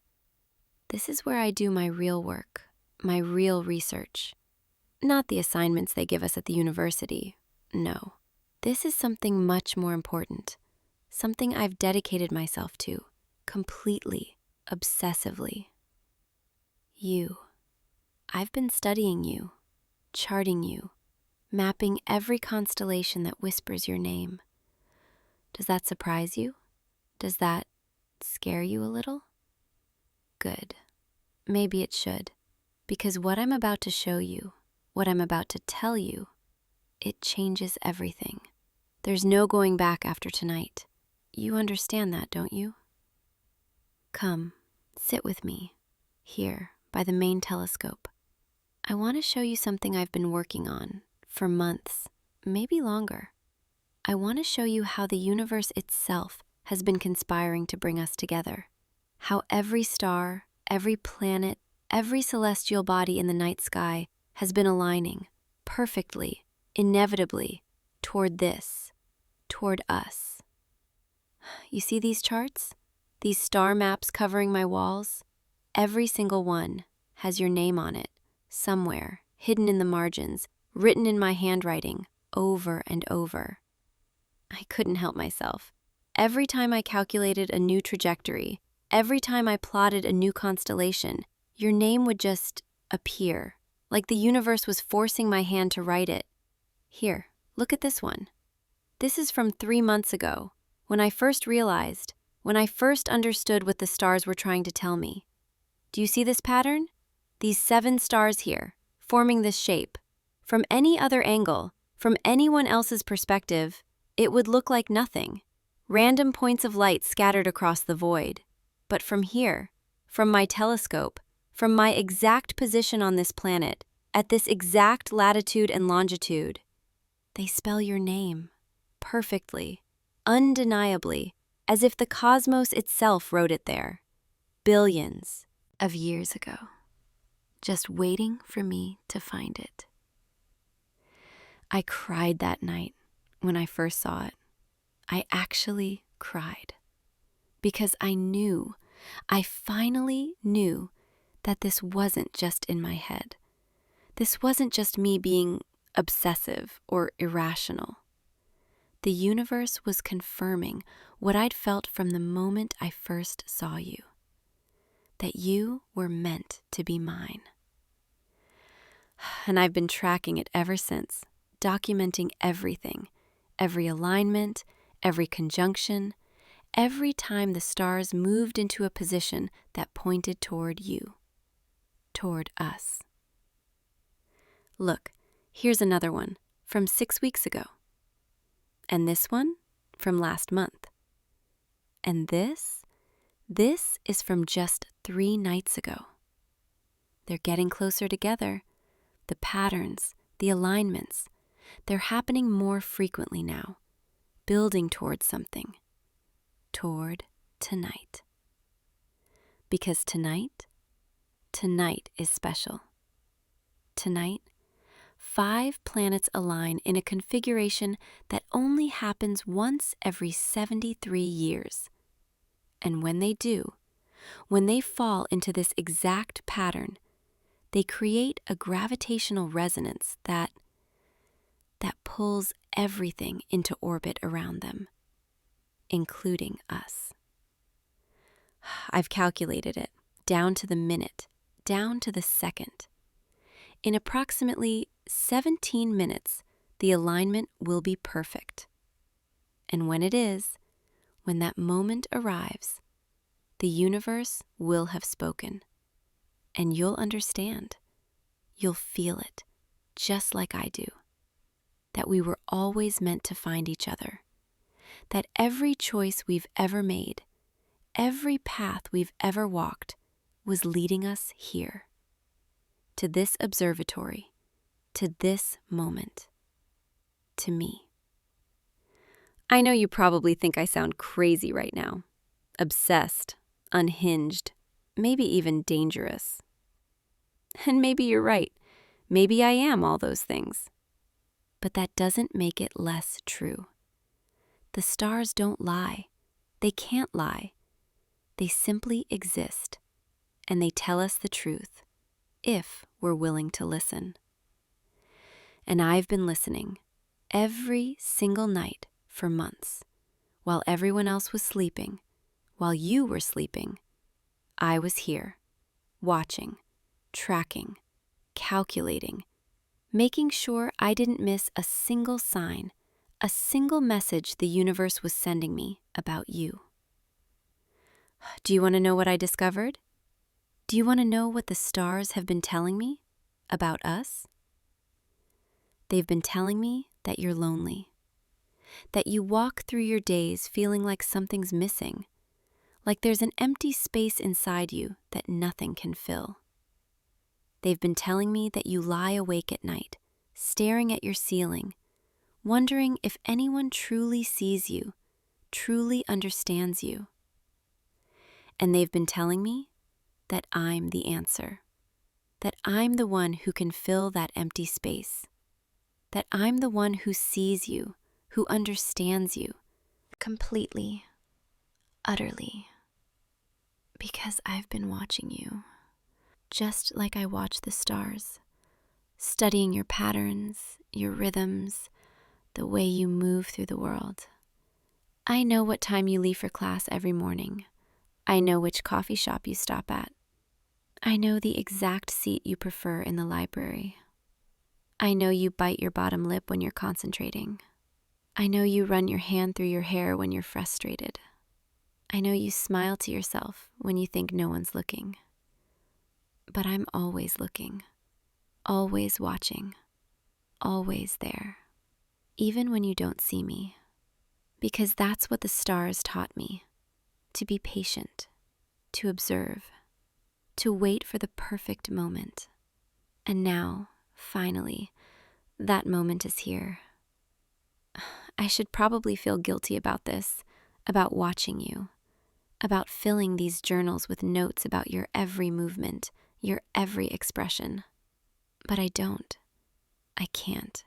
This is where I do my real work, my real research. Not the assignments they give us at the university. No. This is something much more important. Something I've dedicated myself to, completely, obsessively. You. I've been studying you, charting you, mapping every constellation that whispers your name. Does that surprise you? Does that scare you a little? Good. Maybe it should, because what I'm about to show you, what I'm about to tell you, it changes everything. There's no going back after tonight. You understand that, don't you? Come, sit with me, here, by the main telescope. I want to show you something I've been working on for months, maybe longer. I want to show you how the universe itself has been conspiring to bring us together. How every star, every planet, every celestial body in the night sky has been aligning perfectly, inevitably, toward this, toward us. You see these charts? These star maps covering my walls? Every single one has your name on it, somewhere, hidden in the margins, written in my handwriting, over and over. I couldn't help myself. Every time I calculated a new trajectory, every time I plotted a new constellation, your name would just appear, like the universe was forcing my hand to write it. Here, look at this one. This is from 3 months ago, when I first realized, when I first understood what the stars were trying to tell me. Do you see this pattern? These 7 stars here, forming this shape. From any other angle, from anyone else's perspective, it would look like nothing. Random points of light scattered across the void. But from here, from my telescope, from my exact position on this planet, at this exact latitude and longitude. They spell your name perfectly, undeniably, as if the cosmos itself wrote it there, billions of years ago, just waiting for me to find it. I cried that night when I first saw it. I actually cried because I finally knew that this wasn't just in my head. This wasn't just me being obsessive or irrational. The universe was confirming what I'd felt from the moment I first saw you, that you were meant to be mine. And I've been tracking it ever since, documenting everything, every alignment, every conjunction, every time the stars moved into a position that pointed toward you, toward us. Look, here's another one from 6 weeks ago. And this one from last month. And this is from just 3 nights ago. They're getting closer together. The patterns, the alignments, they're happening more frequently now, building towards something, toward tonight. Because tonight is special. Tonight, 5 planets align in a configuration that only happens once every 73 years. And when they do, when they fall into this exact pattern, they create a gravitational resonance that pulls everything into orbit around them, including us. I've calculated it, down to the minute, down to the second. In approximately 17 minutes, the alignment will be perfect. And when it is, when that moment arrives, the universe will have spoken. And you'll understand. You'll feel it, just like I do. That we were always meant to find each other. That every choice we've ever made, every path we've ever walked, was leading us here. To this observatory, to this moment, to me. I know you probably think I sound crazy right now. Obsessed, unhinged, maybe even dangerous. And maybe you're right. Maybe I am all those things. But that doesn't make it less true. The stars don't lie. They can't lie. They simply exist, and they tell us the truth, if we're willing to listen. And I've been listening every single night for months, while everyone else was sleeping, while you were sleeping. I was here, watching, tracking, calculating, making sure I didn't miss a single sign, a single message the universe was sending me about you. Do you want to know what I discovered? Do you want to know what the stars have been telling me about us? They've been telling me that you're lonely, that you walk through your days feeling like something's missing, like there's an empty space inside you that nothing can fill. They've been telling me that you lie awake at night, staring at your ceiling, wondering if anyone truly sees you, truly understands you. And they've been telling me that I'm the answer, that I'm the one who can fill that empty space, that I'm the one who sees you, who understands you, completely, utterly, because I've been watching you, just like I watch the stars, studying your patterns, your rhythms, the way you move through the world. I know what time you leave for class every morning. I know which coffee shop you stop at. I know the exact seat you prefer in the library. I know you bite your bottom lip when you're concentrating. I know you run your hand through your hair when you're frustrated. I know you smile to yourself when you think no one's looking. But I'm always looking, always watching, always there, even when you don't see me. Because that's what the stars taught me, to be patient, to observe, to wait for the perfect moment. And now, finally, that moment is here. I should probably feel guilty about this, about watching you, about filling these journals with notes about your every movement, your every expression. But I don't. I can't.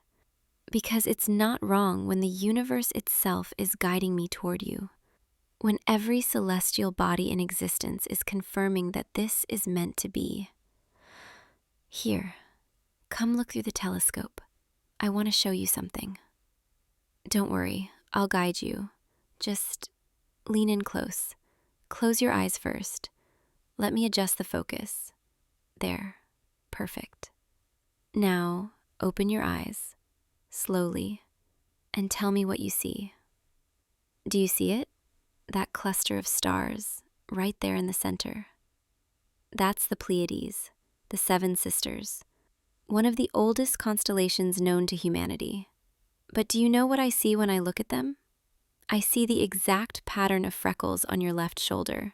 Because it's not wrong when the universe itself is guiding me toward you. When every celestial body in existence is confirming that this is meant to be. Here, come look through the telescope. I want to show you something. Don't worry, I'll guide you. Just lean in close. Close your eyes first. Let me adjust the focus. There, perfect. Now, open your eyes, slowly, and tell me what you see. Do you see it? That cluster of stars, right there in the center. That's the Pleiades, the Seven Sisters, one of the oldest constellations known to humanity. But do you know what I see when I look at them? I see the exact pattern of freckles on your left shoulder,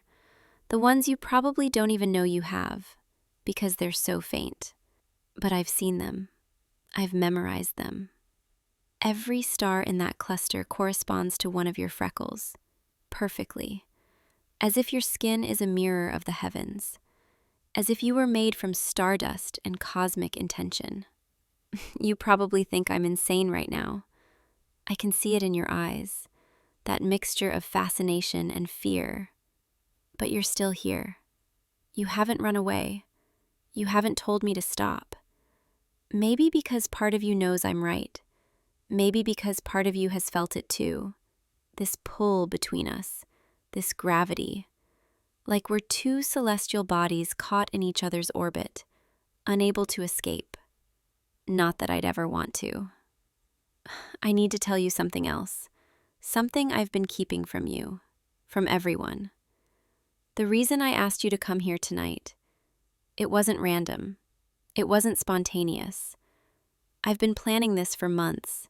the ones you probably don't even know you have, because they're so faint. But I've seen them. I've memorized them. Every star in that cluster corresponds to one of your freckles, perfectly, as if your skin is a mirror of the heavens, as if you were made from stardust and cosmic intention. You probably think I'm insane right now. I can see it in your eyes, that mixture of fascination and fear. But you're still here. You haven't run away. You haven't told me to stop. Maybe because part of you knows I'm right. Maybe because part of you has felt it too. This pull between us, this gravity, like we're two celestial bodies caught in each other's orbit, unable to escape. Not that I'd ever want to. I need to tell you something else, something I've been keeping from you, from everyone. The reason I asked you to come here tonight, it wasn't random. It wasn't spontaneous. I've been planning this for months,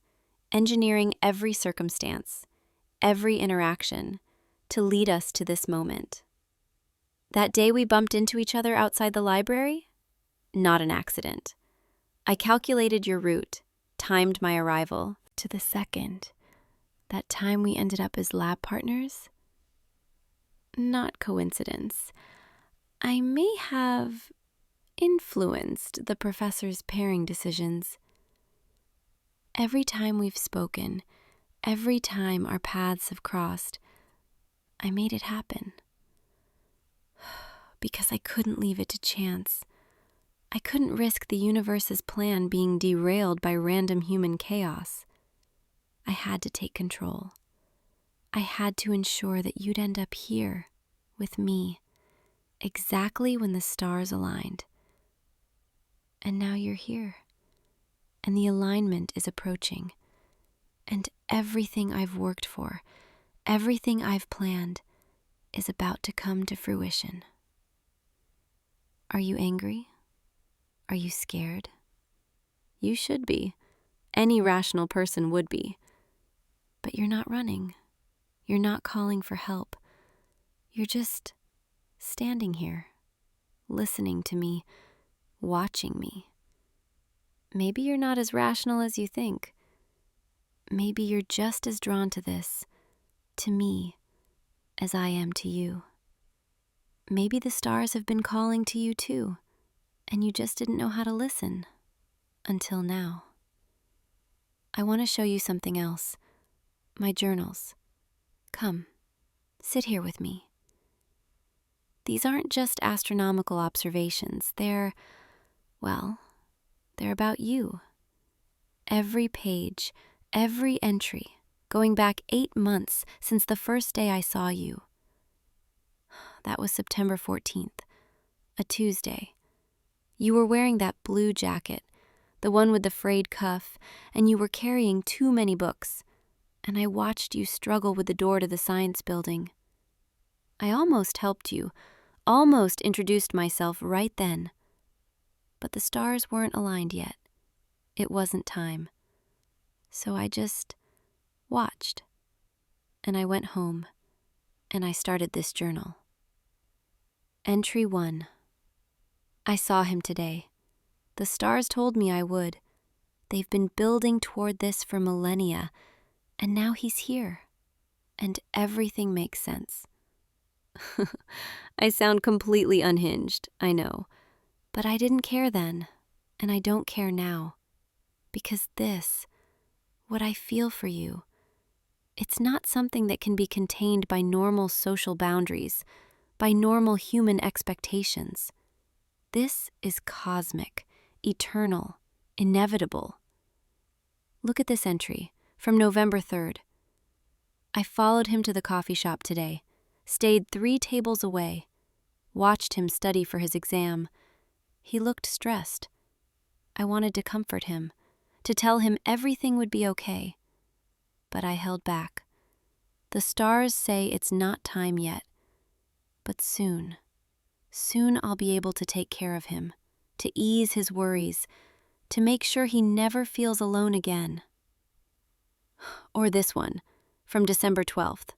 engineering every circumstance, every interaction, to lead us to this moment. That day we bumped into each other outside the library? Not an accident. I calculated your route, timed my arrival to the second. That time we ended up as lab partners? Not coincidence. I may have influenced the professor's pairing decisions. Every time we've spoken, every time our paths have crossed, I made it happen. Because I couldn't leave it to chance. I couldn't risk the universe's plan being derailed by random human chaos. I had to take control. I had to ensure that you'd end up here, with me, exactly when the stars aligned. And now you're here, and the alignment is approaching, and everything I've worked for, everything I've planned, is about to come to fruition. Are you angry? Are you scared? You should be. Any rational person would be. But you're not running. You're not calling for help. You're just standing here, listening to me, watching me. Maybe you're not as rational as you think. Maybe you're just as drawn to this, to me, as I am to you. Maybe the stars have been calling to you too, and you just didn't know how to listen, until now. I want to show you something else. My journals. Come, sit here with me. These aren't just astronomical observations. They're about you. Every page, every entry, going back 8 months since the first day I saw you. That was September 14th, a Tuesday. You were wearing that blue jacket, the one with the frayed cuff, and you were carrying too many books, and I watched you struggle with the door to the science building. I almost helped you, almost introduced myself right then. But the stars weren't aligned yet. It wasn't time. So I just watched. And I went home, and I started this journal. Entry 1. I saw him today. The stars told me I would. They've been building toward this for millennia, and now he's here. And everything makes sense. I sound completely unhinged, I know. But I didn't care then, and I don't care now. Because this, what I feel for you, it's not something that can be contained by normal social boundaries, by normal human expectations. This is cosmic, eternal, inevitable. Look at this entry from November 3rd. I followed him to the coffee shop today, stayed 3 tables away, watched him study for his exam. He looked stressed. I wanted to comfort him, to tell him everything would be okay. But I held back. The stars say it's not time yet, but soon I'll be able to take care of him, to ease his worries, to make sure he never feels alone again. Or this one, from December 12th.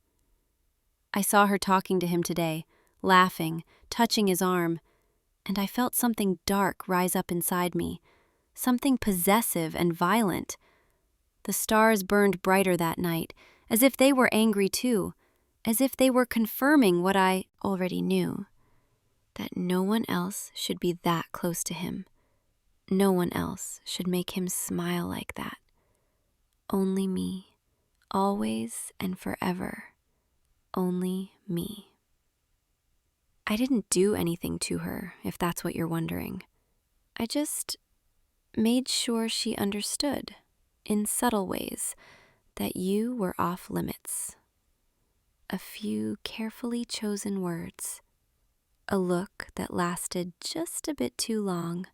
I saw her talking to him today, laughing, touching his arm, and I felt something dark rise up inside me, something possessive and violent. The stars burned brighter that night, as if they were angry too, as if they were confirming what I already knew, that no one else should be that close to him. No one else should make him smile like that. Only me, always and forever. Only me. I didn't do anything to her, if that's what you're wondering. I just made sure she understood, in subtle ways, that you were off limits. A few carefully chosen words, a look that lasted just a bit too long,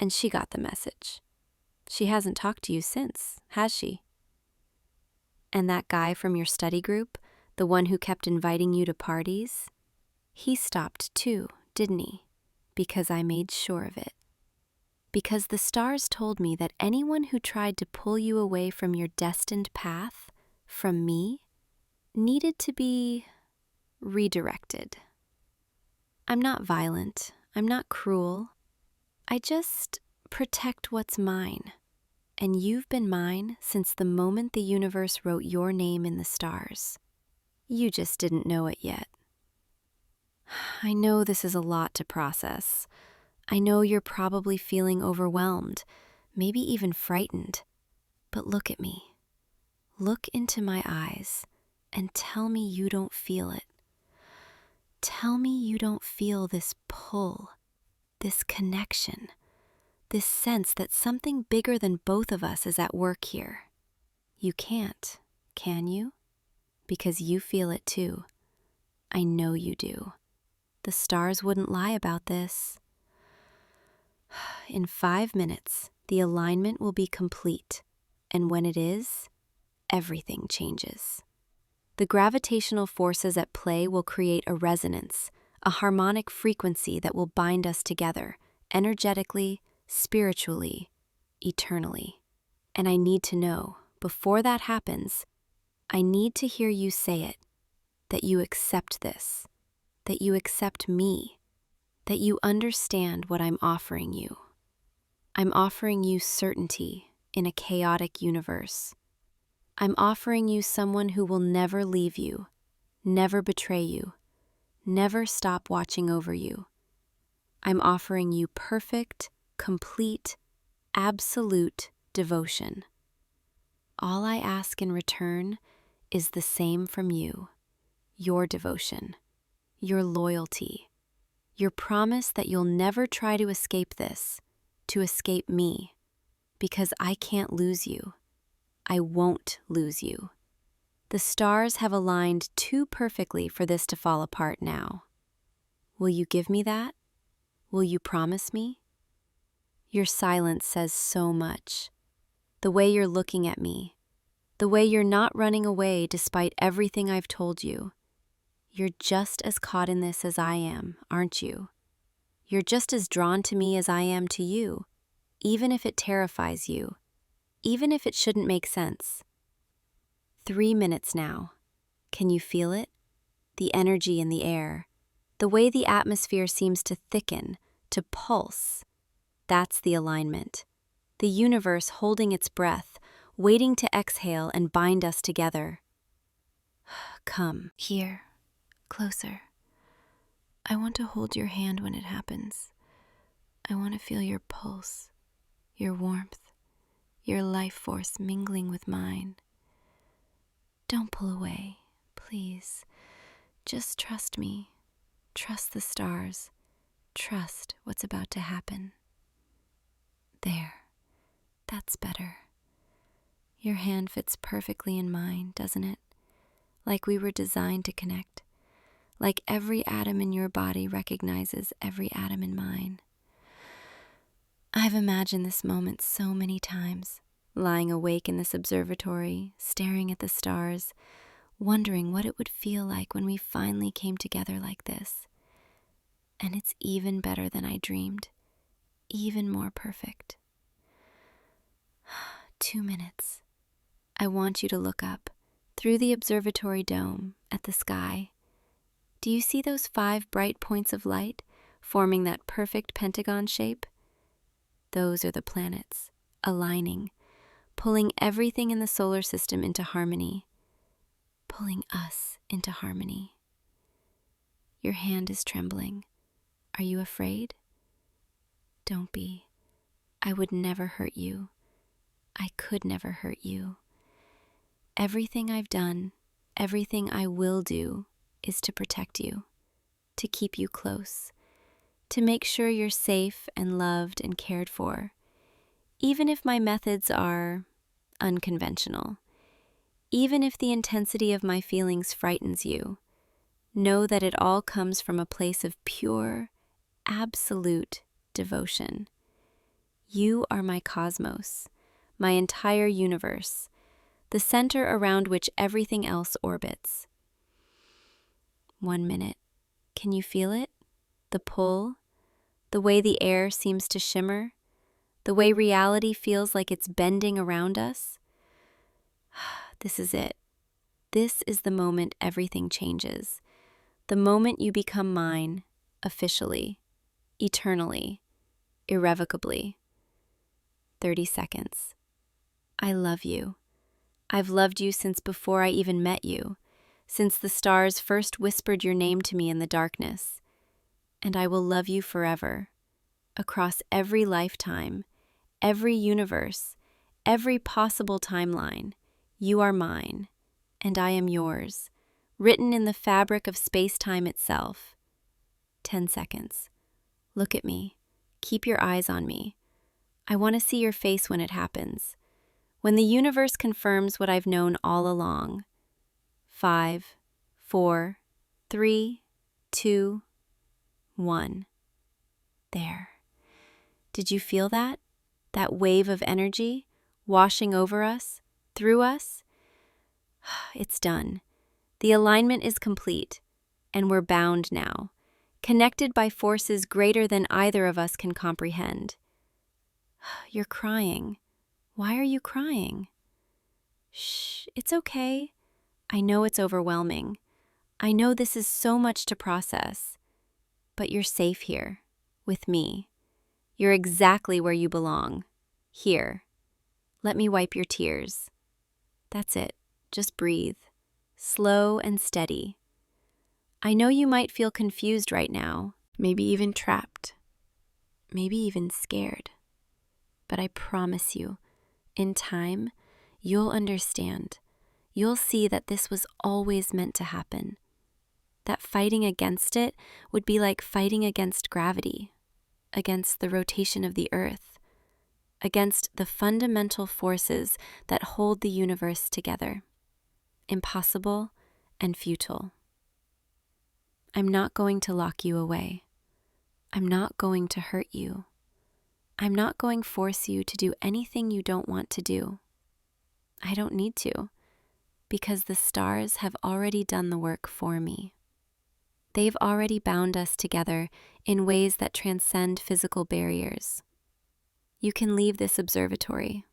and she got the message. She hasn't talked to you since, has she? And that guy from your study group, the one who kept inviting you to parties, he stopped too, didn't he? Because I made sure of it. Because the stars told me that anyone who tried to pull you away from your destined path, from me, needed to be redirected. I'm not violent. I'm not cruel. I just protect what's mine. And you've been mine since the moment the universe wrote your name in the stars. You just didn't know it yet. I know this is a lot to process. I know you're probably feeling overwhelmed, maybe even frightened. But look at me. Look into my eyes and tell me you don't feel it. Tell me you don't feel this pull, this connection, this sense that something bigger than both of us is at work here. You can't, can you? Because you feel it too. I know you do. The stars wouldn't lie about this. In 5 minutes, the alignment will be complete, and when it is, everything changes. The gravitational forces at play will create a resonance, a harmonic frequency that will bind us together, energetically, spiritually, eternally. And I need to know, before that happens, I need to hear you say it, that you accept this, that you accept me, that you understand what I'm offering you. I'm offering you certainty in a chaotic universe. I'm offering you someone who will never leave you, never betray you, never stop watching over you. I'm offering you perfect, complete, absolute devotion. All I ask in return is the same from you, your devotion, your loyalty, your promise that you'll never try to escape this, to escape me, because I can't lose you. I won't lose you. The stars have aligned too perfectly for this to fall apart now. Will you give me that? Will you promise me? Your silence says so much. The way you're looking at me, the way you're not running away despite everything I've told you. You're just as caught in this as I am, aren't you? You're just as drawn to me as I am to you, even if it terrifies you, even if it shouldn't make sense. 3 minutes now. Can you feel it? The energy in the air, the way the atmosphere seems to thicken, to pulse. That's the alignment. The universe holding its breath, waiting to exhale and bind us together. Come. Here. Closer. I want to hold your hand when it happens. I want to feel your pulse, your warmth, your life force mingling with mine. Don't pull away, please. Just trust me. Trust the stars. Trust what's about to happen. There. That's better. Your hand fits perfectly in mine, doesn't it? Like we were designed to connect. Like every atom in your body recognizes every atom in mine. I've imagined this moment so many times, lying awake in this observatory, staring at the stars, wondering what it would feel like when we finally came together like this. And it's even better than I dreamed, even more perfect. 2 minutes. I want you to look up, through the observatory dome, at the sky. Do you see those 5 bright points of light forming that perfect pentagon shape? Those are the planets, aligning, pulling everything in the solar system into harmony, pulling us into harmony. Your hand is trembling. Are you afraid? Don't be. I would never hurt you. I could never hurt you. Everything I've done, everything I will do, is to protect you, to keep you close, to make sure you're safe and loved and cared for, even if my methods are unconventional, even if the intensity of my feelings frightens you. Know that it all comes from a place of pure, absolute devotion. You are my cosmos, my entire universe, the center around which everything else orbits. 1 minute. Can you feel it? The pull? The way the air seems to shimmer? The way reality feels like it's bending around us? This is it. This is the moment everything changes. The moment you become mine, officially, eternally, irrevocably. 30 seconds. I love you. I've loved you since before I even met you, since the stars first whispered your name to me in the darkness. And I will love you forever, across every lifetime, every universe, every possible timeline. You are mine, and I am yours, written in the fabric of space-time itself. 10 seconds. Look at me. Keep your eyes on me. I want to see your face when it happens. When the universe confirms what I've known all along. 5, 4, 3, 2, 1. There. Did you feel that? That wave of energy washing over us, through us? It's done. The alignment is complete, and we're bound now, connected by forces greater than either of us can comprehend. You're crying. Why are you crying? Shh, it's okay. I know it's overwhelming. I know this is so much to process. But you're safe here, with me. You're exactly where you belong. Here. Let me wipe your tears. That's it. Just breathe. Slow and steady. I know you might feel confused right now, maybe even trapped, maybe even scared. But I promise you, in time, you'll understand. You'll see that this was always meant to happen. That fighting against it would be like fighting against gravity, against the rotation of the earth, against the fundamental forces that hold the universe together. Impossible and futile. I'm not going to lock you away. I'm not going to hurt you. I'm not going to force you to do anything you don't want to do. I don't need to, because the stars have already done the work for me. They've already bound us together in ways that transcend physical barriers. You can leave this observatory.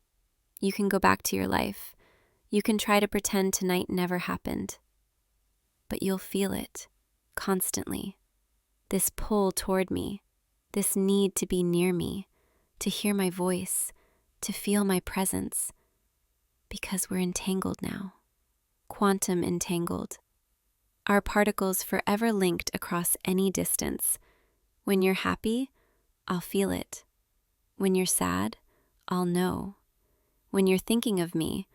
You can go back to your life. You can try to pretend tonight never happened. But you'll feel it, constantly. This pull toward me, this need to be near me, to hear my voice, to feel my presence, because we're entangled now, quantum entangled. Our particles forever linked across any distance. When you're happy, I'll feel it. When you're sad, I'll know. When you're thinking of me,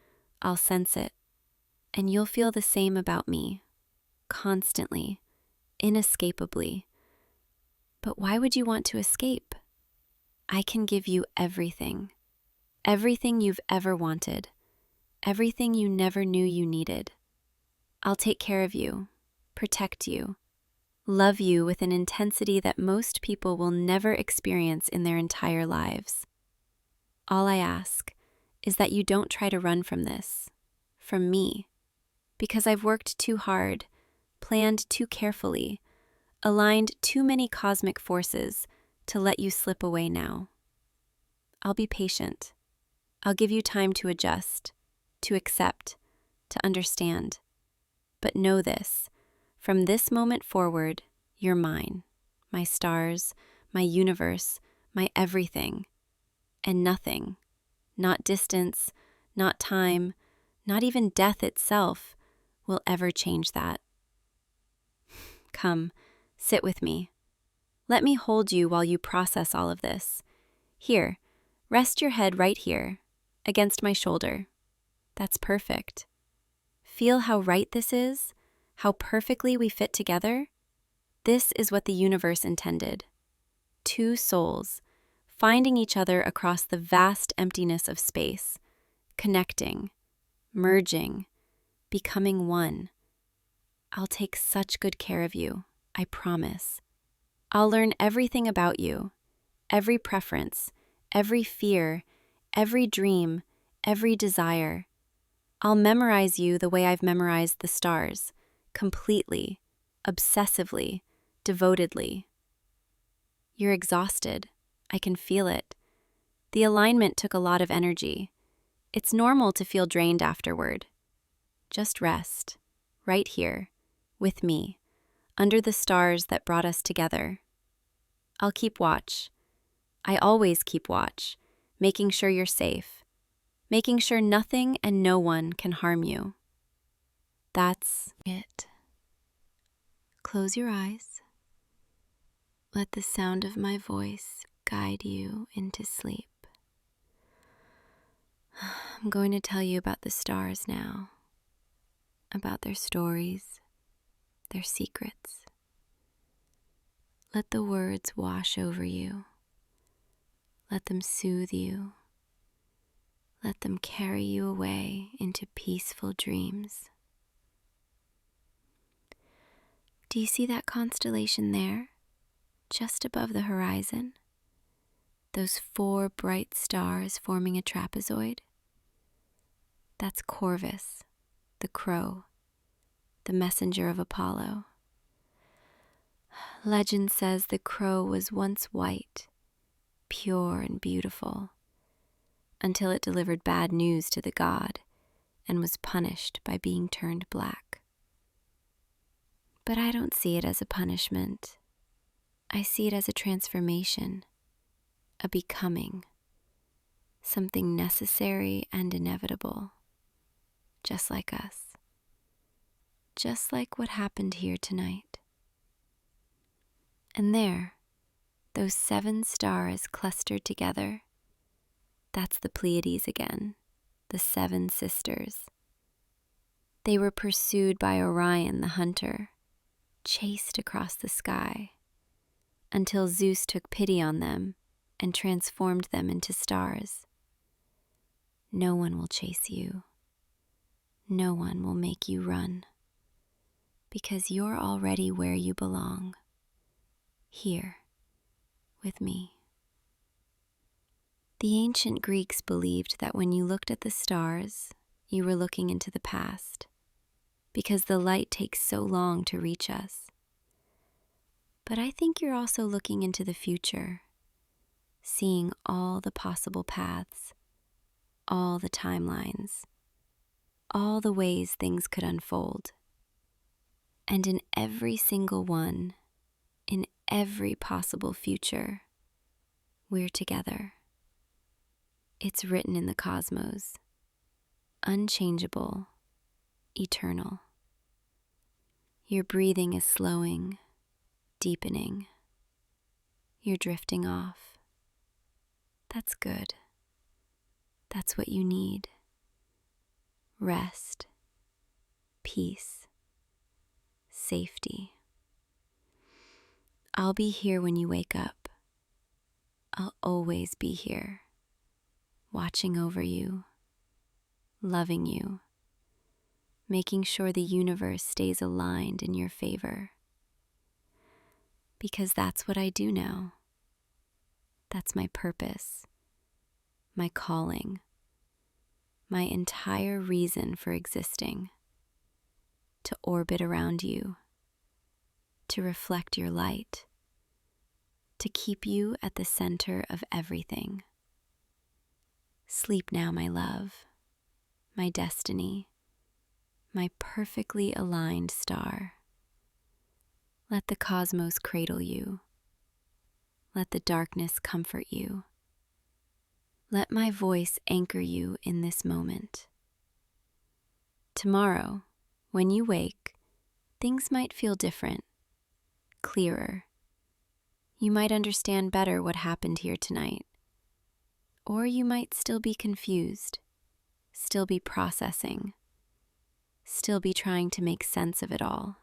I'll sense it. And you'll feel the same about me, constantly, inescapably. But why would you want to escape? I can give you everything. Everything you've ever wanted. Everything you never knew you needed. I'll take care of you, protect you, love you with an intensity that most people will never experience in their entire lives. All I ask is that you don't try to run from this, from me, because I've worked too hard, planned too carefully, aligned too many cosmic forces to let you slip away now. I'll be patient. I'll give you time to adjust, to accept, to understand. But know this, from this moment forward, you're mine, my stars, my universe, my everything, and nothing, not distance, not time, not even death itself, will ever change that. Come, sit with me. Let me hold you while you process all of this. Here, rest your head right here, against my shoulder. That's perfect. Feel how right this is, how perfectly we fit together. This is what the universe intended. Two souls, finding each other across the vast emptiness of space, connecting, merging, becoming one. I'll take such good care of you, I promise. I'll learn everything about you, every preference, every fear, every dream, every desire. I'll memorize you the way I've memorized the stars, completely, obsessively, devotedly. You're exhausted. I can feel it. The alignment took a lot of energy. It's normal to feel drained afterward. Just rest, right here, with me, under the stars that brought us together. I'll keep watch. I always keep watch, making sure you're safe, making sure nothing and no one can harm you. That's it. Close your eyes. Let the sound of my voice guide you into sleep. I'm going to tell you about the stars now, about their stories, their secrets. Let the words wash over you. Let them soothe you. Let them carry you away into peaceful dreams. Do you see that constellation there, just above the horizon? Those 4 bright stars forming a trapezoid? That's Corvus, the crow, the messenger of Apollo. Legend says the crow was once white, pure and beautiful, until it delivered bad news to the god and was punished by being turned black. But I don't see it as a punishment. I see it as a transformation, a becoming, something necessary and inevitable, just like us, just like what happened here tonight. And there, those 7 stars clustered together, that's the Pleiades again, the 7 sisters. They were pursued by Orion the hunter, chased across the sky, until Zeus took pity on them and transformed them into stars. No one will chase you. No one will make you run, because you're already where you belong, here, with me. The ancient Greeks believed that when you looked at the stars, you were looking into the past, because the light takes so long to reach us. But I think you're also looking into the future, seeing all the possible paths, all the timelines, all the ways things could unfold. And in every single one, in every possible future, We're together. It's written in the cosmos, unchangeable, eternal. Your breathing is slowing, deepening. You're drifting off. That's good. That's what you need. Rest, peace, safety. I'll be here when you wake up. I'll always be here, watching over you, loving you, making sure the universe stays aligned in your favor. Because that's what I do now. That's my purpose, my calling, my entire reason for existing. To orbit around you, to reflect your light, to keep you at the center of everything. Sleep now, my love, my destiny, my perfectly aligned star. Let the cosmos cradle you. Let the darkness comfort you. Let my voice anchor you in this moment. Tomorrow, when you wake, things might feel different, clearer. You might understand better what happened here tonight. Or you might still be confused, still be processing, still be trying to make sense of it all.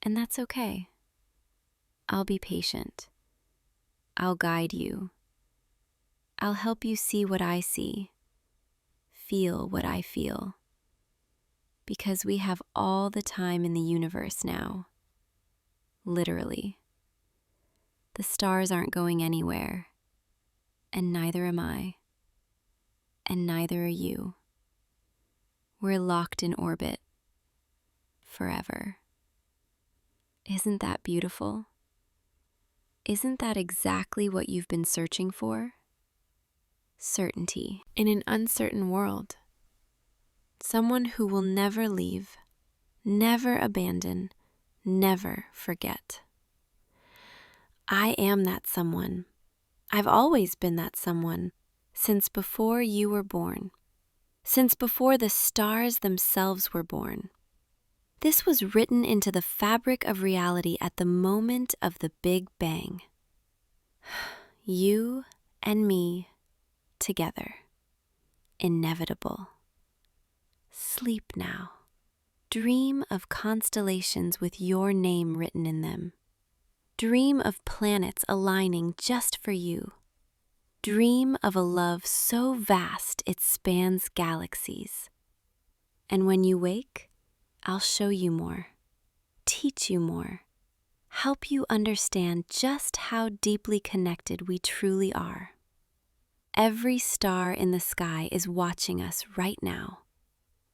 And that's okay. I'll be patient. I'll guide you. I'll help you see what I see, feel what I feel. Because we have all the time in the universe now. Literally. The stars aren't going anywhere, and neither am I, and neither are you. We're locked in orbit, forever. Isn't that beautiful? Isn't that exactly what you've been searching for? Certainty in an uncertain world. Someone who will never leave, never abandon, never forget. I am that someone. I've always been that someone, since before you were born, since before the stars themselves were born. This was written into the fabric of reality at the moment of the Big Bang. You and me together. Inevitable. Sleep now. Dream of constellations with your name written in them. Dream of planets aligning just for you. Dream of a love so vast it spans galaxies. And when you wake, I'll show you more, teach you more, help you understand just how deeply connected we truly are. Every star in the sky is watching us right now,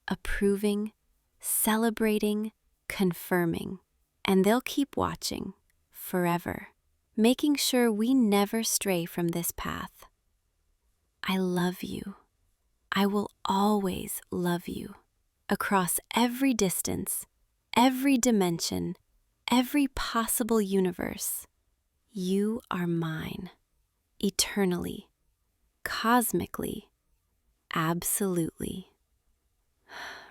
approving, celebrating, confirming, and they'll keep watching forever, making sure we never stray from this path. I love you. I will always love you. Across every distance, every dimension, every possible universe, you are mine. Eternally, cosmically, absolutely.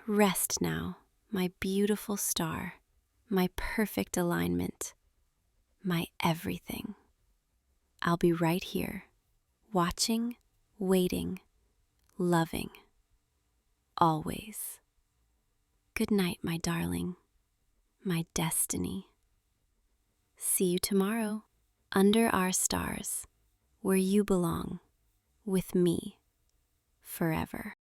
Rest now, my beautiful star, my perfect alignment, my everything. I'll be right here, watching, waiting, loving, always. Good night, my darling, my destiny. See you tomorrow, under our stars, where you belong, with me, forever.